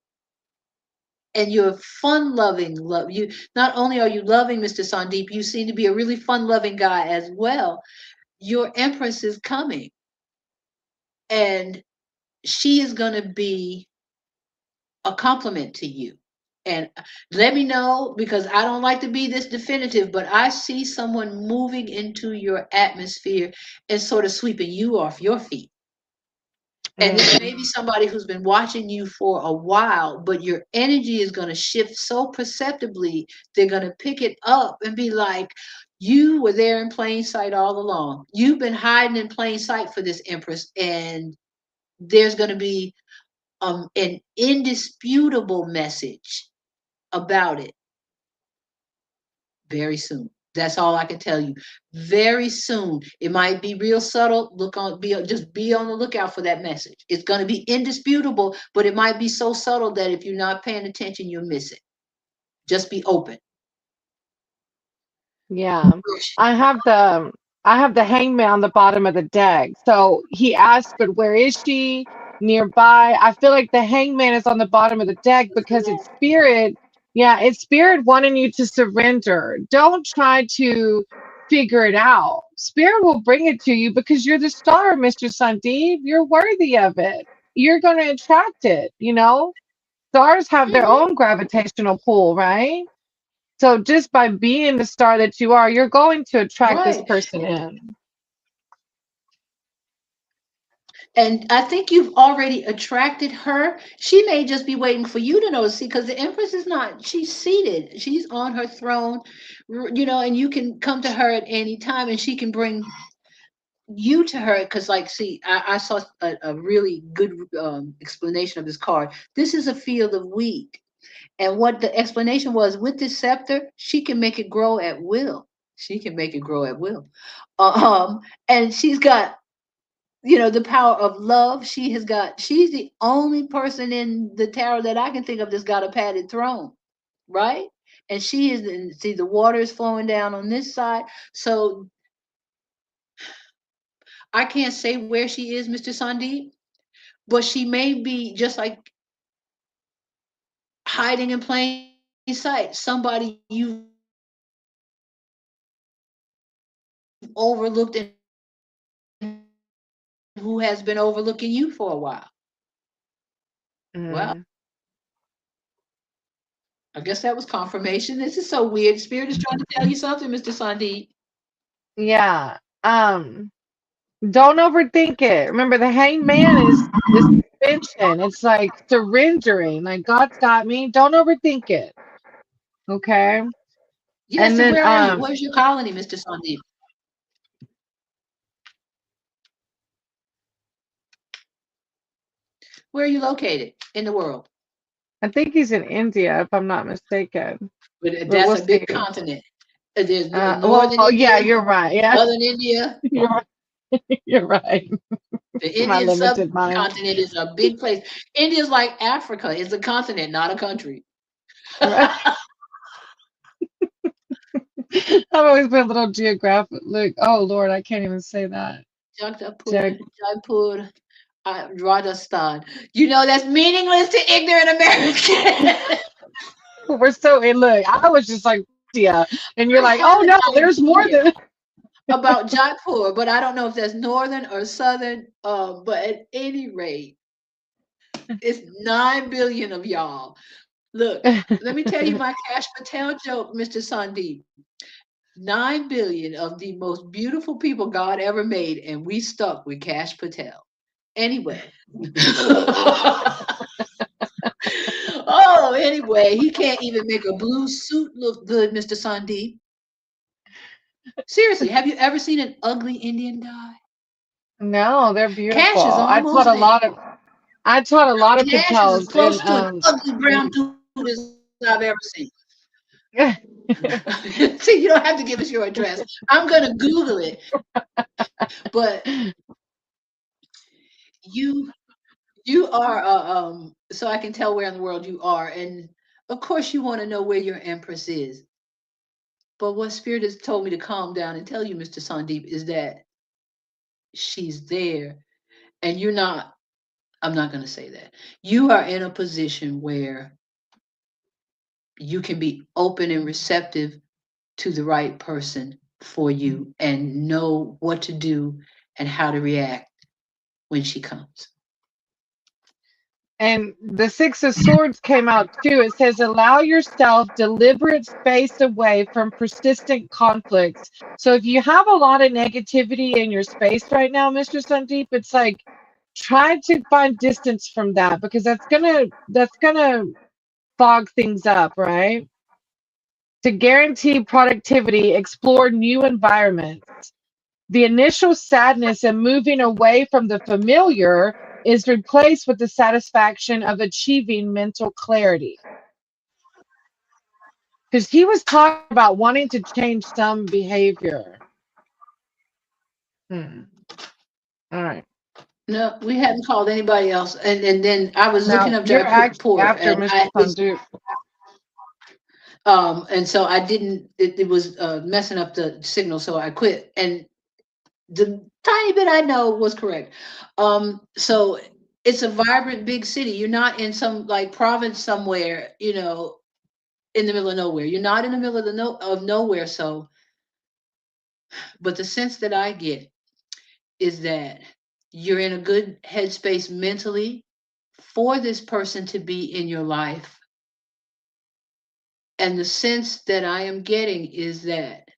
and your fun loving love, you not only are you loving Mr. Sandeep, you seem to be a really fun loving guy as well. Your empress is coming, and she is going to be a compliment to you. And let me know, because I don't like to be this definitive, but I see someone moving into your atmosphere and sort of sweeping you off your feet. And this may Mm. be somebody who's been watching you for a while, but your energy is going to shift so perceptibly, they're going to pick it up and be like, you were there in plain sight all along. You've been hiding in plain sight for this Empress, and there's going to be an indisputable message about it very soon. That's all I can tell you. Very soon. It might be real subtle. Just be on the lookout for that message. It's going to be indisputable, but it might be so subtle that if you're not paying attention, you'll miss it. Just be open. Yeah. I have the I have the hangman on the bottom of the deck. So he asked, but where is she? Nearby. I feel like the hangman is on the bottom of the deck because it's spirit. Yeah, it's spirit wanting you to surrender. Don't try to figure it out. Spirit will bring it to you because you're the star, Mr. Sandeep. You're worthy of it. You're going to attract it, you know? Stars have their Mhm. own gravitational pull, right? So just by being the star that you are, you're going to attract this Right. person in. And I think you've already attracted her. She may just be waiting for you to know. See, because the Empress is not, she's seated. She's on her throne, and you can come to her at any time and she can bring you to her. Because, like, see, I saw a really good explanation of this card. This is a field of wheat. And what the explanation was, with this scepter, she can make it grow at will. She can make it grow at will. And she's got, the power of love. She's the only person in the tarot that I can think of that's got a padded throne, right? And she is, and see, the water is flowing down on this side. So I can't say where she is, Mr. Sandeep, but she may be just like hiding in plain sight. Somebody you've overlooked and who has been overlooking you for a while. Well, Mm. I guess that was confirmation. This is so weird. Spirit is trying to tell you something, Mr. Sandeep. Yeah. Don't overthink it. Remember, the hanged man is suspension. It's like surrendering. Like God's got me. Don't overthink it. Okay. Yes, And and then where are you? Where's your colony, Mr. Sandeep? Where are you located in the world? I think he's in India, if I'm not mistaken. But But that's we'll a big see. continent. There's Well, northern yeah, India, you're right. Yeah, southern India. you're right. You're right. The My Indian limited mind. subcontinent is a big place. India's like Africa. It's a continent, not a country. Right. I've always been a little geographic. Look, oh Lord, I can't even say that. Jaipur, Jag- Jaipur, Rajasthan. That's meaningless to ignorant Americans. We're so in. Look, I was just like India, and you're I like, have oh an no, there's more idea than. about Jaipur, but I don't know if that's northern or southern. But at any rate, it's 9 billion of y'all. Look, let me tell you my Cash Patel joke, Mr. Sandeep. 9 billion of the most beautiful people God ever made, and we stuck with Cash Patel. Anyway. Oh, anyway, he can't even make a blue suit look good, Mr. Sandeep. Seriously, have you ever seen an ugly Indian guy? No, they're beautiful. Cash is I taught almost a there. lot of I taught a lot of Cash is as Patels close in to an ugly brown in dude as I've ever seen. See, you don't have to give us your address. I'm gonna Google it. But you you are so I can tell where in the world you are. And of course you want to know where your empress is. But what spirit has told me to calm down and tell you, Mr. Sandeep, is that she's there. And you're not, I'm not going to say that. You are in a position where you can be open and receptive to the right person for you and know what to do and how to react when she comes. and the Six of Swords came out too. It says, allow yourself deliberate space away from persistent conflicts. So if you have a lot of negativity in your space right now, Mr. Sandeep, it's like try to find distance from that because that's gonna fog things up, right? To guarantee productivity, explore new environments. The initial sadness and moving away from the familiar is replaced with the satisfaction of achieving mental clarity. Because he was talking about wanting to change some behavior. Hmm. All right. No, we hadn't called anybody else. And then I was looking Now up you're actually Jaipur, after and Mr. I was Sandu. and so I didn't. It was messing up the signal, so I quit. And the tiny bit I know was correct. So it's a vibrant big city. You're not in some like province somewhere, in the middle of nowhere. You're not in the middle of of nowhere. So, but the sense that I get is that you're in a good headspace mentally for this person to be in your life. And the sense that I am getting is that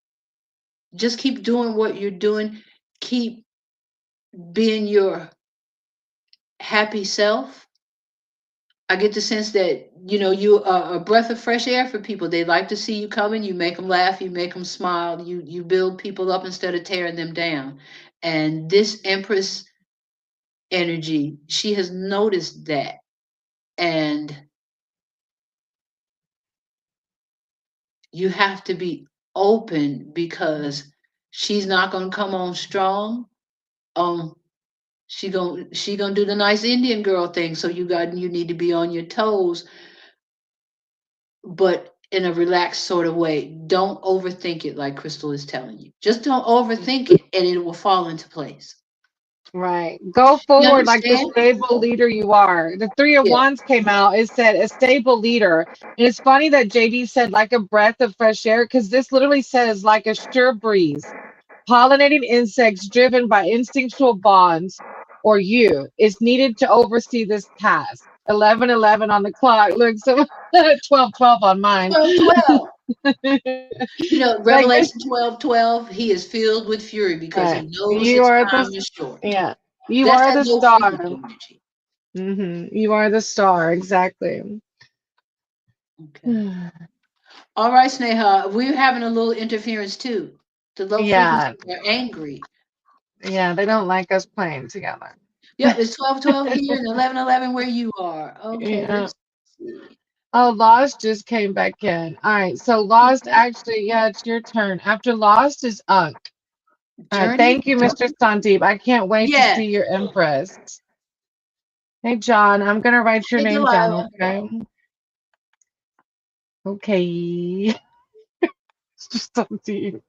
just keep doing what you're doing. Keep being your happy self. I get the sense that you are a breath of fresh air for people. They like to see you coming. You make them laugh. You make them smile. You build people up instead of tearing them down. And this Empress energy, she has noticed that, and you have to be open because she's not gonna come on strong. Um, she gonna do the nice Indian girl thing. So you need to be on your toes, but in a relaxed sort of way. Don't overthink it like Crystal is telling you. Just don't overthink it and it will fall into place. Right. Go You forward like the understand? stable leader you are. The Three of Yeah. Wands came out. It said a stable leader. And it's funny that JD said like a breath of fresh air because this literally says like a sure breeze. Pollinating insects driven by instinctual bonds or you is needed to oversee this task. 11:11 on the clock. Look, so 12:12 on mine. 12:12. Like this, Revelation 12:12, he is filled with fury because right. he knows You his are time the, is short. yeah, you That's are that the low star. frequency energy. You are the star, exactly. Okay. All right, Sneha, we're having a little interference too. The low frequencies Yeah, are angry. yeah, they don't like us playing together. Yep, it's 12:12 here and 11:11 where you are. Okay, Yeah. let's see. Oh, Lost just came back in. All right, so Lost Okay. actually, yeah, it's your turn. After Lost is Unk. All right, Journey? thank you, Mr. Sandeep. I can't wait to Yes. see your Empress. Hey, John, I'm gonna write your Hey, name down, Delilah. okay? Okay. Mr. Sandeep.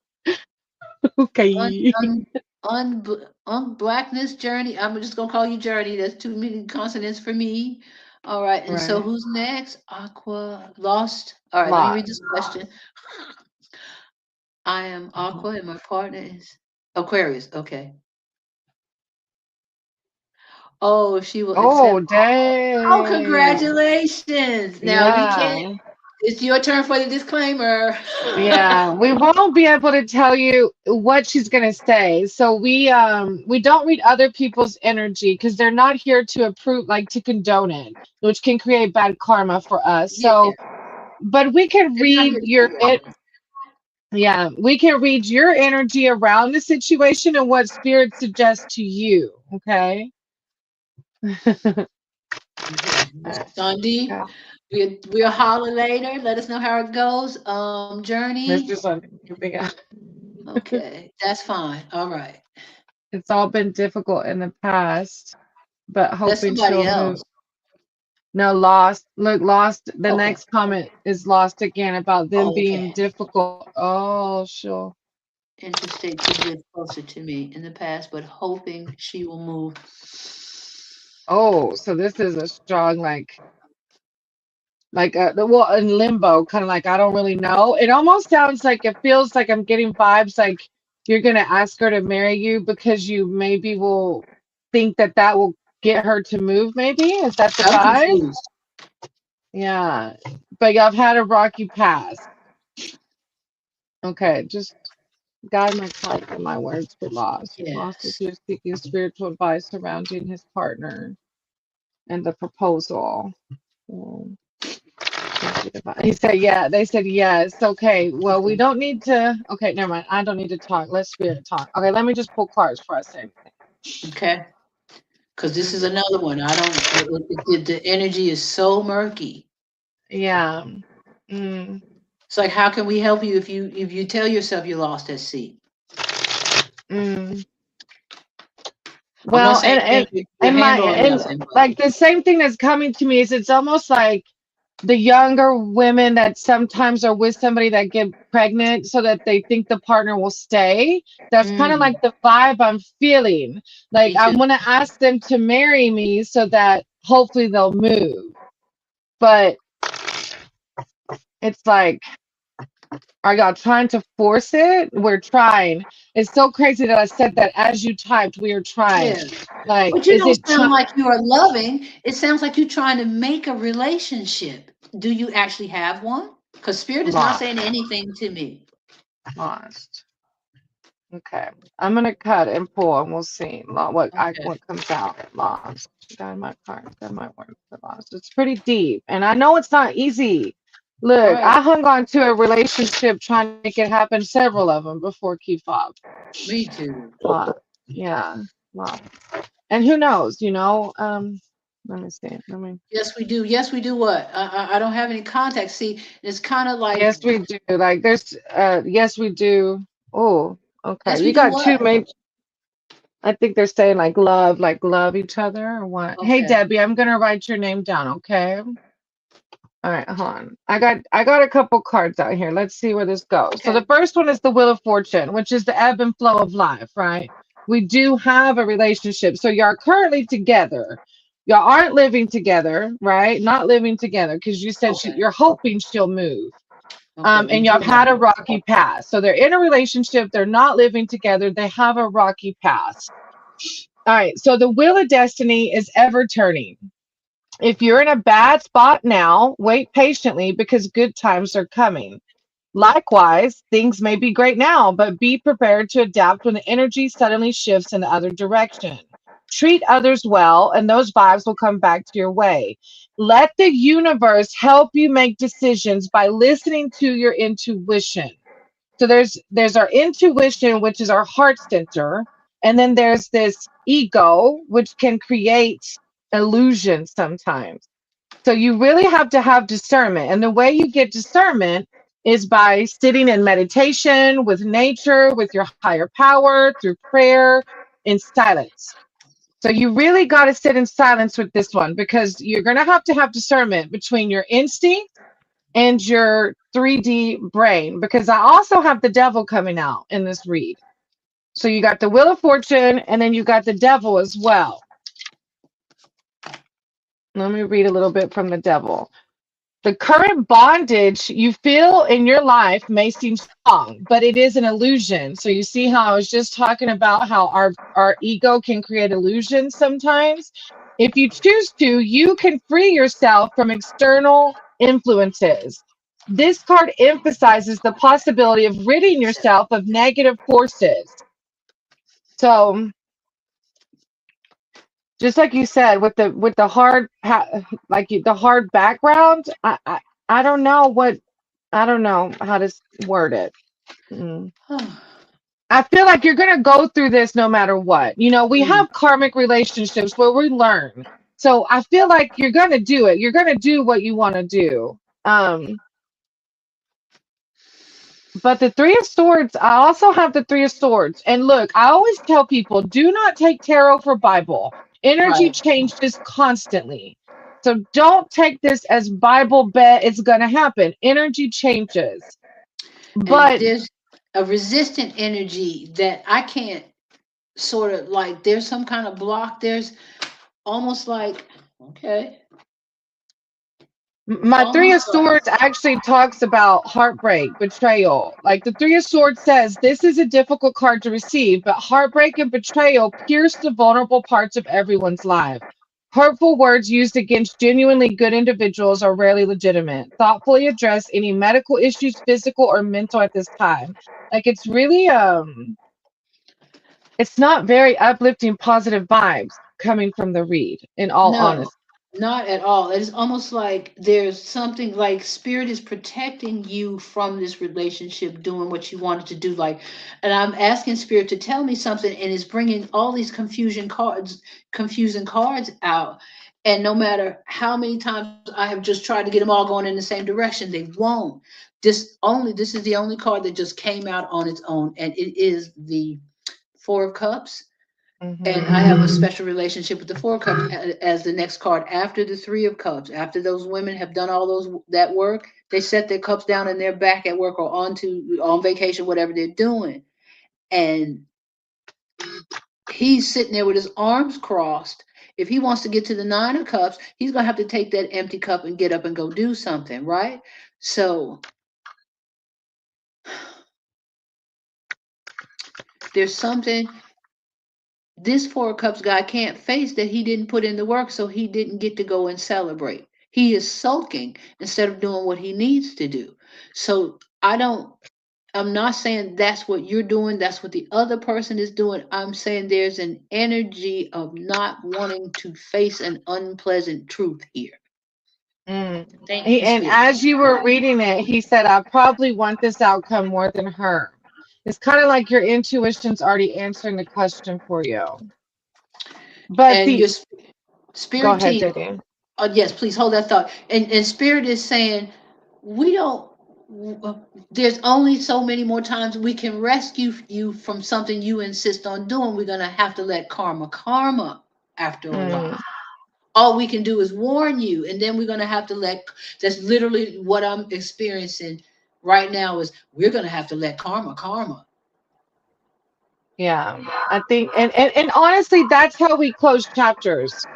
Un, Okay. Blackness journey. I'm just gonna call you Journey. That's too many consonants for me. All right, and so Right. who's next? Aqua Lost. All right, let me read Lost. this question. I am Aqua, and my partner is Aquarius. Okay. Oh, she will Oh, accept. Oh, dang. congratulations! Now we can't. Yeah. It's your turn for the disclaimer. Yeah, we won't be able to tell you what she's gonna say. So we don't read other people's energy because they're not here to approve, like to condone it, which can create bad karma for us. Yeah, So, but we can they're not read here to your do it. it. Yeah, we can read your energy around the situation and what spirit suggests to you. Okay. Okay, Mr. Sandeep, Yeah, we'll holler later. Let us know how it goes. Journey. Mr. Sunday. Okay, that's fine. All right. It's all been difficult in the past, but That's hoping somebody she'll move. else. No, lost. Look, lost. The Okay. next comment is lost again about them Oh, being okay. difficult. Oh, sure. Interstate could live closer to me in the past, but hoping she will move. Oh, so this is a strong, well, in limbo, kind of like I don't really know. It almost sounds like it feels like I'm getting vibes like you're gonna ask her to marry you because you maybe will think that that will get her to move. Maybe is that the I'm vibe? confused. Yeah, but y'all have had a rocky past. Okay, just guide my heart and my words for lost. Lost is Yes. here seeking spiritual advice surrounding his partner and the proposal. Mm, he said, yeah. They said, yes. Okay. Well, we Okay. don't need to. Okay, never mind. I don't need to talk. Let spirit talk. Okay, let me just pull cards for us. Okay. Because this is Mm, another one. I don't. The energy is so murky. yeah. Mm, It's like, how can we help you if you tell yourself you're lost at sea? mm. I'm not Well, saying you can't handle or and nothing, but like the same thing that's coming to me is it's almost like the younger women that sometimes are with somebody that get pregnant so that they think the partner will stay. That's kind of mm, like the vibe I'm feeling. Like me I too. want to ask them to marry me so that hopefully they'll move. But it's like, are y'all trying to force it? We're trying. It's so crazy that I said that as you typed, we are Yeah. trying. Like, But you is don't it sound trying? like you are loving. It sounds like you're trying to make a relationship. Do you actually have one? Because Spirit is not saying Lost, anything to me. lost. Okay. I'm gonna cut and pull and we'll see Okay. what comes out. Lost. Got my card. Got my word for lost. It's pretty deep. And I know it's not easy. Look, Right. I hung on to a relationship trying to make it happen, several of them before key fob. Me too. Lot. Yeah. Lot. And who knows, let me see. Let me Yes, we do. Yes, we do. What? I don't have any contacts. See, it's kind of like, yes we do. Like there's yes we do. Oh, okay. yes, we You do got two what? main I think they're saying like love each other or what? Hey Okay. Debbie, I'm gonna write your name down, okay? All right, hold on. I got a couple cards out here. Let's see where this goes. So Okay. the first one is the Wheel of Fortune, which is the ebb and flow of life, right? We do have a relationship. So you're currently together. Y'all aren't living together, right? Not living together because you said Okay. you're hoping she'll move. Okay. We And do y'all have had a it. rocky past. So they're in a relationship. They're not living together. They have a rocky past. All right. So the Wheel of Destiny is ever turning. If you're in a bad spot now, wait patiently because good times are coming. Likewise, things may be great now, but be prepared to adapt when the energy suddenly shifts in the other direction. Treat others well, and those vibes will come back to your way. Let the universe help you make decisions by listening to your intuition. So there's our intuition, which is our heart center, and then there's this ego, which can create illusion sometimes. So you really have to have discernment. And the way you get discernment is by sitting in meditation with nature, with your higher power, through prayer, in silence. So you really got to sit in silence with this one because you're going to have discernment between your instinct and your 3D brain. Because I also have the devil coming out in this read. So you got the Wheel of Fortune and then you got the devil as well. Let me read a little bit from the devil. The current bondage you feel in your life may seem strong, but it is an illusion. So you see how I was just talking about how our ego can create illusions sometimes. If you choose to, you can free yourself from external influences. This card emphasizes the possibility of ridding yourself of negative forces. So just like you said, with the the hard background, I don't know what I don't know how to word it. Mm. I feel like you're gonna go through this no matter what. We Mm, have karmic relationships where we learn. So I feel like you're gonna do it. You're gonna do what you want to do. Um, But the Three of Swords, I also have the Three of Swords. And look, I always tell people do not take tarot for Bible. Energy right. changes constantly. So don't take this as Bible bet it's going to happen. Energy changes. And But there's a resistant energy that I can't sort of like, there's some kind of block. There's almost like, okay, my Three of almost like, Swords actually talks about heartbreak, betrayal. Like the Three of Swords says, this is a difficult card to receive, but heartbreak and betrayal pierce the vulnerable parts of everyone's life. Hurtful words used against genuinely good individuals are rarely legitimate. Thoughtfully address any medical issues, physical or mental at this time. Like it's really it's not very uplifting positive vibes coming from the read, in all no, honesty. not at all. It's almost like there's something like spirit is protecting you from this relationship doing what you wanted to do. Like, and I'm asking spirit to tell me something, and it's bringing all these confusing cards out. And no matter how many times I have just tried to get them all going in the same direction, they won't. This is the only card that just came out on its own, and it is the Four of Cups. And Hmm. I have a special relationship with the Four of Cups as the next card after the Three of Cups. After those women have done all that work, they set their cups down and they're back at work or on vacation, whatever they're doing. And he's sitting there with his arms crossed. If he wants to get to the Nine of Cups, he's gonna have to take that empty cup and get up and go do something, right? So there's something this Four of Cups guy can't face that he didn't put in the work, so he didn't get to go and celebrate. He is sulking instead of doing what he needs to do. So I don't. I'm not saying that's what you're doing, that's what the other person is doing. I'm saying there's an energy of not wanting to face an unpleasant truth here. Mm. Thank you, And Spirit. as you were reading it, he said, I probably want this outcome more than her. It's kind of like your intuition's already answering the question for you. But And the, your go spirit ahead, team, JD. oh, yes, please hold that thought. And spirit is saying, we don't, uh, there's only so many more times we can rescue you from something you insist on doing. We're going to have to let karma after a while. Mm, All we can do is warn you, and then we're going to have to let, that's literally what I'm experiencing right now, is we're going to have to let karma. yeah, I think, and honestly, that's how we close chapters.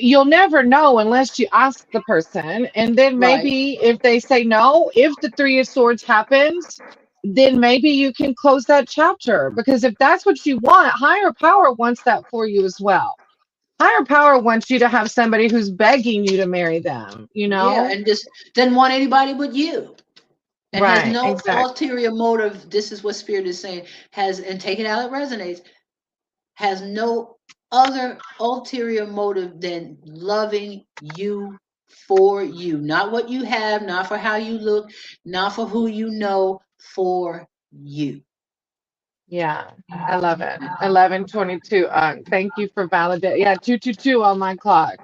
You'll never know unless you ask the person, and then Right. maybe if they say no, if the Three of Swords happens, then maybe you can close that chapter. Because if that's what you want, higher power wants that for you as well. Higher power wants you to have somebody who's begging you to marry them, you Yeah, know? and just doesn't want anybody but you, and has Right, no exactly. ulterior motive. This is what spirit is saying. Has, and take it out, it resonates, has no other ulterior motive than loving you for you. Not what you have, not for how you look, not for who you know, for you. Yeah, I love it. 11:22. Thank you for validating. Yeah, 222 on my clock.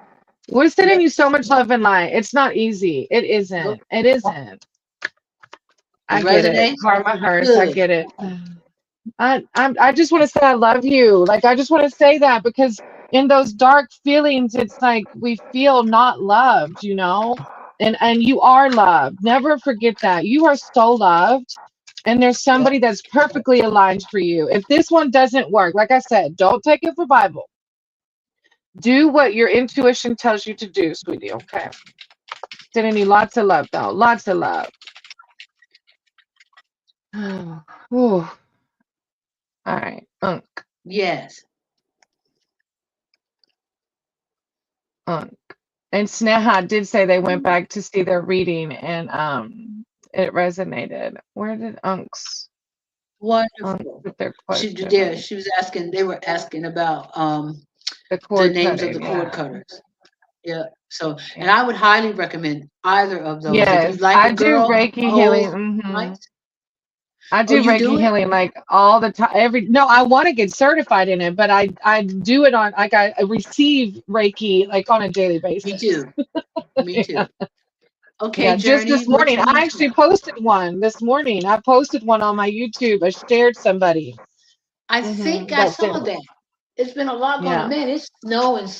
We're Yeah. sending you so much love and light. It's not easy. It Nope. isn't. It isn't. It I get it. resonates. Karma hurts. I Good. get it. I just want to say I love you. Like I just want to say that because in those dark feelings, it's like we feel not loved, and you are loved. Never forget that. You are so loved. And there's Yep. somebody that's perfectly aligned for you. If this one doesn't work, like I said, don't take it for Bible. Do what your intuition tells you to do, sweetie. Okay. Sending you lots of love, though. Lots of love. Whew. All right. Yes. Unk. And Sneha did say they went back to see their reading and it resonated. Where did Unks Wonderful. put their She question? Let yeah, me she was asking, they were asking about the the cord names of the cutting. cord Yeah. cutters. Yeah. So, and Yeah. I would highly recommend either of those. If you Yes, like a I do girl, Reiki healing. whole night. I Oh, do you Reiki do it? healing like all the time. No, I want to get certified in it, but I do it on like I receive Reiki like on a daily Me basis. too. Me Yeah. too. Okay, Yeah, just Journey, this what morning. you I need to actually know. posted one this morning. I posted one on my YouTube. I shared somebody I think I that saw did. that. It's been a lot going on. Yeah. Man, it's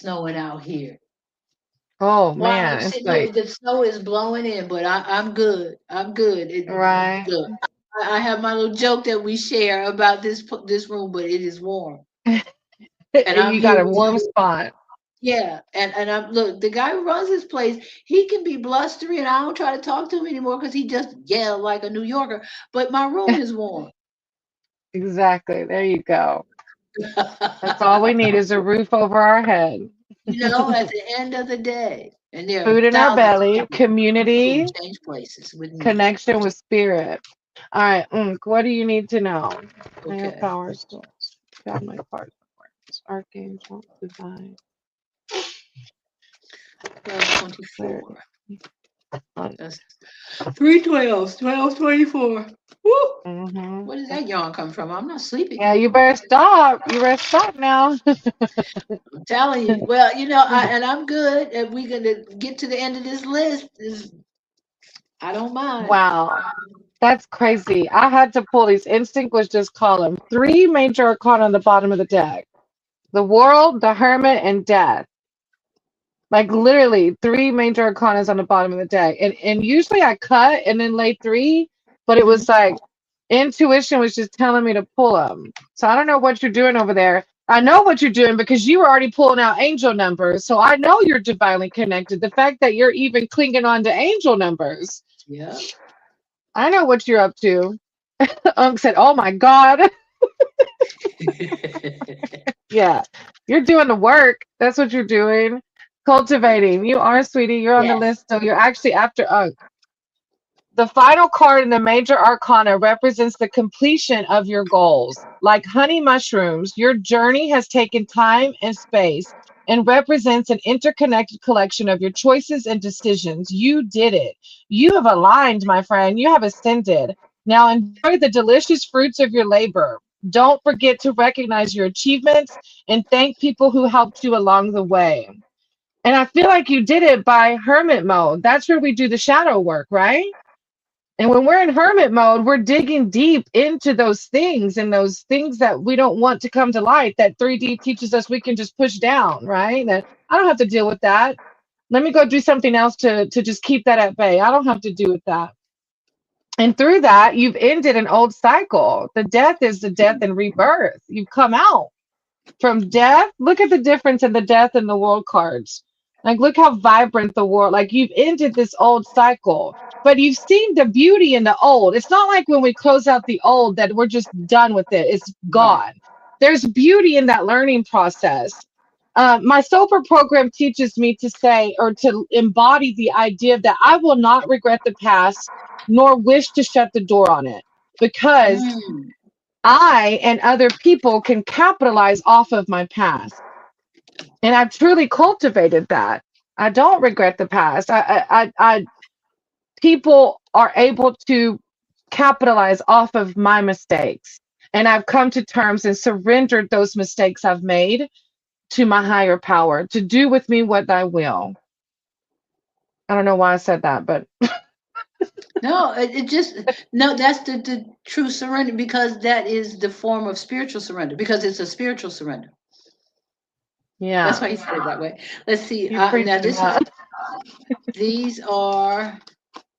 snowing out here. Oh While I'm man, it's sitting here, like the snow is blowing in, but I'm good. I'm good. right. Look, I have my little joke that we share about this room, but it is warm, and I'm You here got a with warm you. spot. Yeah, and I'm, look, the guy who runs this place, he can be blustery, and I don't try to talk to him anymore because he just yell like a New Yorker. But my room is warm. Exactly. There you go. That's all we need is a roof over our head. At the end of the day, and there are Food in our thousands of belly, people who community, change places with me. connection with spirit. All right, what do you need to know? Higher Okay, power source. God, my part. Archangel, divine, 1224. clarity. Unk. That's 312, 1224. Woo! Mm-hmm. Where did that yawn come from? I'm not sleepy. Yeah, you better stop. You better stop now. I'm telling you. Well, and I'm good. If we gonna get to the end of this list, I don't mind. Wow, that's crazy. I had to pull these. Instinct was just calling. Three major arcana on the bottom of the deck: the world, the hermit, and death. Like literally three major arcanas on the bottom of the deck. And usually I cut and then lay three, but it Mhm. was like intuition was just telling me to pull them. So I don't know what you're doing over there. I know what you're doing because you were already pulling out angel numbers. So I know you're divinely connected. The fact that you're even clinging on to angel numbers, Yeah. I know what you're up to. Unc said, "Oh my God." Yeah, you're doing the work. That's what you're doing. Cultivating. You are, sweetie. You're on the Yes. list. So you're actually after Unc. The final card in the major arcana represents the completion of your goals. Like honey mushrooms, your journey has taken time and space and represents an interconnected collection of your choices and decisions. You did it. You have aligned, my friend. You have ascended. Now enjoy the delicious fruits of your labor. Don't forget to recognize your achievements and thank people who helped you along the way. And I feel like you did it by hermit mode. That's where we do the shadow work, right? And when we're in hermit mode, we're digging deep into those things and those things that we don't want to come to light that 3D teaches us we can just push down, right? That I don't have to deal with that. Let me go do something else to just keep that at bay. I don't have to do with that. And through that, you've ended an old cycle. The death is the death and rebirth. You've come out from death. Look at the difference in the death and the world cards. Like, look how vibrant the world, like, you've ended this old cycle, but you've seen the beauty in the old. It's not like when we close out the old that we're just done with it, it's Right. gone. There's beauty in that learning process. My sober program teaches me to say or to embody the idea that I will not regret the past nor wish to shut the door on it because Mm. I and other people can capitalize off of my past. And I've truly cultivated that. I don't regret the past. People are able to capitalize off of my mistakes. And I've come to terms and surrendered those mistakes I've made to my higher power to do with me what I will. I don't know why I said that, but No, it just no. That's the true surrender because that is the form of spiritual surrender because it's a spiritual surrender. That's yeah, why he said it that way. Let's see. you Now preaching this is that. these are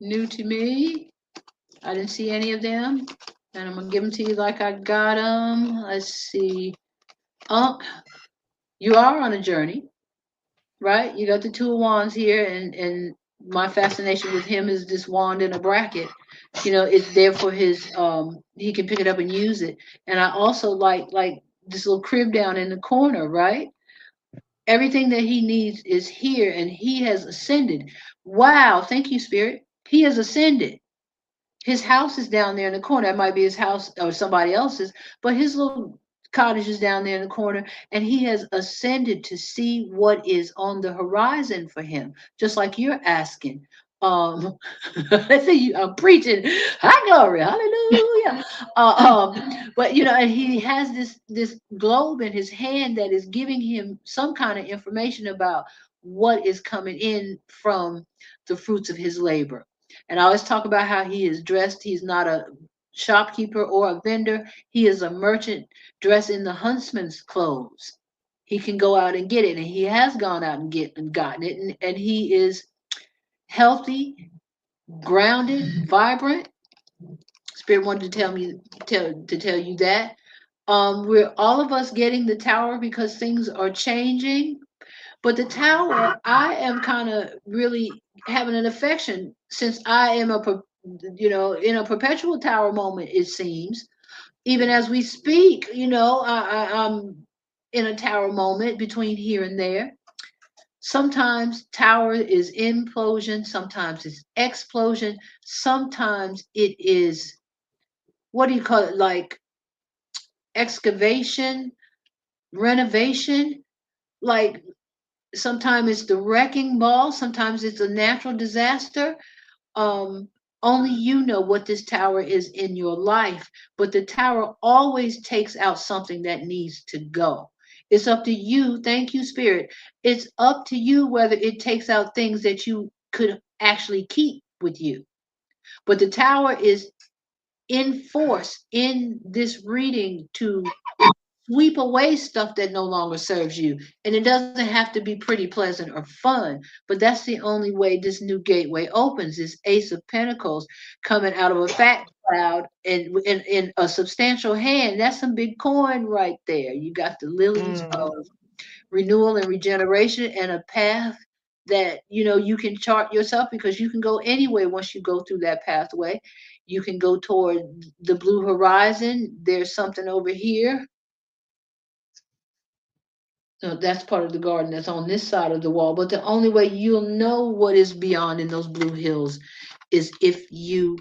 new to me. I didn't see any of them, and I'm gonna give them to you like I got them. Let's see. Um, you are on a journey, right? You got the two of wands here, and my fascination with him is this wand in a bracket. You know, it's there for his he can pick it up and use it. And I also like this little crib down in the corner, right? Everything that he needs is here, and he has ascended. Wow, thank you, Spirit. He has ascended. His house is down there in the corner. It might be his house or somebody else's, but his little cottage is down there in the corner, and he has ascended to see what is on the horizon for him, just like you're asking. Um, I see you. I'm preaching. High glory, hallelujah. But you know, and he has this globe in his hand that is giving him some kind of information about what is coming in from the fruits of his labor. And I always talk about how he is dressed. He's not a shopkeeper or a vendor. He is a merchant dressed in the huntsman's clothes. He can go out and get it, and he has gone out and gotten it, and he is healthy, grounded, vibrant. Spirit wanted to tell you that. We're all of us getting the tower because things are changing. But the tower, I am kind of really having an affection since I am in a perpetual tower moment, it seems. Even as we speak, I'm in a tower moment between here and there. Sometimes tower is implosion, sometimes it's explosion, sometimes it is, what do you call it, like excavation, renovation, like sometimes it's the wrecking ball, sometimes it's a natural disaster. um Only you know what this tower is in your life, but the tower always takes out something that needs to go. It's up to you. Thank you, Spirit. It's up to you whether it takes out things that you could actually keep with you. But the tower is in force in this reading to sweep away stuff that no longer serves you. And it doesn't have to be pretty, pleasant, or fun, but that's the only way this new gateway opens. This Ace of Pentacles coming out of a fat cloud and in a substantial hand. That's some big coin right there. You got the lilies Mm, of renewal and regeneration and a path that you can chart yourself because you can go anywhere once you go through that pathway. You can go toward the blue horizon. There's something over here That's part of the garden that's on this side of the wall. But the only way you'll know what is beyond in those blue hills is if you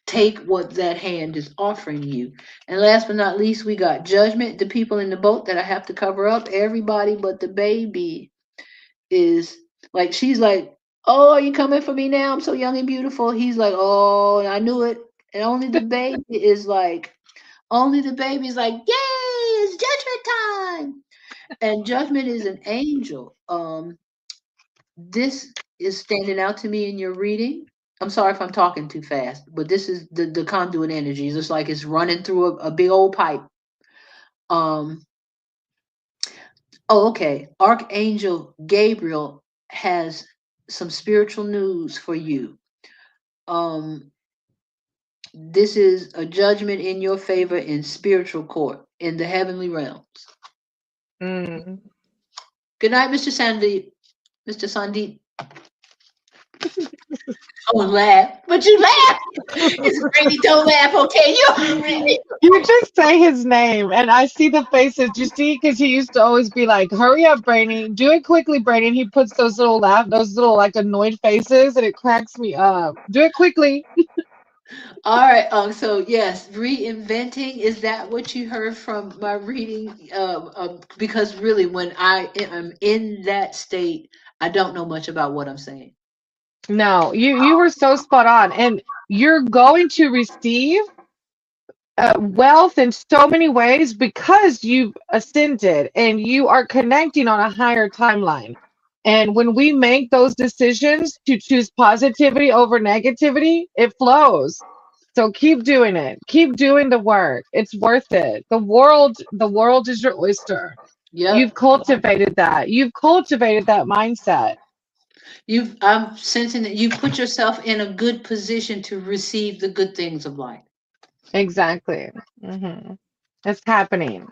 take what that hand is offering you. And last but not least, we got judgment. The people in the boat that I have to cover up, everybody but the baby is like, she's like, "Oh, are you coming for me now? I'm so young and beautiful." He's like, "Oh, I knew it." And only the baby's like, "Yay, it's judgment time." And judgment is an angel. This is standing out to me in your reading. I'm sorry if I'm talking too fast, but this is the conduit energy. It's like it's running through a big old pipe. Um, oh, okay. Archangel Gabriel has some spiritual news for you. Um, this is a judgment in your favor in spiritual court in the heavenly realms. Mm. Good night, Mr. Sandeep. Mr. Sandeep. Don't laugh, but you laugh. It's Brainy. Don't laugh, okay? You Brainy. You just say his name, and I see the faces. You see, because he used to always be like, "Hurry up, Brainy! Do it quickly, Brainy!" And he puts those little like annoyed faces, and it cracks me up. Do it quickly. All right. So yes, reinventing. Is that what you heard from my reading? Because really, when I am in that state, I don't know much about what I'm saying. No, you were so spot on, and you're going to receive wealth in so many ways because you've ascended and you are connecting on a higher timeline. And when we make those decisions to choose positivity over negativity, it flows. So keep doing it. Keep doing the work. It's worth it. The world is your oyster. You've Yep. cultivated that. You've cultivated that mindset. I'm sensing that you put yourself in a good position to receive the good things of life. Exactly. It's happening.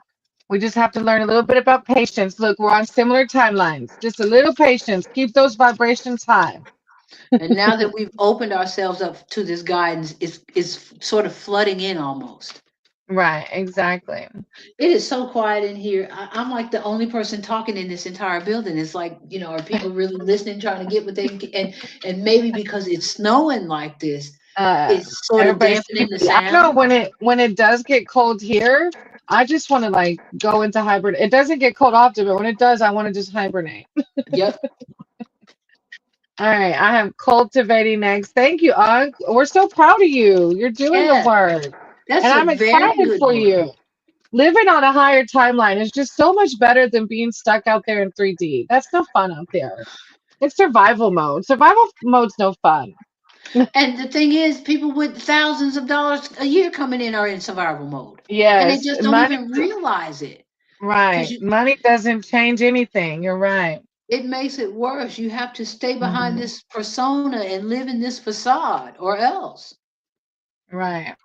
We just have to learn a little bit about patience. Look, we're on similar timelines. Just a little patience. Keep those vibrations high. And now that we've opened ourselves up to this guidance, it's sort of flooding in almost. Right, exactly. It is so quiet in here. I'm like the only person talking in this entire building. It's like, are people really listening, trying to get what they can get? And maybe because it's snowing like this, Uh, it's sort of Everybody's dampening the sleepy. I know sound. when it does get cold here, I just want to like go into hibernate. It doesn't get cold often, but when it does, I want to just hibernate. Yep. All right, I have cultivating next. Thank you, Unc. We're so proud of you. You're doing the Yeah. work, That's and a I'm very excited good for word. you. Living on a higher timeline is just so much better than being stuck out there in 3D. That's no fun out there. It's survival mode. Survival mode's no fun. And the thing is, people with thousands of dollars a year coming in are in survival mode. And they Yes, just don't money, even realize it. Because right. Money doesn't change anything. You're right. it makes it worse. You have to stay behind Mhm. this persona and live in this facade or else. Right.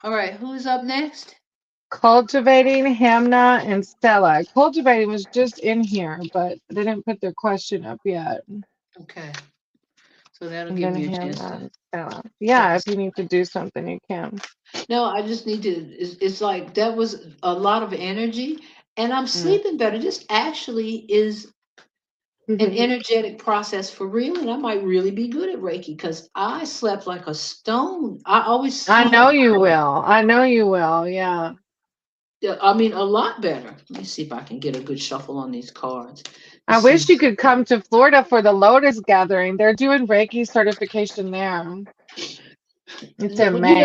All right, who's up next? Cultivating Hamna and Stella. Cultivating was just in here, but they didn't put their question up yet. Okay, so that'll And give then me a chance Hamna to and Stella. take Yeah, a. if you need to do something, you can. No, I just need to. It's like that was a lot of energy, and I'm Mm. sleeping better. This actually is an energetic process for real, and I might really be good at Reiki because I slept like a stone. I always I sleep. know you will. I know you will. Yeah. I mean, a lot better. Let me see if I can get a good shuffle on these cards. I Let's wish see. you could come to Florida for the Lotus Gathering. They're doing Reiki certification there. It's No, in but May.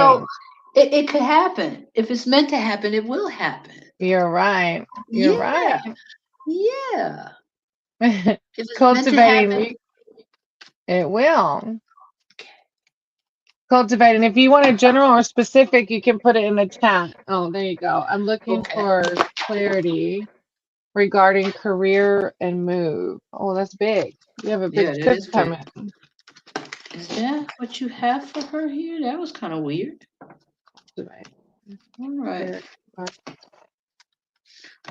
it could happen. If it's meant to happen, it will happen. You're right. You're Yeah, right. yeah. If it's meant to Cultivating, happen, it will. Cultivating. If you want a general or specific, you can put it in the chat. Oh, there you go. I'm looking okay. for clarity regarding career and move. Oh, that's big. You have a big Yeah, that shift is big. coming. Is that what you have for her here? That was kind of weird. Cultivating. All right, Career.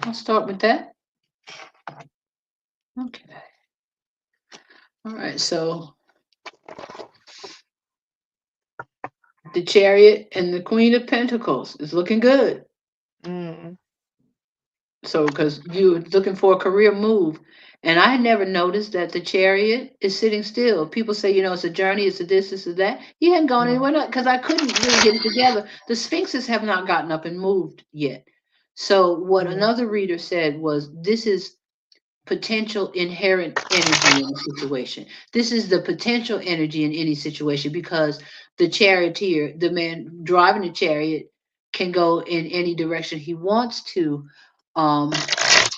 I'll start with that. Okay. All right, so the Chariot and the Queen of Pentacles is looking good. Mm. So, because you're looking for a career move, and I had never noticed that the chariot is sitting still. People say, it's a journey, it's a this, it's a that. He hadn't gone Mm. anywhere because I couldn't really get it together. The sphinxes have not gotten up and moved yet. So, what Mm. another reader said was, this is potential inherent energy in a situation. This is the potential energy in any situation because the charioteer, the man driving the chariot, can go in any direction he wants to.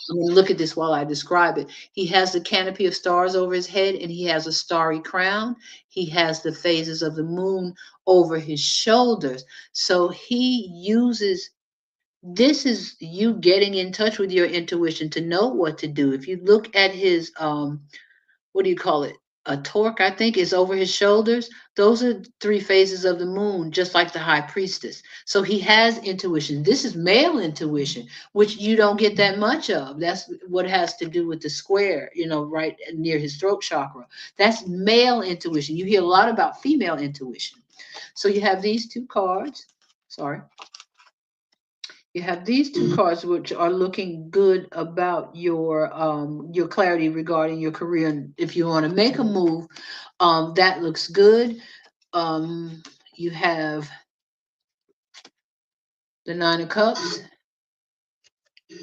I'm going to look at this while I describe it. He has the canopy of stars over his head and he has a starry crown. He has the phases of the moon over his shoulders. So he uses this is you getting in touch with your intuition to know what to do. If you look at his what do you call it? A torque, I think, is over his shoulders. Those are three phases of the moon, just like the high priestess. So he has intuition. This is male intuition, which you don't get that much of. That's what has to do with the square, right near his throat chakra. That's male intuition. You hear a lot about female intuition. So you have these two cards. Sorry. You have these two cards which are looking good about your clarity regarding your career. And if you want to make a move, that looks good. You have the Nine of Cups,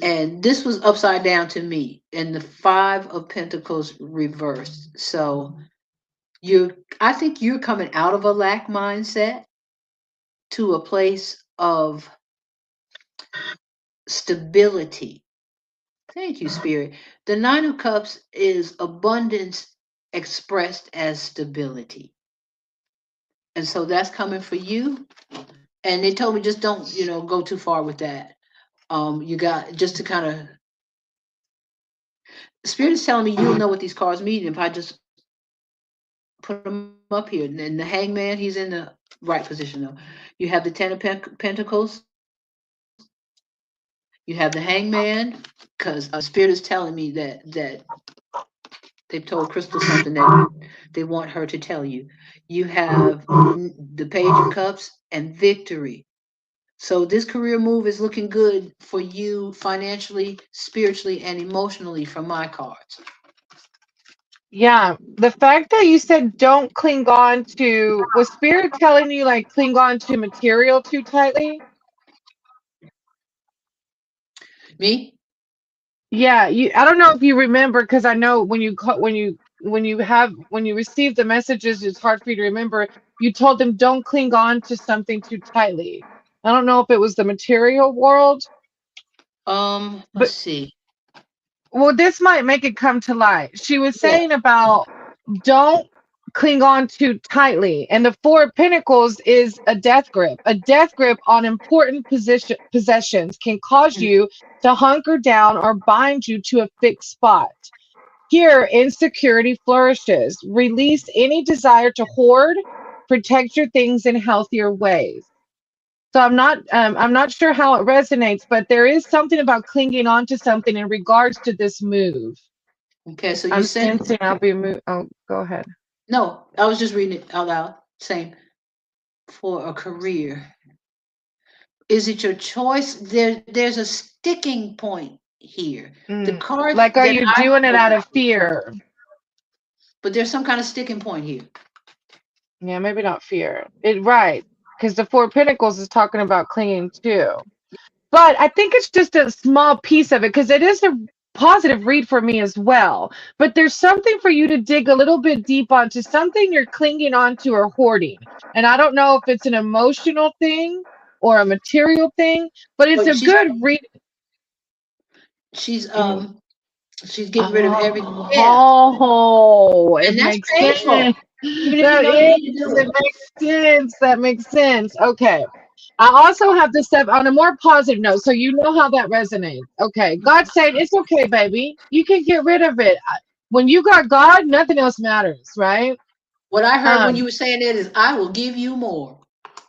and this was upside down to me, and the Five of Pentacles reversed. So I think you're coming out of a lack mindset to a place of stability. Thank you, Spirit. The Nine of Cups is abundance expressed as stability. And so that's coming for you. And they told me just don't, go too far with that. You got just to kind of Spirit is telling me you'll know what these cards mean if I just put them up here. And the hangman, he's in the right position though. You have the Ten of Pentacles, you have the hangman, because Spirit is telling me that they've told Crystal something that they want her to tell you. You have the Page of Cups and victory. So this career move is looking good for you financially, spiritually, and emotionally from my cards. Yeah, the fact that you said don't cling on to, was Spirit telling you like cling on to material too tightly? Me? Yeah, I don't know if you remember because I know when you when you receive the messages, it's hard for you to remember. You told them don't cling on to something too tightly. I don't know if it was the material world, Let's but see. well, this might make it come to light. She was Yeah. saying about don't cling on too tightly. And the Four of Pentacles is a death grip. A death grip on important possessions can cause you to hunker down or bind you to a fixed spot. Here, insecurity flourishes. Release any desire to hoard, protect your things in healthier ways. So I'm not sure how it resonates, but there is something about clinging on to something in regards to this move. Okay, so you I'm sent. sensing I'll be moved. Oh, go ahead. No, I was just reading it out loud. Same for a career. Is it your choice? There's a sticking point here. The Mm. cards Like, are that you I doing it pulled, out of fear? but there's some kind of sticking point here. Yeah, maybe not fear. Right, because the Four of Pentacles is talking about clinging too. But I think it's just a small piece of it because it is a positive read for me as well. But there's something for you to dig a little bit deep onto, something you're clinging onto or hoarding. And I don't know if it's an emotional thing or a material thing, but it's But a good read. she's You, um she's getting rid of everything. Yeah, oh, it and that's makes sense. painful. Even if you That know you is, need to do it it. makes sense. That makes sense. Okay. I also have the step on a more positive note, so you know how that resonates. Okay. God's saying it's okay, baby. You can get rid of it. When you got God, nothing else matters, right? What I heard when Um, you were saying that is, I will give you more.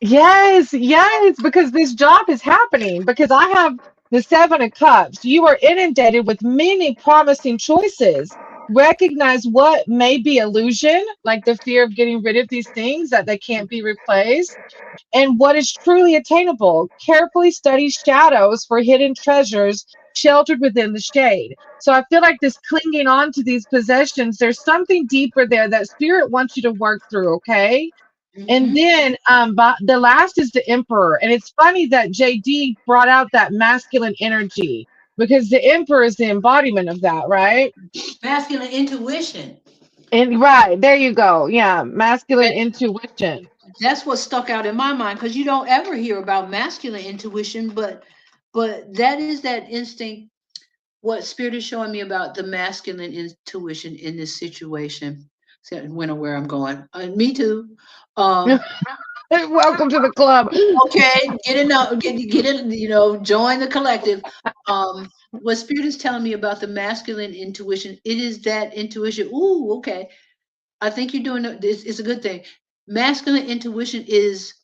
yes, yes, because this job is happening. Because I have the Seven of Cups. You are inundated with many promising choices. recognize what may be illusion, like the fear of getting rid of these things that they can't be replaced, and what is truly attainable. Carefully study shadows for hidden treasures sheltered within the shade. So I feel like this clinging on to these possessions, there's something deeper there that spirit wants you to work through, okay? And Hmm. then but the last is the emperor. And it's funny that JD brought out that masculine energy because the emperor is the embodiment of that, right? Masculine intuition. And right, there you go. Yeah, masculine And intuition. that's what stuck out in my mind because you don't ever hear about masculine intuition, but that is that instinct. What spirit is showing me about the masculine intuition in this situation. See, when or where I'm going. Me too. Um, Welcome to the club. okay, get in, join the collective. What spirit is telling me about the masculine intuition, it is that intuition. Ooh, okay. I think you're doing this. It's a good thing. Masculine intuition is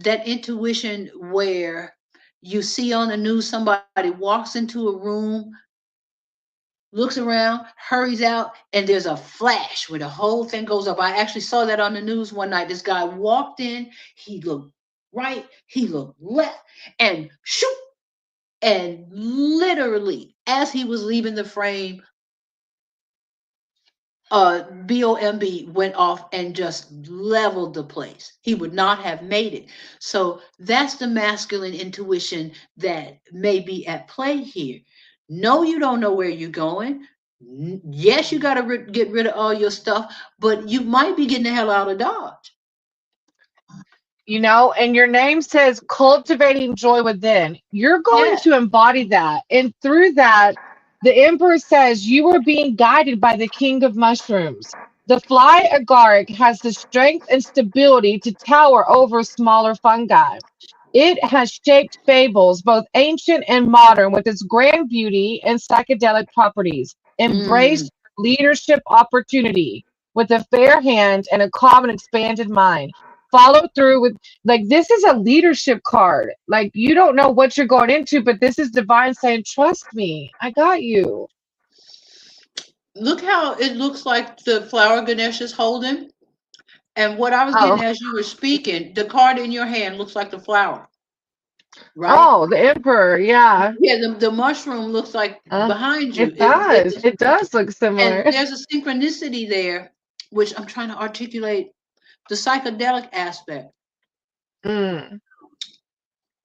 that intuition where you see on the news somebody walks into a room, looks around, hurries out, and there's a flash where the whole thing goes up. I actually saw that on the news one night. This guy walked in, he looked right, he looked left, and shoot, and literally, as he was leaving the frame, BOMB went off and just leveled the place. He would not have made it. So that's the masculine intuition that may be at play here. No, you don't know where you're going. Yes, you got to get rid of all your stuff, but you might be getting the hell out of Dodge. And your name says cultivating joy within. You're going Yeah. to embody that. And through that, the emperor says you are being guided by the king of mushrooms. The fly agaric has the strength and stability to tower over smaller fungi. It has shaped fables, both ancient and modern, with its grand beauty and psychedelic properties. Mm, Embrace leadership opportunity with a fair hand and a calm and expanded mind. Follow through with, like, this is a leadership card. Like, you don't know what you're going into, but this is divine saying, trust me, I got you. look how it looks like the flower Ganesh is holding. And what I was getting Oh, as you were speaking, the card in your hand looks like the flower, right? oh, the emperor. Yeah. Yeah, the mushroom looks like Uh, behind you. it does. It does look And similar. there's a synchronicity there, which I'm trying to articulate the psychedelic aspect. Mm.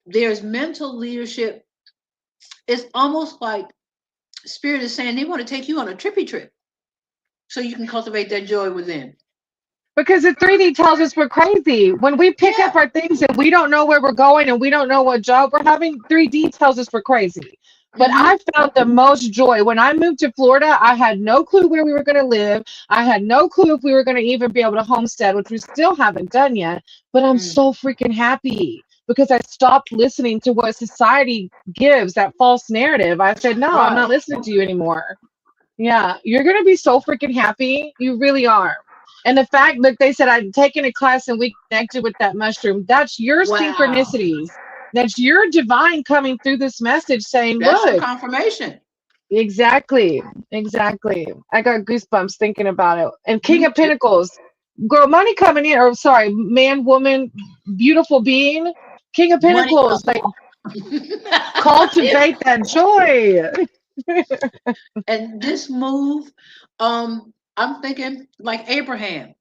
There's mental leadership. It's almost like spirit is saying they want to take you on a trippy trip so you can cultivate that joy within. Because the 3D tells us we're crazy. When we pick Yeah. up our things and we don't know where we're going and we don't know what job we're having, 3D tells us we're crazy. But Mm-hmm. I found the most joy. When I moved to Florida, I had no clue where we were going to live. I had no clue if we were going to even be able to homestead, which we still haven't done yet. But I'm Mm. so freaking happy because I stopped listening to what society gives, that false narrative. I said, no, I'm not Right. listening to you anymore. Yeah, you're gonna be so freaking happy. You really are. And the fact that they said I'd taken a class and we connected with that mushroom, that's your Wow. synchronicities. That's your divine coming through this message saying, That's your look, confirmation. exactly, exactly. I got goosebumps thinking about it. And King Me of Pentacles, girl, money coming in, or sorry, man, woman, beautiful being, King of Money Pentacles, like come. cultivate that joy. And this move, I'm thinking like Abraham.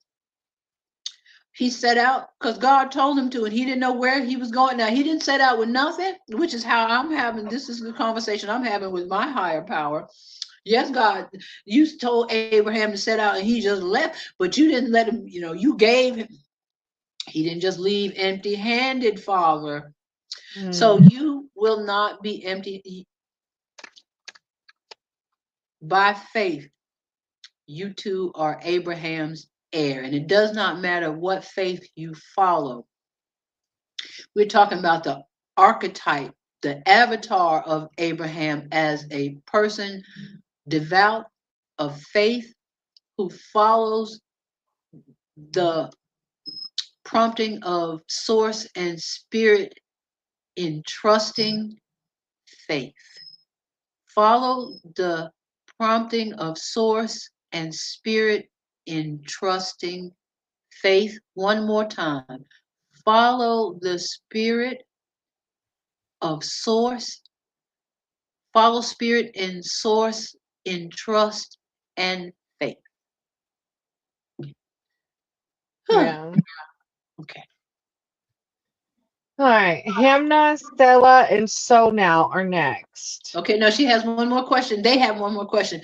He set out because God told him to, and he didn't know where he was going. Now, he didn't set out with nothing, which is how I'm having this is the conversation I'm having with my higher power. Yes, God, you told Abraham to set out and he just left, but you didn't let him, you gave him. He didn't just leave empty handed, Father. So Mm. you will not be empty by faith. You too are Abraham's heir, and it does not matter what faith you follow. We're talking about the archetype, the avatar of Abraham as a person devout of faith who follows the prompting of source and spirit in trusting faith. Follow the prompting of source and spirit in trusting faith. One more time. Follow the spirit of source, follow spirit in source in trust and faith. Huh. Yeah. Okay. All right. Hamna, Stella, and So Now are next. Okay, now she has one more question. They have one more question.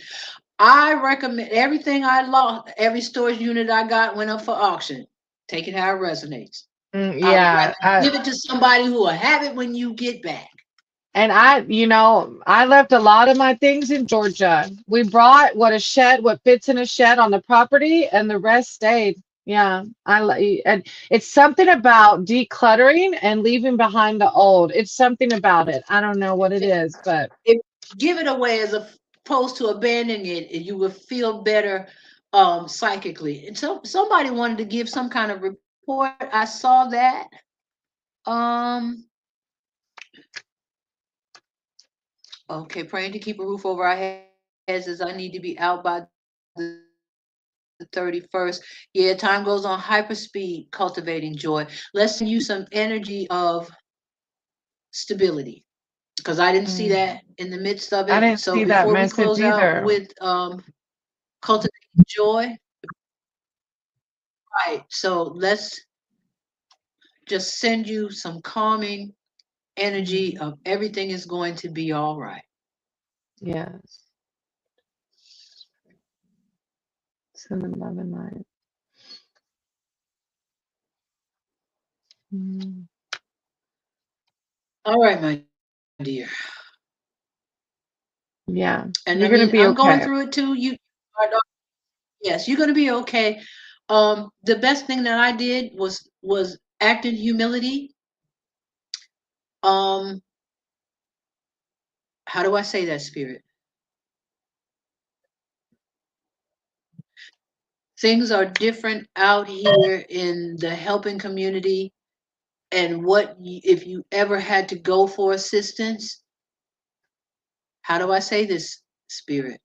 I recommend everything I lost, every storage unit I got went up for auction. Take it how it resonates. I would Yeah. rather give it to somebody who will have it when you get back. And I left a lot of my things in Georgia. We brought what fits in a shed on the property, and the rest stayed. Yeah, and it's something about decluttering and leaving behind the old. It's something about it. I don't know what it is, but If give it away as opposed to abandoning it, and you will feel better psychically. And so somebody wanted to give some kind of report. I saw that. Um, okay, praying to keep a roof over our heads as I need to be out by the 31st. Yeah, time goes on hyper speed, cultivating joy. Let's send you some energy of stability because I didn't see that in the mm, midst of it. So I before didn't we see close that out with message either. cultivating joy, right? So let's just send you some calming energy Mhm. of everything is going to be all right. Yes. Send another night. Mm, All right, my dear. yeah, And I mean, you're gonna I'm be going through okay. it too. Yes, you're going to be okay. The best thing that I did was act in humility. Um, how do I say that, spirit? Things are different out here in the helping community. And if you ever had to go for assistance, how do I say this, spirit?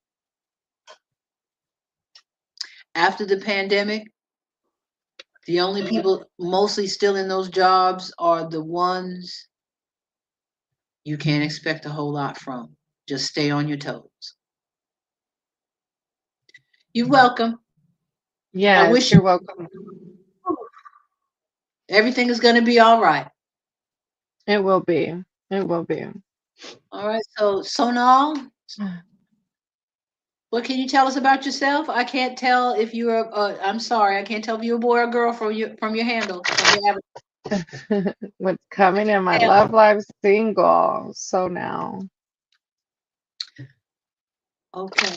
After the pandemic, the only people mostly still in those jobs are the ones you can't expect a whole lot from. Just stay on your toes. You're welcome. I Yes, wish you're welcome. everything is going to be all right. It will be. It will be. All right. So, Sonal, what can you tell us about yourself? I can't tell if you're. I'm sorry, I can't tell if you're a boy or girl from your handle. From your What's coming in my avatar. love life single. So now Okay.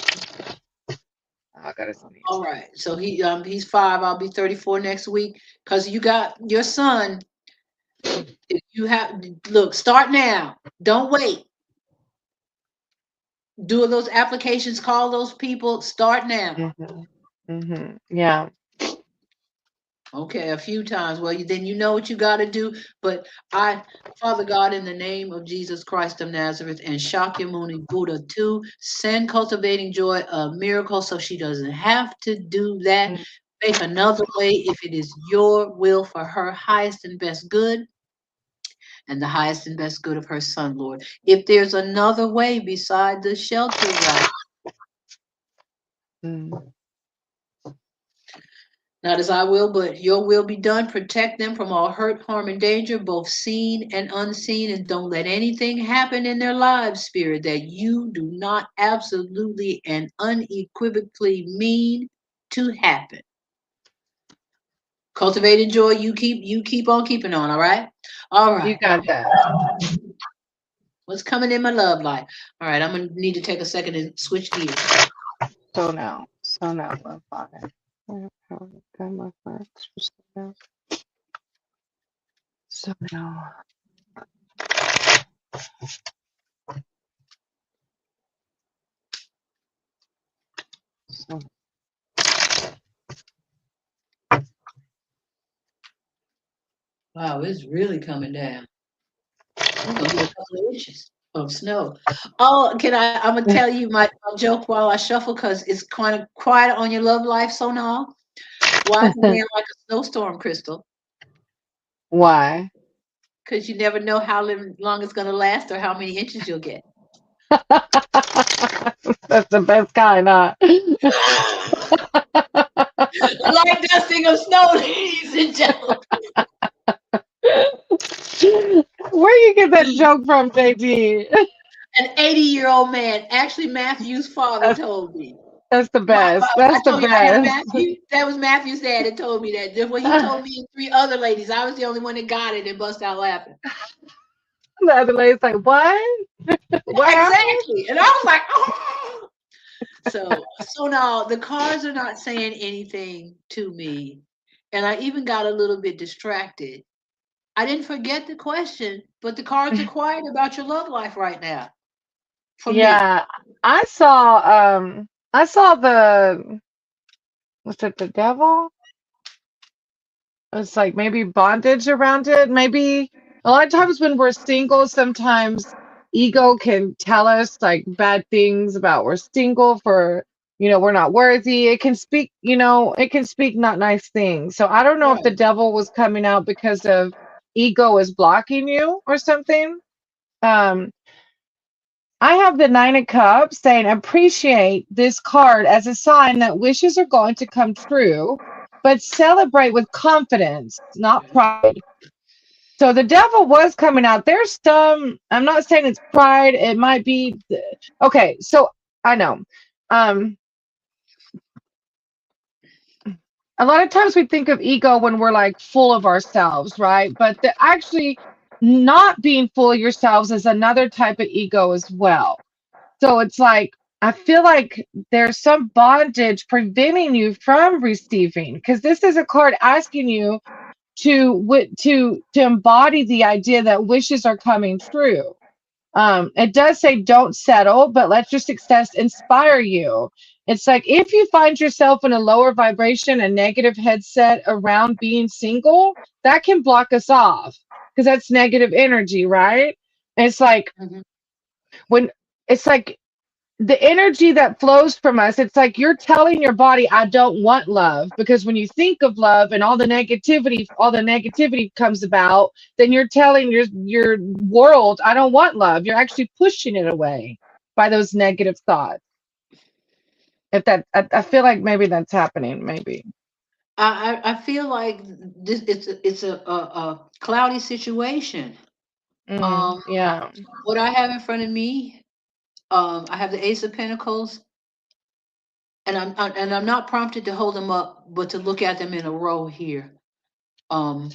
I gotta sneeze. All right. So he's 5. I'll be 34 next week. Cause you got your son. If you have look, start now. Don't wait. Do those applications. Call those people. Start now. Yeah, Okay, a few times. Well, then you know what you got to do. But Father God, in the name of Jesus Christ of Nazareth and Shakyamuni Buddha, too, send cultivating joy a miracle so she doesn't have to do that. mm, Make another way if it is your will for her highest and best good and the highest and best good of her son, Lord. If there's another way beside the shelter route, mm. not as I will, but your will be done. Protect them from all hurt, harm, and danger, both seen and unseen. And don't let anything happen in their lives, Spirit, that you do not absolutely and unequivocally mean to happen. Cultivated joy, you keep on keeping on, all right? All You right. got that. What's coming in my love life? All right, I'm gonna need to take a second and switch gears. So now, love Father. I have power of God, my Father. So now, so Wow, it's really coming down. I'm gonna get a couple of inches. of snow. Oh, can I? I'm gonna tell you my joke while I shuffle because it's kind of quiet on your love life. So now, why is a man like a snowstorm, Crystal? Why? Because you never know how long it's gonna last or how many inches you'll get. That's the best kind, huh? Light dusting of snow, ladies and gentlemen. Where you get that joke from, JT? An 80-year-old man, actually Matthew's father That's, told me. that's the best. I That's the told you I had a best. Matthew. That was Matthew's dad that told me that. When he told me and three other ladies, I was the only one that got it and bust out laughing. The other lady's like, what? What happened? Exactly. And I was like, oh. So now the cards are not saying anything to me. And I even got a little bit distracted. I didn't forget the question, but the cards are quiet about your love life right now for me. Yeah, I saw the was it the devil? It's like maybe bondage around it. Maybe a lot of times when we're single, sometimes ego can tell us like bad things about we're single for, we're not worthy. It can speak, it can speak not nice things. So I don't know if the Right. devil was coming out because of ego is blocking you or something. Um, I have the Nine of Cups saying, appreciate this card as a sign that wishes are going to come true, but celebrate with confidence, not pride. So the devil was coming out. There's some, I'm not saying it's pride. It might be, okay. So I know. Um, a lot of times we think of ego when we're like full of ourselves, right? But actually not being full of yourselves is another type of ego as well. So it's like, I feel like there's some bondage preventing you from receiving because this is a card asking you to embody the idea that wishes are coming true. It does say don't settle, but let your success inspire you. It's like if you find yourself in a lower vibration, a negative headset around being single, that can block us off because that's negative energy, right? And it's like Mhm. when it's like the energy that flows from us, it's like you're telling your body, I don't want love. Because when you think of love and all the negativity comes about, then you're telling your world, I don't want love. You're actually pushing it away by those negative thoughts. If that I feel like maybe that's happening, maybe. I feel like this it's a cloudy situation. Um, Yeah. what I have in front of me, I have the Ace of Pentacles, and I'm not prompted to hold them up, but to look at them in a row here. Um,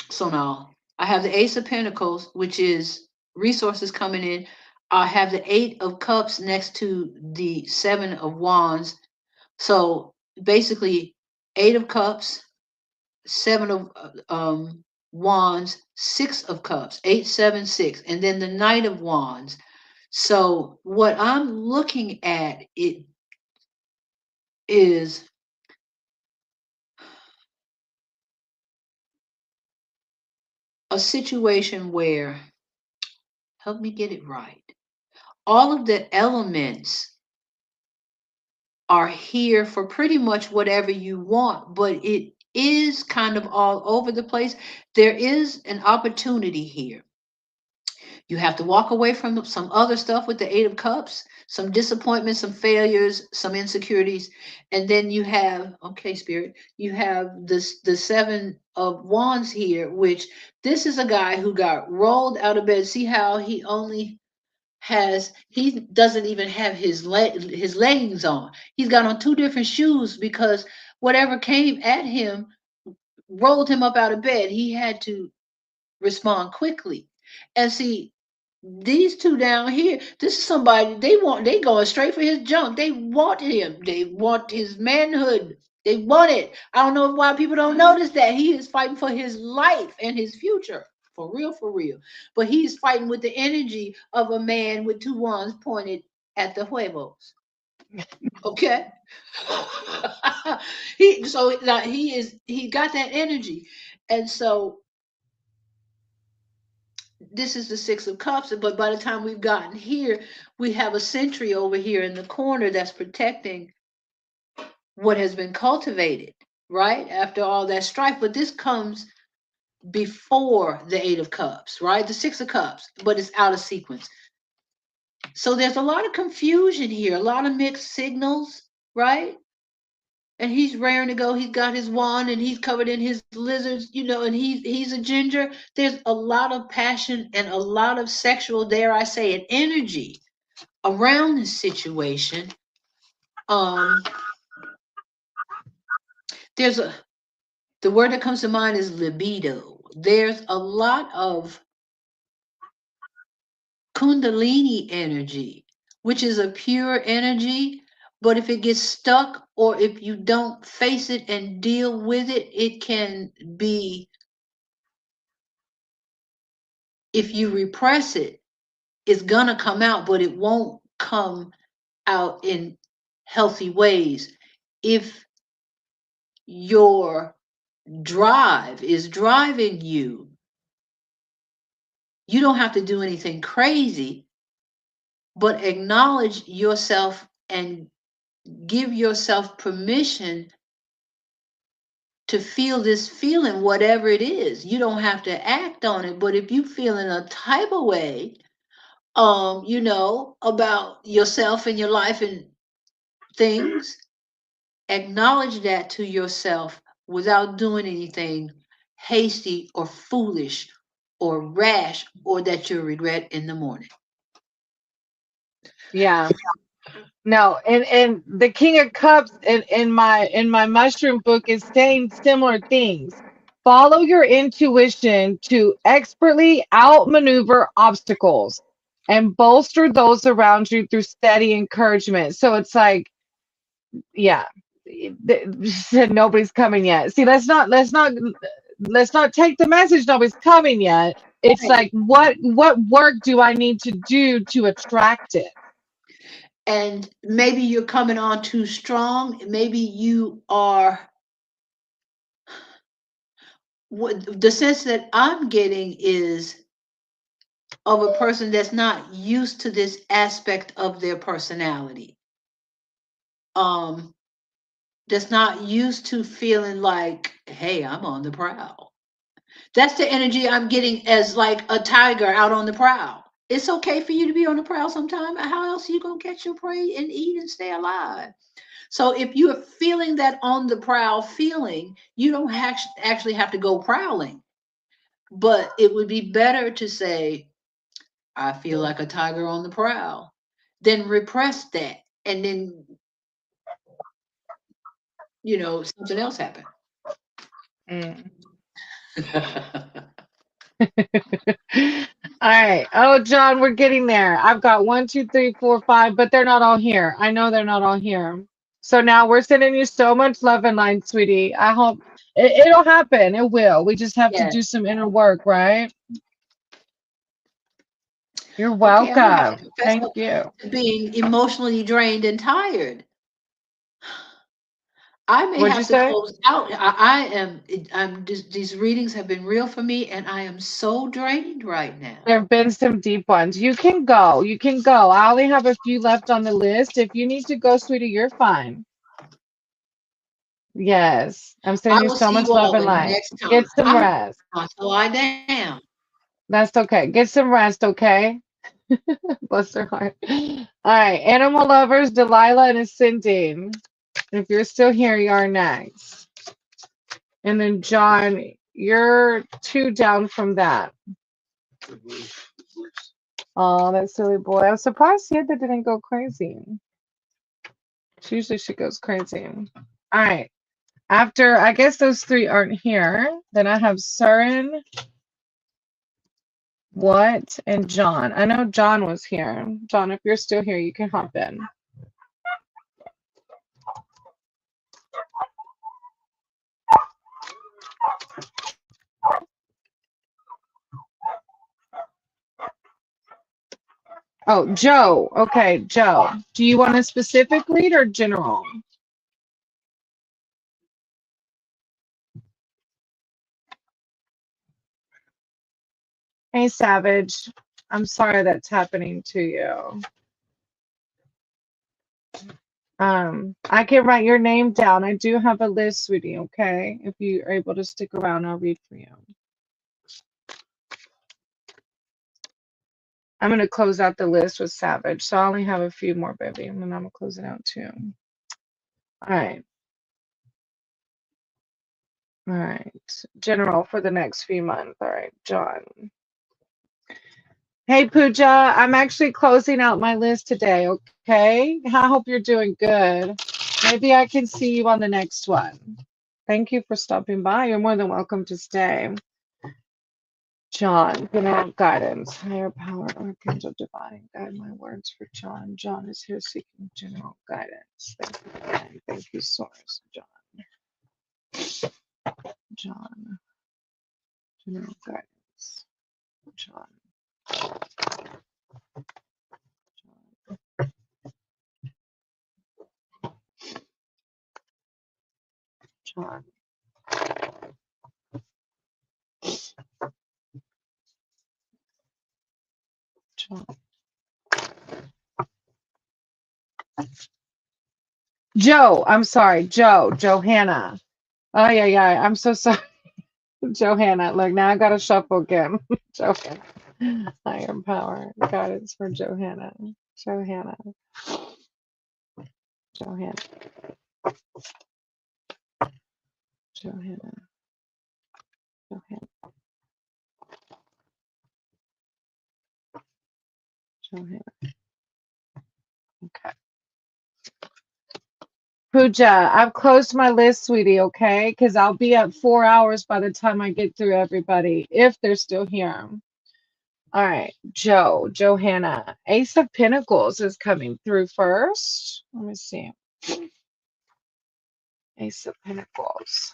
so now I have the Ace of Pentacles, which is resources coming in. I have the Eight of Cups next to the Seven of Wands. So basically, Eight of Cups, Seven of Wands, Six of Cups, 8, 7, 6, and then the Knight of Wands. So what I'm looking at it is a situation where, help me get it right. All of the elements are here for pretty much whatever you want, but it is kind of all over the place. There is an opportunity here. You have to walk away from some other stuff with the Eight of Cups, some disappointments, some failures, some insecurities, and then you have, okay, Spirit, you have this the Seven of Wands here, which this is a guy who got rolled out of bed. See how he doesn't even have his leggings on. He's got on two different shoes because whatever came at him rolled him up out of bed. He had to respond quickly. And see, these two down here, this is somebody they going straight for his junk. They want him. They want his manhood. They want it. I don't know why people don't notice that. He is fighting for his life and his future. For real, for real. But he's fighting with the energy of a man with two wands pointed at the huevos. Okay. he got that energy. And so this is the Six of Cups, but by the time we've gotten here, we have a sentry over here in the corner that's protecting what has been cultivated, right? After all that strife. But this comes before the Eight of Cups, right? The Six of Cups, but it's out of sequence. So there's a lot of confusion here, a lot of mixed signals, right? And he's raring to go. He's got his wand and he's covered in his lizards, and he's a ginger. There's a lot of passion and a lot of sexual, dare I say it, energy around this situation. Um, there's a the word that comes to mind is libido. There's a lot of Kundalini energy, which is a pure energy, but if it gets stuck or if you don't face it and deal with it, it can be, if you repress it, it's gonna come out, but it won't come out in healthy ways. If your drive is driving you, you don't have to do anything crazy, but acknowledge yourself and give yourself permission to feel this feeling, whatever it is. You don't have to act on it, but if you feel in a type of way, about yourself and your life and things, acknowledge that to yourself without doing anything hasty or foolish or rash or that you'll regret in the morning. Yeah. No, and the King of Cups in my mushroom book is saying similar things. Follow your intuition to expertly outmaneuver obstacles and bolster those around you through steady encouragement. So it's like, yeah, said nobody's coming yet. See, let's not take the message nobody's coming yet. It's Right. like what work do I need to do to attract it? And maybe you're coming on too strong. Maybe you are, what the sense that I'm getting is of a person that's not used to this aspect of their personality. Um, that's not used to feeling like, hey, I'm on the prowl. That's the energy I'm getting as like a tiger out on the prowl. It's okay for you to be on the prowl sometime. How else are you gonna catch your prey and eat and stay alive? So if you are feeling that on the prowl feeling, you don't actually have to go prowling. But it would be better to say, I feel like a tiger on the prowl, then repress that. And then, something else happened. Mm. All right. Oh, John, we're getting there. I've got one, two, three, four, five, but they're not all here. I know they're not all here. So now we're sending you so much love and light, sweetie. I hope it'll happen. It will. We just have to Yeah. do some inner work, right? You're Okay, I'm gonna have welcome. to confess Thank you. to being emotionally drained and tired. I may What'd you have to say? close out. I'm just, these readings have been real for me, and I am so drained right now. There have been some deep ones. You can go. You can go. I only have a few left on the list. If you need to go, sweetie, you're fine. Yes. I'm I sending you will so see much you love all and the light. next time. Get some I'm rest. going to lie down. That's okay. Get some rest, okay? Bless her heart. All right, animal lovers, Delilah and Ascending. If you're still here, you are next. And then John, you're two down from that. Oh, that silly boy. I'm surprised Santa didn't go crazy. Usually she goes crazy. All right. After, I guess those three aren't here. Then I have Surin, What, and John. I know John was here. John, if you're still here, you can hop in. Oh, Joe. Okay, Joe. Do you want a specific read or general? Hey, Savage. I'm sorry that's happening to you. I can write your name down. I do have a list, sweetie, okay? If you are able to stick around, I'll read for you. I'm going to close out the list with Savage. So I only have a few more, baby, and then I'm going to close it out too. All right. All right. General for the next few months. All right, John. Hey, Pooja. I'm actually closing out my list today, okay? I hope you're doing good. Maybe I can see you on the next one. Thank you for stopping by. You're more than welcome to stay. John, general guidance, higher power, archangel divine, guide my words for John. John is here seeking general guidance. Thank you, divine. Thank you, source. John. John, general guidance. John. John. John. Joe, I'm sorry, Johanna. Oh yeah. I'm so sorry, Johanna. Look, now I gotta shuffle again. Johanna. Higher power, guidance for Johanna. Johanna. Johanna. Johanna. Johanna. Johanna. Okay. Pooja, I've closed my list, sweetie, okay? Because I'll be at 4 hours by the time I get through everybody, if they're still here. All right, Johanna. Ace of Pentacles is coming through first. Let me see. Ace of Pentacles.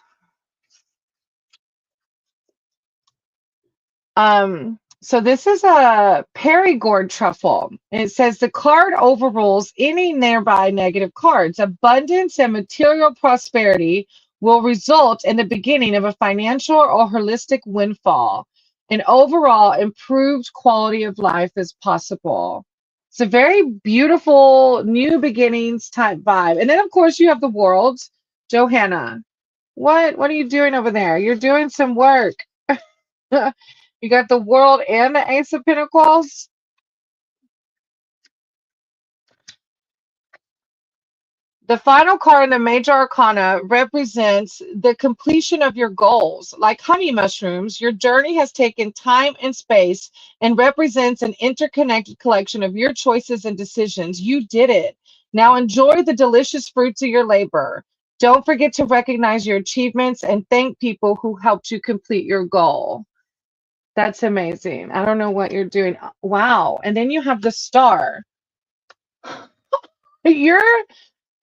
So this is a Perigord truffle. And it says the card overrules any nearby negative cards. Abundance and material prosperity will result in the beginning of a financial or holistic windfall. An overall improved quality of life is possible. It's a very beautiful new beginnings type vibe. And then of course you have the world. Johanna, what are you doing over there? You're doing some work. You got the world and the Ace of Pentacles. The final card in the major arcana represents the completion of your goals. Like honey mushrooms, your journey has taken time and space and represents an interconnected collection of your choices and decisions. You did it. Now enjoy the delicious fruits of your labor. Don't forget to recognize your achievements and thank people who helped you complete your goal. That's amazing. I don't know what you're doing. Wow. And then you have the star. You're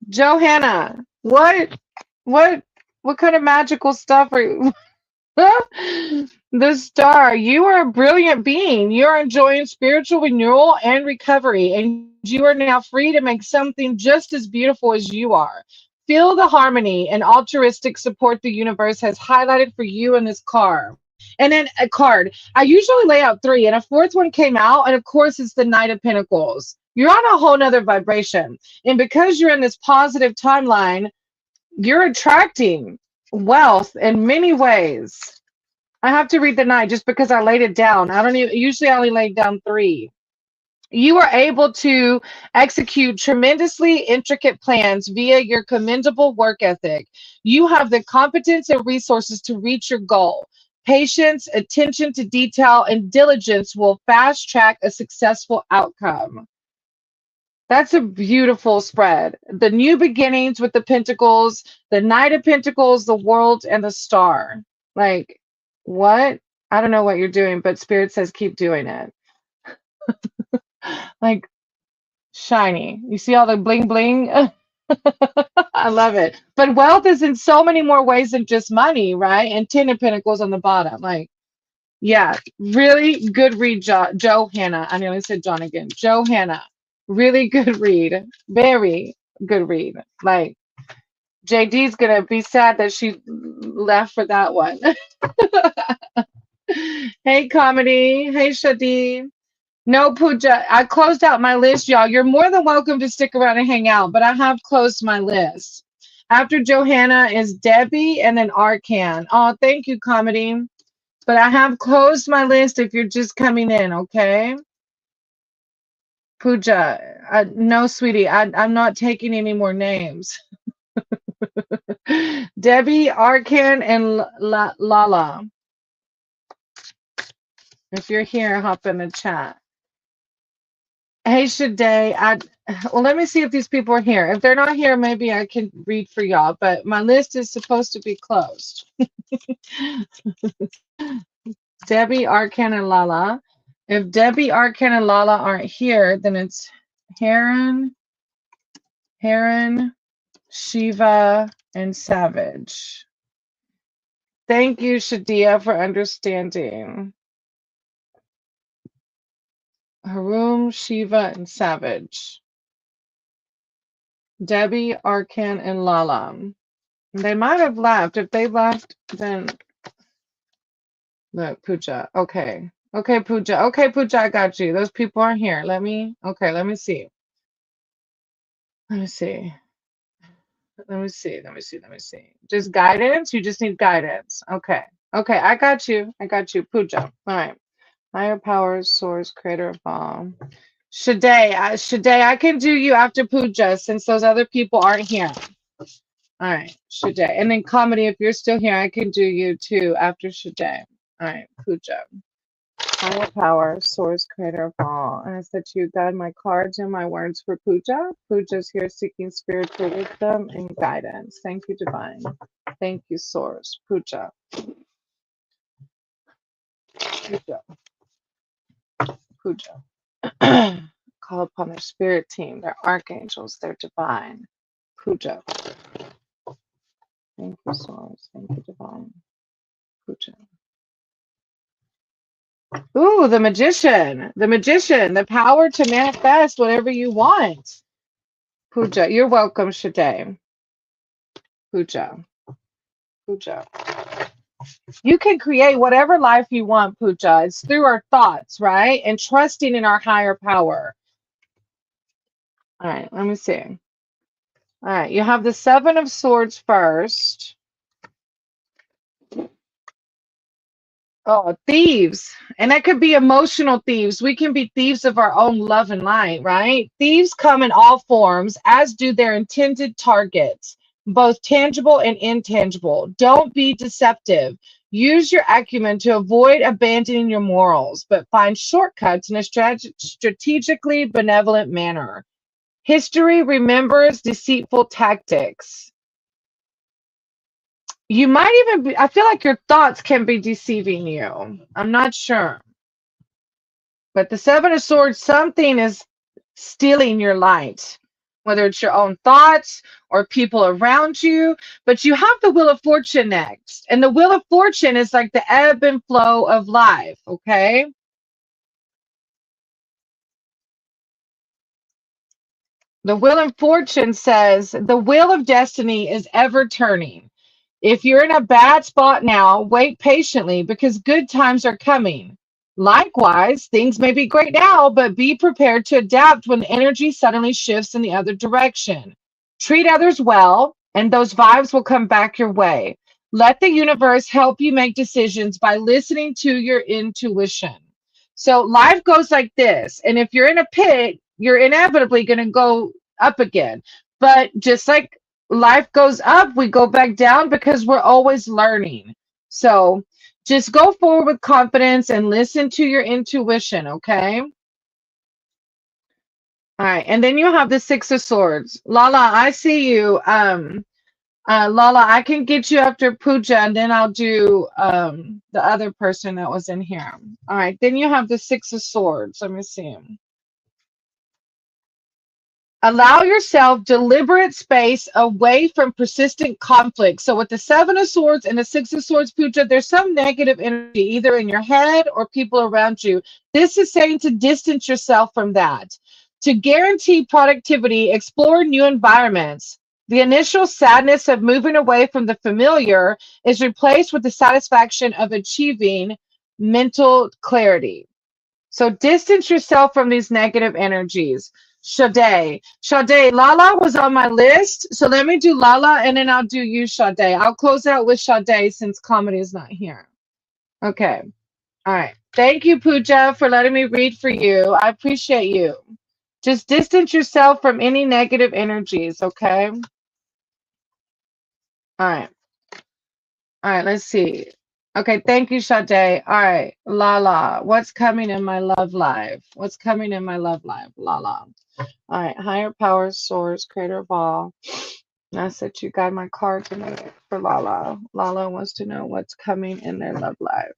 Johanna. What what kind of magical stuff are you? The star. You are a brilliant being. You're enjoying spiritual renewal and recovery, and you are now free to make something just as beautiful as you are. Feel the harmony and altruistic support the universe has highlighted for you in this card. And then a card. I usually lay out three, and a fourth one came out, and of course, it's the Knight of Pentacles. You're on a whole nother vibration. And because you're in this positive timeline, you're attracting wealth in many ways. I have to read the Knight just because I laid it down. I don't even usually I only lay down three. You are able to execute tremendously intricate plans via your commendable work ethic. You have the competence and resources to reach your goal. Patience, attention to detail, and diligence will fast track a successful outcome. That's a beautiful spread. The new beginnings with the Pentacles, the Knight of Pentacles, the World, and the Star. Like, what? I don't know what you're doing, but Spirit says keep doing it. Like, shiny. You see all the bling bling? I love it. But wealth is in so many more ways than just money, right? And Ten of Pentacles on the bottom. Like, yeah, really good read, Johanna. I nearly said John again. Johanna. Really good read. Very good read. Like, JD's gonna be sad that she left for that one. Hey, Comedy. Hey, Shadi. No, Pooja. I closed out my list, y'all. You're more than welcome to stick around and hang out, but I have closed my list. After Johanna is Debbie and then Arcan. Oh, thank you, Comedy. But I have closed my list if you're just coming in, okay? Pooja, no, sweetie, I'm not taking any more names. Debbie, Arkan, and Lala. If you're here, hop in the chat. Hey, Shade, well, let me see if these people are here. If they're not here, maybe I can read for y'all, but my list is supposed to be closed. Debbie, Arkan, and Lala. If Debbie, Arkan, and Lala aren't here, then it's Heron, Shiva, and Savage. Thank you, Shadia, for understanding. Haroon, Shiva, and Savage. Debbie, Arkan, and Lala. They might have left. If they left, then look, Pooja. Okay. Okay, Pooja. Okay, Pooja, I got you. Those people aren't here. Let me see. Let me see. Let me see. Just guidance? You just need guidance. Okay. Okay, I got you. Pooja. All right. Higher powers, source, creator of all. Shade, I can do you after Pooja since those other people aren't here. All right, Shade. And then Comedy, if you're still here, I can do you too after Shade. All right, Pooja. Higher power, source, creator of all. And I said to you, guide my cards and my words for Pooja. Pooja's here seeking spiritual wisdom and guidance. Thank you, Divine. Thank you, Source. Pooja. Pooja. Call upon their spirit team, their archangels, their divine. Pooja. Thank you, Source. Thank you, Divine. Pooja. Ooh, the magician. The magician. The power to manifest whatever you want. Pooja. You're welcome, Shade. Pooja. Pooja. You can create whatever life you want, Pooja. It's through our thoughts, right? And trusting in our higher power. All right, let me see. All right, you have the Seven of Swords first. Oh, thieves. And that could be emotional thieves. We can be thieves of our own love and light, right? Thieves come in all forms, as do their intended targets, both tangible and intangible. Don't be deceptive. Use your acumen to avoid abandoning your morals, but find shortcuts in a strategically benevolent manner. History remembers deceitful tactics. You might even be, I feel like your thoughts can be deceiving you. I'm not sure. But the Seven of Swords, something is stealing your light, whether it's your own thoughts or people around you. But you have the Wheel of Fortune next. And the Wheel of Fortune is like the ebb and flow of life, okay? The Wheel of Fortune says the wheel of destiny is ever turning. If you're in a bad spot now, wait patiently because good times are coming. Likewise, things may be great now, but be prepared to adapt when the energy suddenly shifts in the other direction. Treat others well, and those vibes will come back your way. Let the universe help you make decisions by listening to your intuition. So life goes like this, and if you're in a pit, you're inevitably going to go up again. But just like life goes up, we go back down because we're always learning. So just go forward with confidence and listen to your intuition, okay? All right, and then you have the Six of Swords. Lala, I see you. Lala, I can get you after Pooja, and then I'll do the other person that was in here. All right, then you have the Six of Swords. Let me see. Allow yourself deliberate space away from persistent conflict. So with the Seven of Swords and the Six of Swords, Pooja, there's some negative energy either in your head or people around you. This is saying to distance yourself from that. To guarantee productivity, explore new environments. The initial sadness of moving away from the familiar is replaced with the satisfaction of achieving mental clarity. So distance yourself from these negative energies. Sade. Sade, Lala was on my list. So let me do Lala and then I'll do you, Sade. I'll close out with Sade since comedy is not here. Okay. All right. Thank you, Pooja, for letting me read for you. I appreciate you. Just distance yourself from any negative energies, okay? All right. All right, let's see. Okay, thank you, Sade. All right, Lala. What's coming in my love life? What's coming in my love life? Lala. All right, higher power source, creator of all. I said you guide my card tonight for Lala. Lala wants to know what's coming in their love life.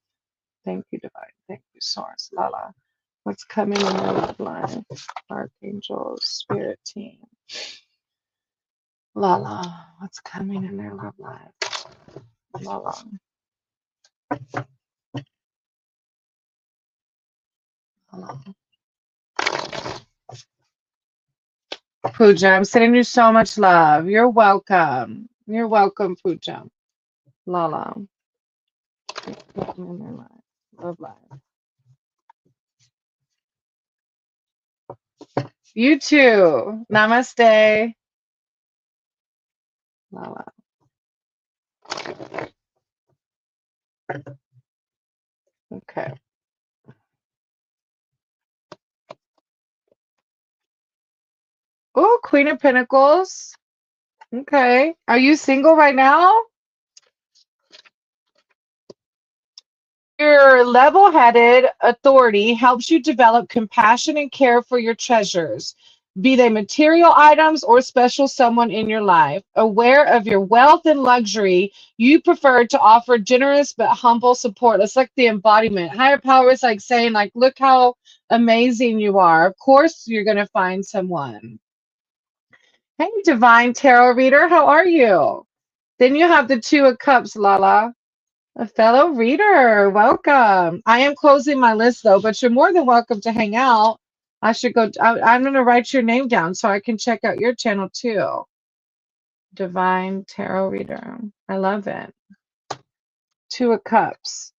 Thank you, Divine. Thank you, Source. Lala. What's coming in their love life? Archangels, Spirit Team. Lala. What's coming in their love life? Lala. Lala. Pooja, I'm sending you so much love. You're welcome. You're welcome, Pooja. Lala. Love life. You too. Namaste. Lala. Okay. Oh, Queen of Pentacles. Okay. Are you single right now? Your level-headed authority helps you develop compassion and care for your treasures, be they material items or special someone in your life. Aware of your wealth and luxury, you prefer to offer generous but humble support. It's like the embodiment. Higher power is like saying, like, look how amazing you are. Of course, you're going to find someone. Hey, Divine Tarot Reader, how are you? Then you have the Two of Cups, Lala. A fellow reader, welcome. I am closing my list though, but you're more than welcome to hang out. I should go. I'm going to write your name down so I can check out your channel too. Divine Tarot Reader. I love it. Two of Cups.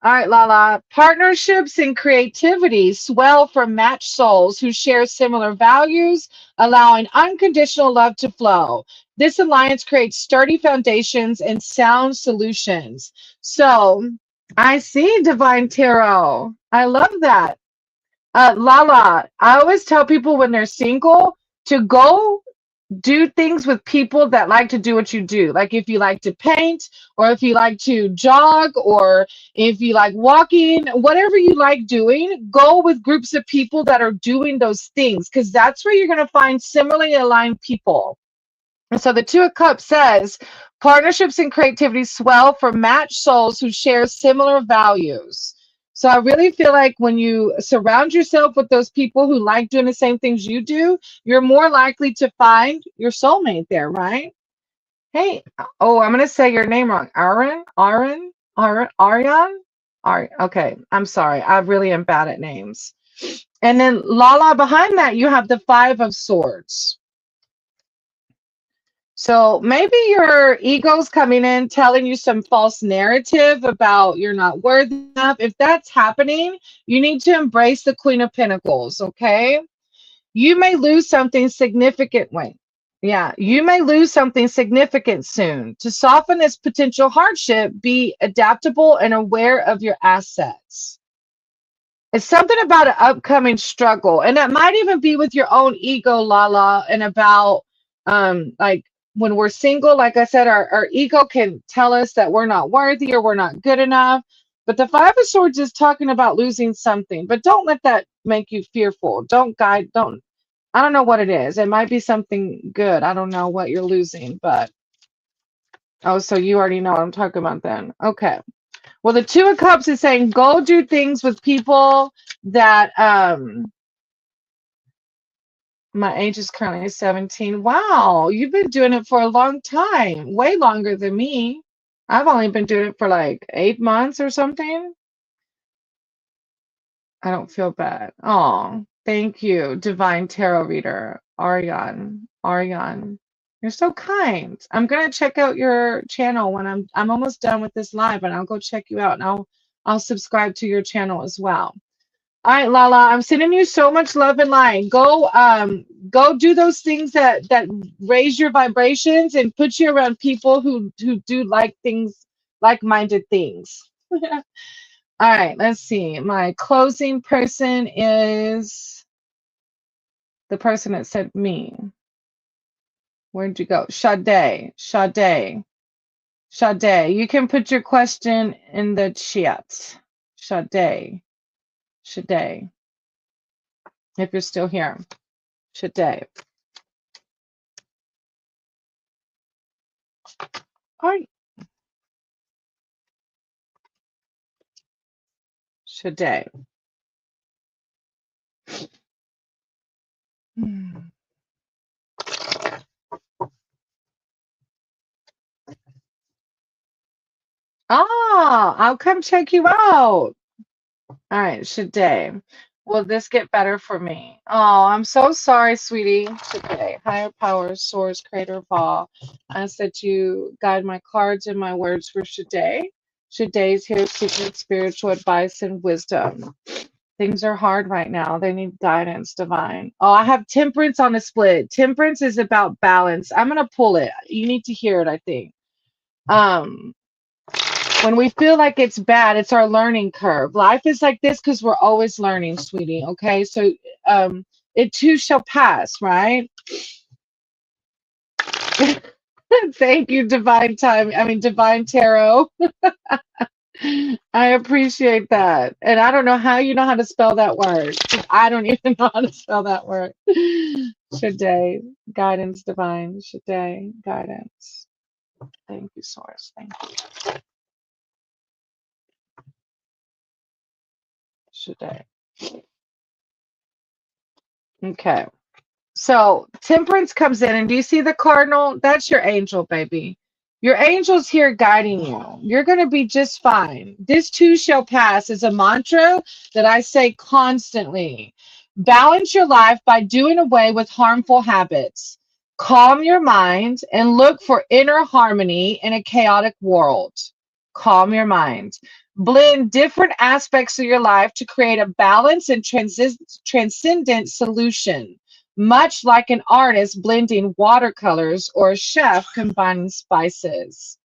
All right, Lala. Partnerships and creativity swell from matched souls who share similar values, allowing unconditional love to flow. This alliance creates sturdy foundations and sound solutions. So I see Divine Tarot. I love that. Lala, I always tell people when they're single to go do things with people that like to do what you do. Like if you like to paint, or if you like to jog, or if you like walking, whatever you like doing, go with groups of people that are doing those things because that's where you're going to find similarly aligned people. And so the Two of Cups says partnerships and creativity swell for matched souls who share similar values. So I really feel like when you surround yourself with those people who like doing the same things you do, you're more likely to find your soulmate there, right? Hey, oh, I'm gonna say your name wrong. Arian? Okay, I'm sorry. I really am bad at names. And then Lala, behind that, you have the Five of Swords. So maybe your ego's coming in telling you some false narrative about you're not worthy enough. If that's happening, you need to embrace the Queen of Pentacles, okay? You may lose something significant. Wait, yeah, you may lose something significant soon. To soften this potential hardship, be adaptable and aware of your assets. It's something about an upcoming struggle, and that might even be with your own ego, Lala, and about like when we're single, like I said, our ego can tell us that we're not worthy or we're not good enough. But the Five of Swords is talking about losing something, but don't let that make you fearful. Don't, I don't know what it is. It might be something good. I don't know what you're losing, but oh, so you already know what I'm talking about then. Okay. Well, the Two of Cups is saying go do things with people that my age is currently 17. Wow, you've been doing it for a long time, way longer than me. I've only been doing it for like 8 months or something. I don't feel bad. Oh, thank you, Divine Tarot Reader, Ariane. Ariane, you're so kind. I'm gonna check out your channel when I'm almost done with this live, and I'll go check you out, and I'll I'll subscribe to your channel as well. All right, Lala, I'm sending you so much love and light. Go do those things that raise your vibrations and put you around people who do like things, like-minded things. All right, let's see. My closing person is the person that said me. Where'd you go? Sade. Sade. Sade. You can put your question in the chat. Sade. Sade. If you're still here. Sade. All right. Sade. Hmm. Oh, I'll come check you out. All right, Shade. Will this get better for me? Oh, I'm so sorry, sweetie. Shade. Higher power, source, creator of all. I ask that you guide my cards and my words for Shade. Shade's here seeking spiritual advice and wisdom. Things are hard right now. They need guidance, divine. Oh, I have temperance on the split. Temperance is about balance. I'm gonna pull it. You need to hear it, I think. Um, when we feel like it's bad, it's our learning curve. Life is like this because we're always learning, sweetie. Okay, so it too shall pass, right? Thank you, divine time. I mean, divine tarot. I appreciate that. And I don't know how you know how to spell that word. 'Cause I don't even know how to spell that word. Shade, guidance, divine. Shade, guidance. Thank you, source. Thank you. Shade. Okay. So temperance comes in, and do you see the cardinal? That's your angel, baby. Your angel's here guiding you. You're going to be just fine. This too shall pass is a mantra that I say constantly. Balance your life by doing away with harmful habits. Calm your mind and look for inner harmony in a chaotic world. Calm your mind. Blend different aspects of your life to create a balanced and transcendent solution, much like an artist blending watercolors or a chef combining spices.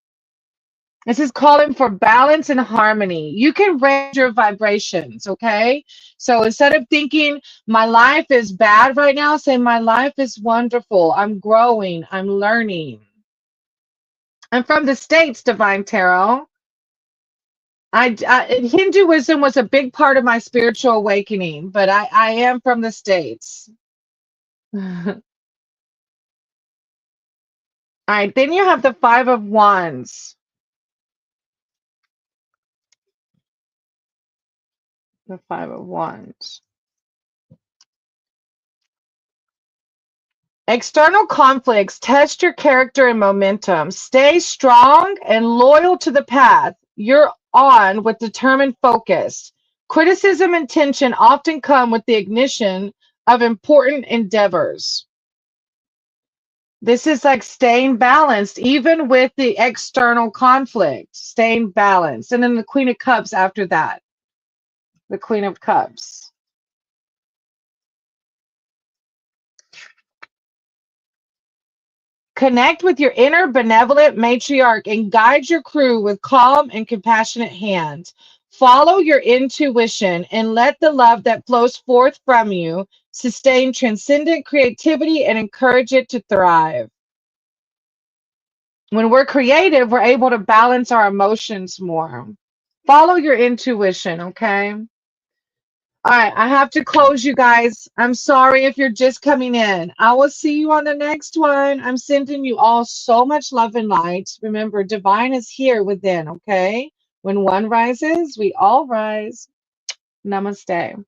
This is calling for balance and harmony. You can raise your vibrations, okay? So instead of thinking my life is bad right now, say my life is wonderful. I'm growing. I'm learning. I'm from the States, Divine Tarot. Hinduism was a big part of my spiritual awakening, but I am from the States. All right, then you have the Five of Wands. The Five of Wands. External conflicts test your character and momentum. Stay strong and loyal to the path you're on with determined focus. Criticism and tension often come with the ignition of important endeavors. This is like staying balanced, even with the external conflict, staying balanced. And then the Queen of Cups after that, the Queen of Cups. Connect with your inner benevolent matriarch and guide your crew with calm and compassionate hand. Follow your intuition and let the love that flows forth from you sustain transcendent creativity and encourage it to thrive. When we're creative, we're able to balance our emotions more. Follow your intuition, okay? All right, I have to close, you guys. I'm sorry if you're just coming in. I will see you on the next one. I'm sending you all so much love and light. Remember, divine is here within, okay? When one rises, we all rise. Namaste.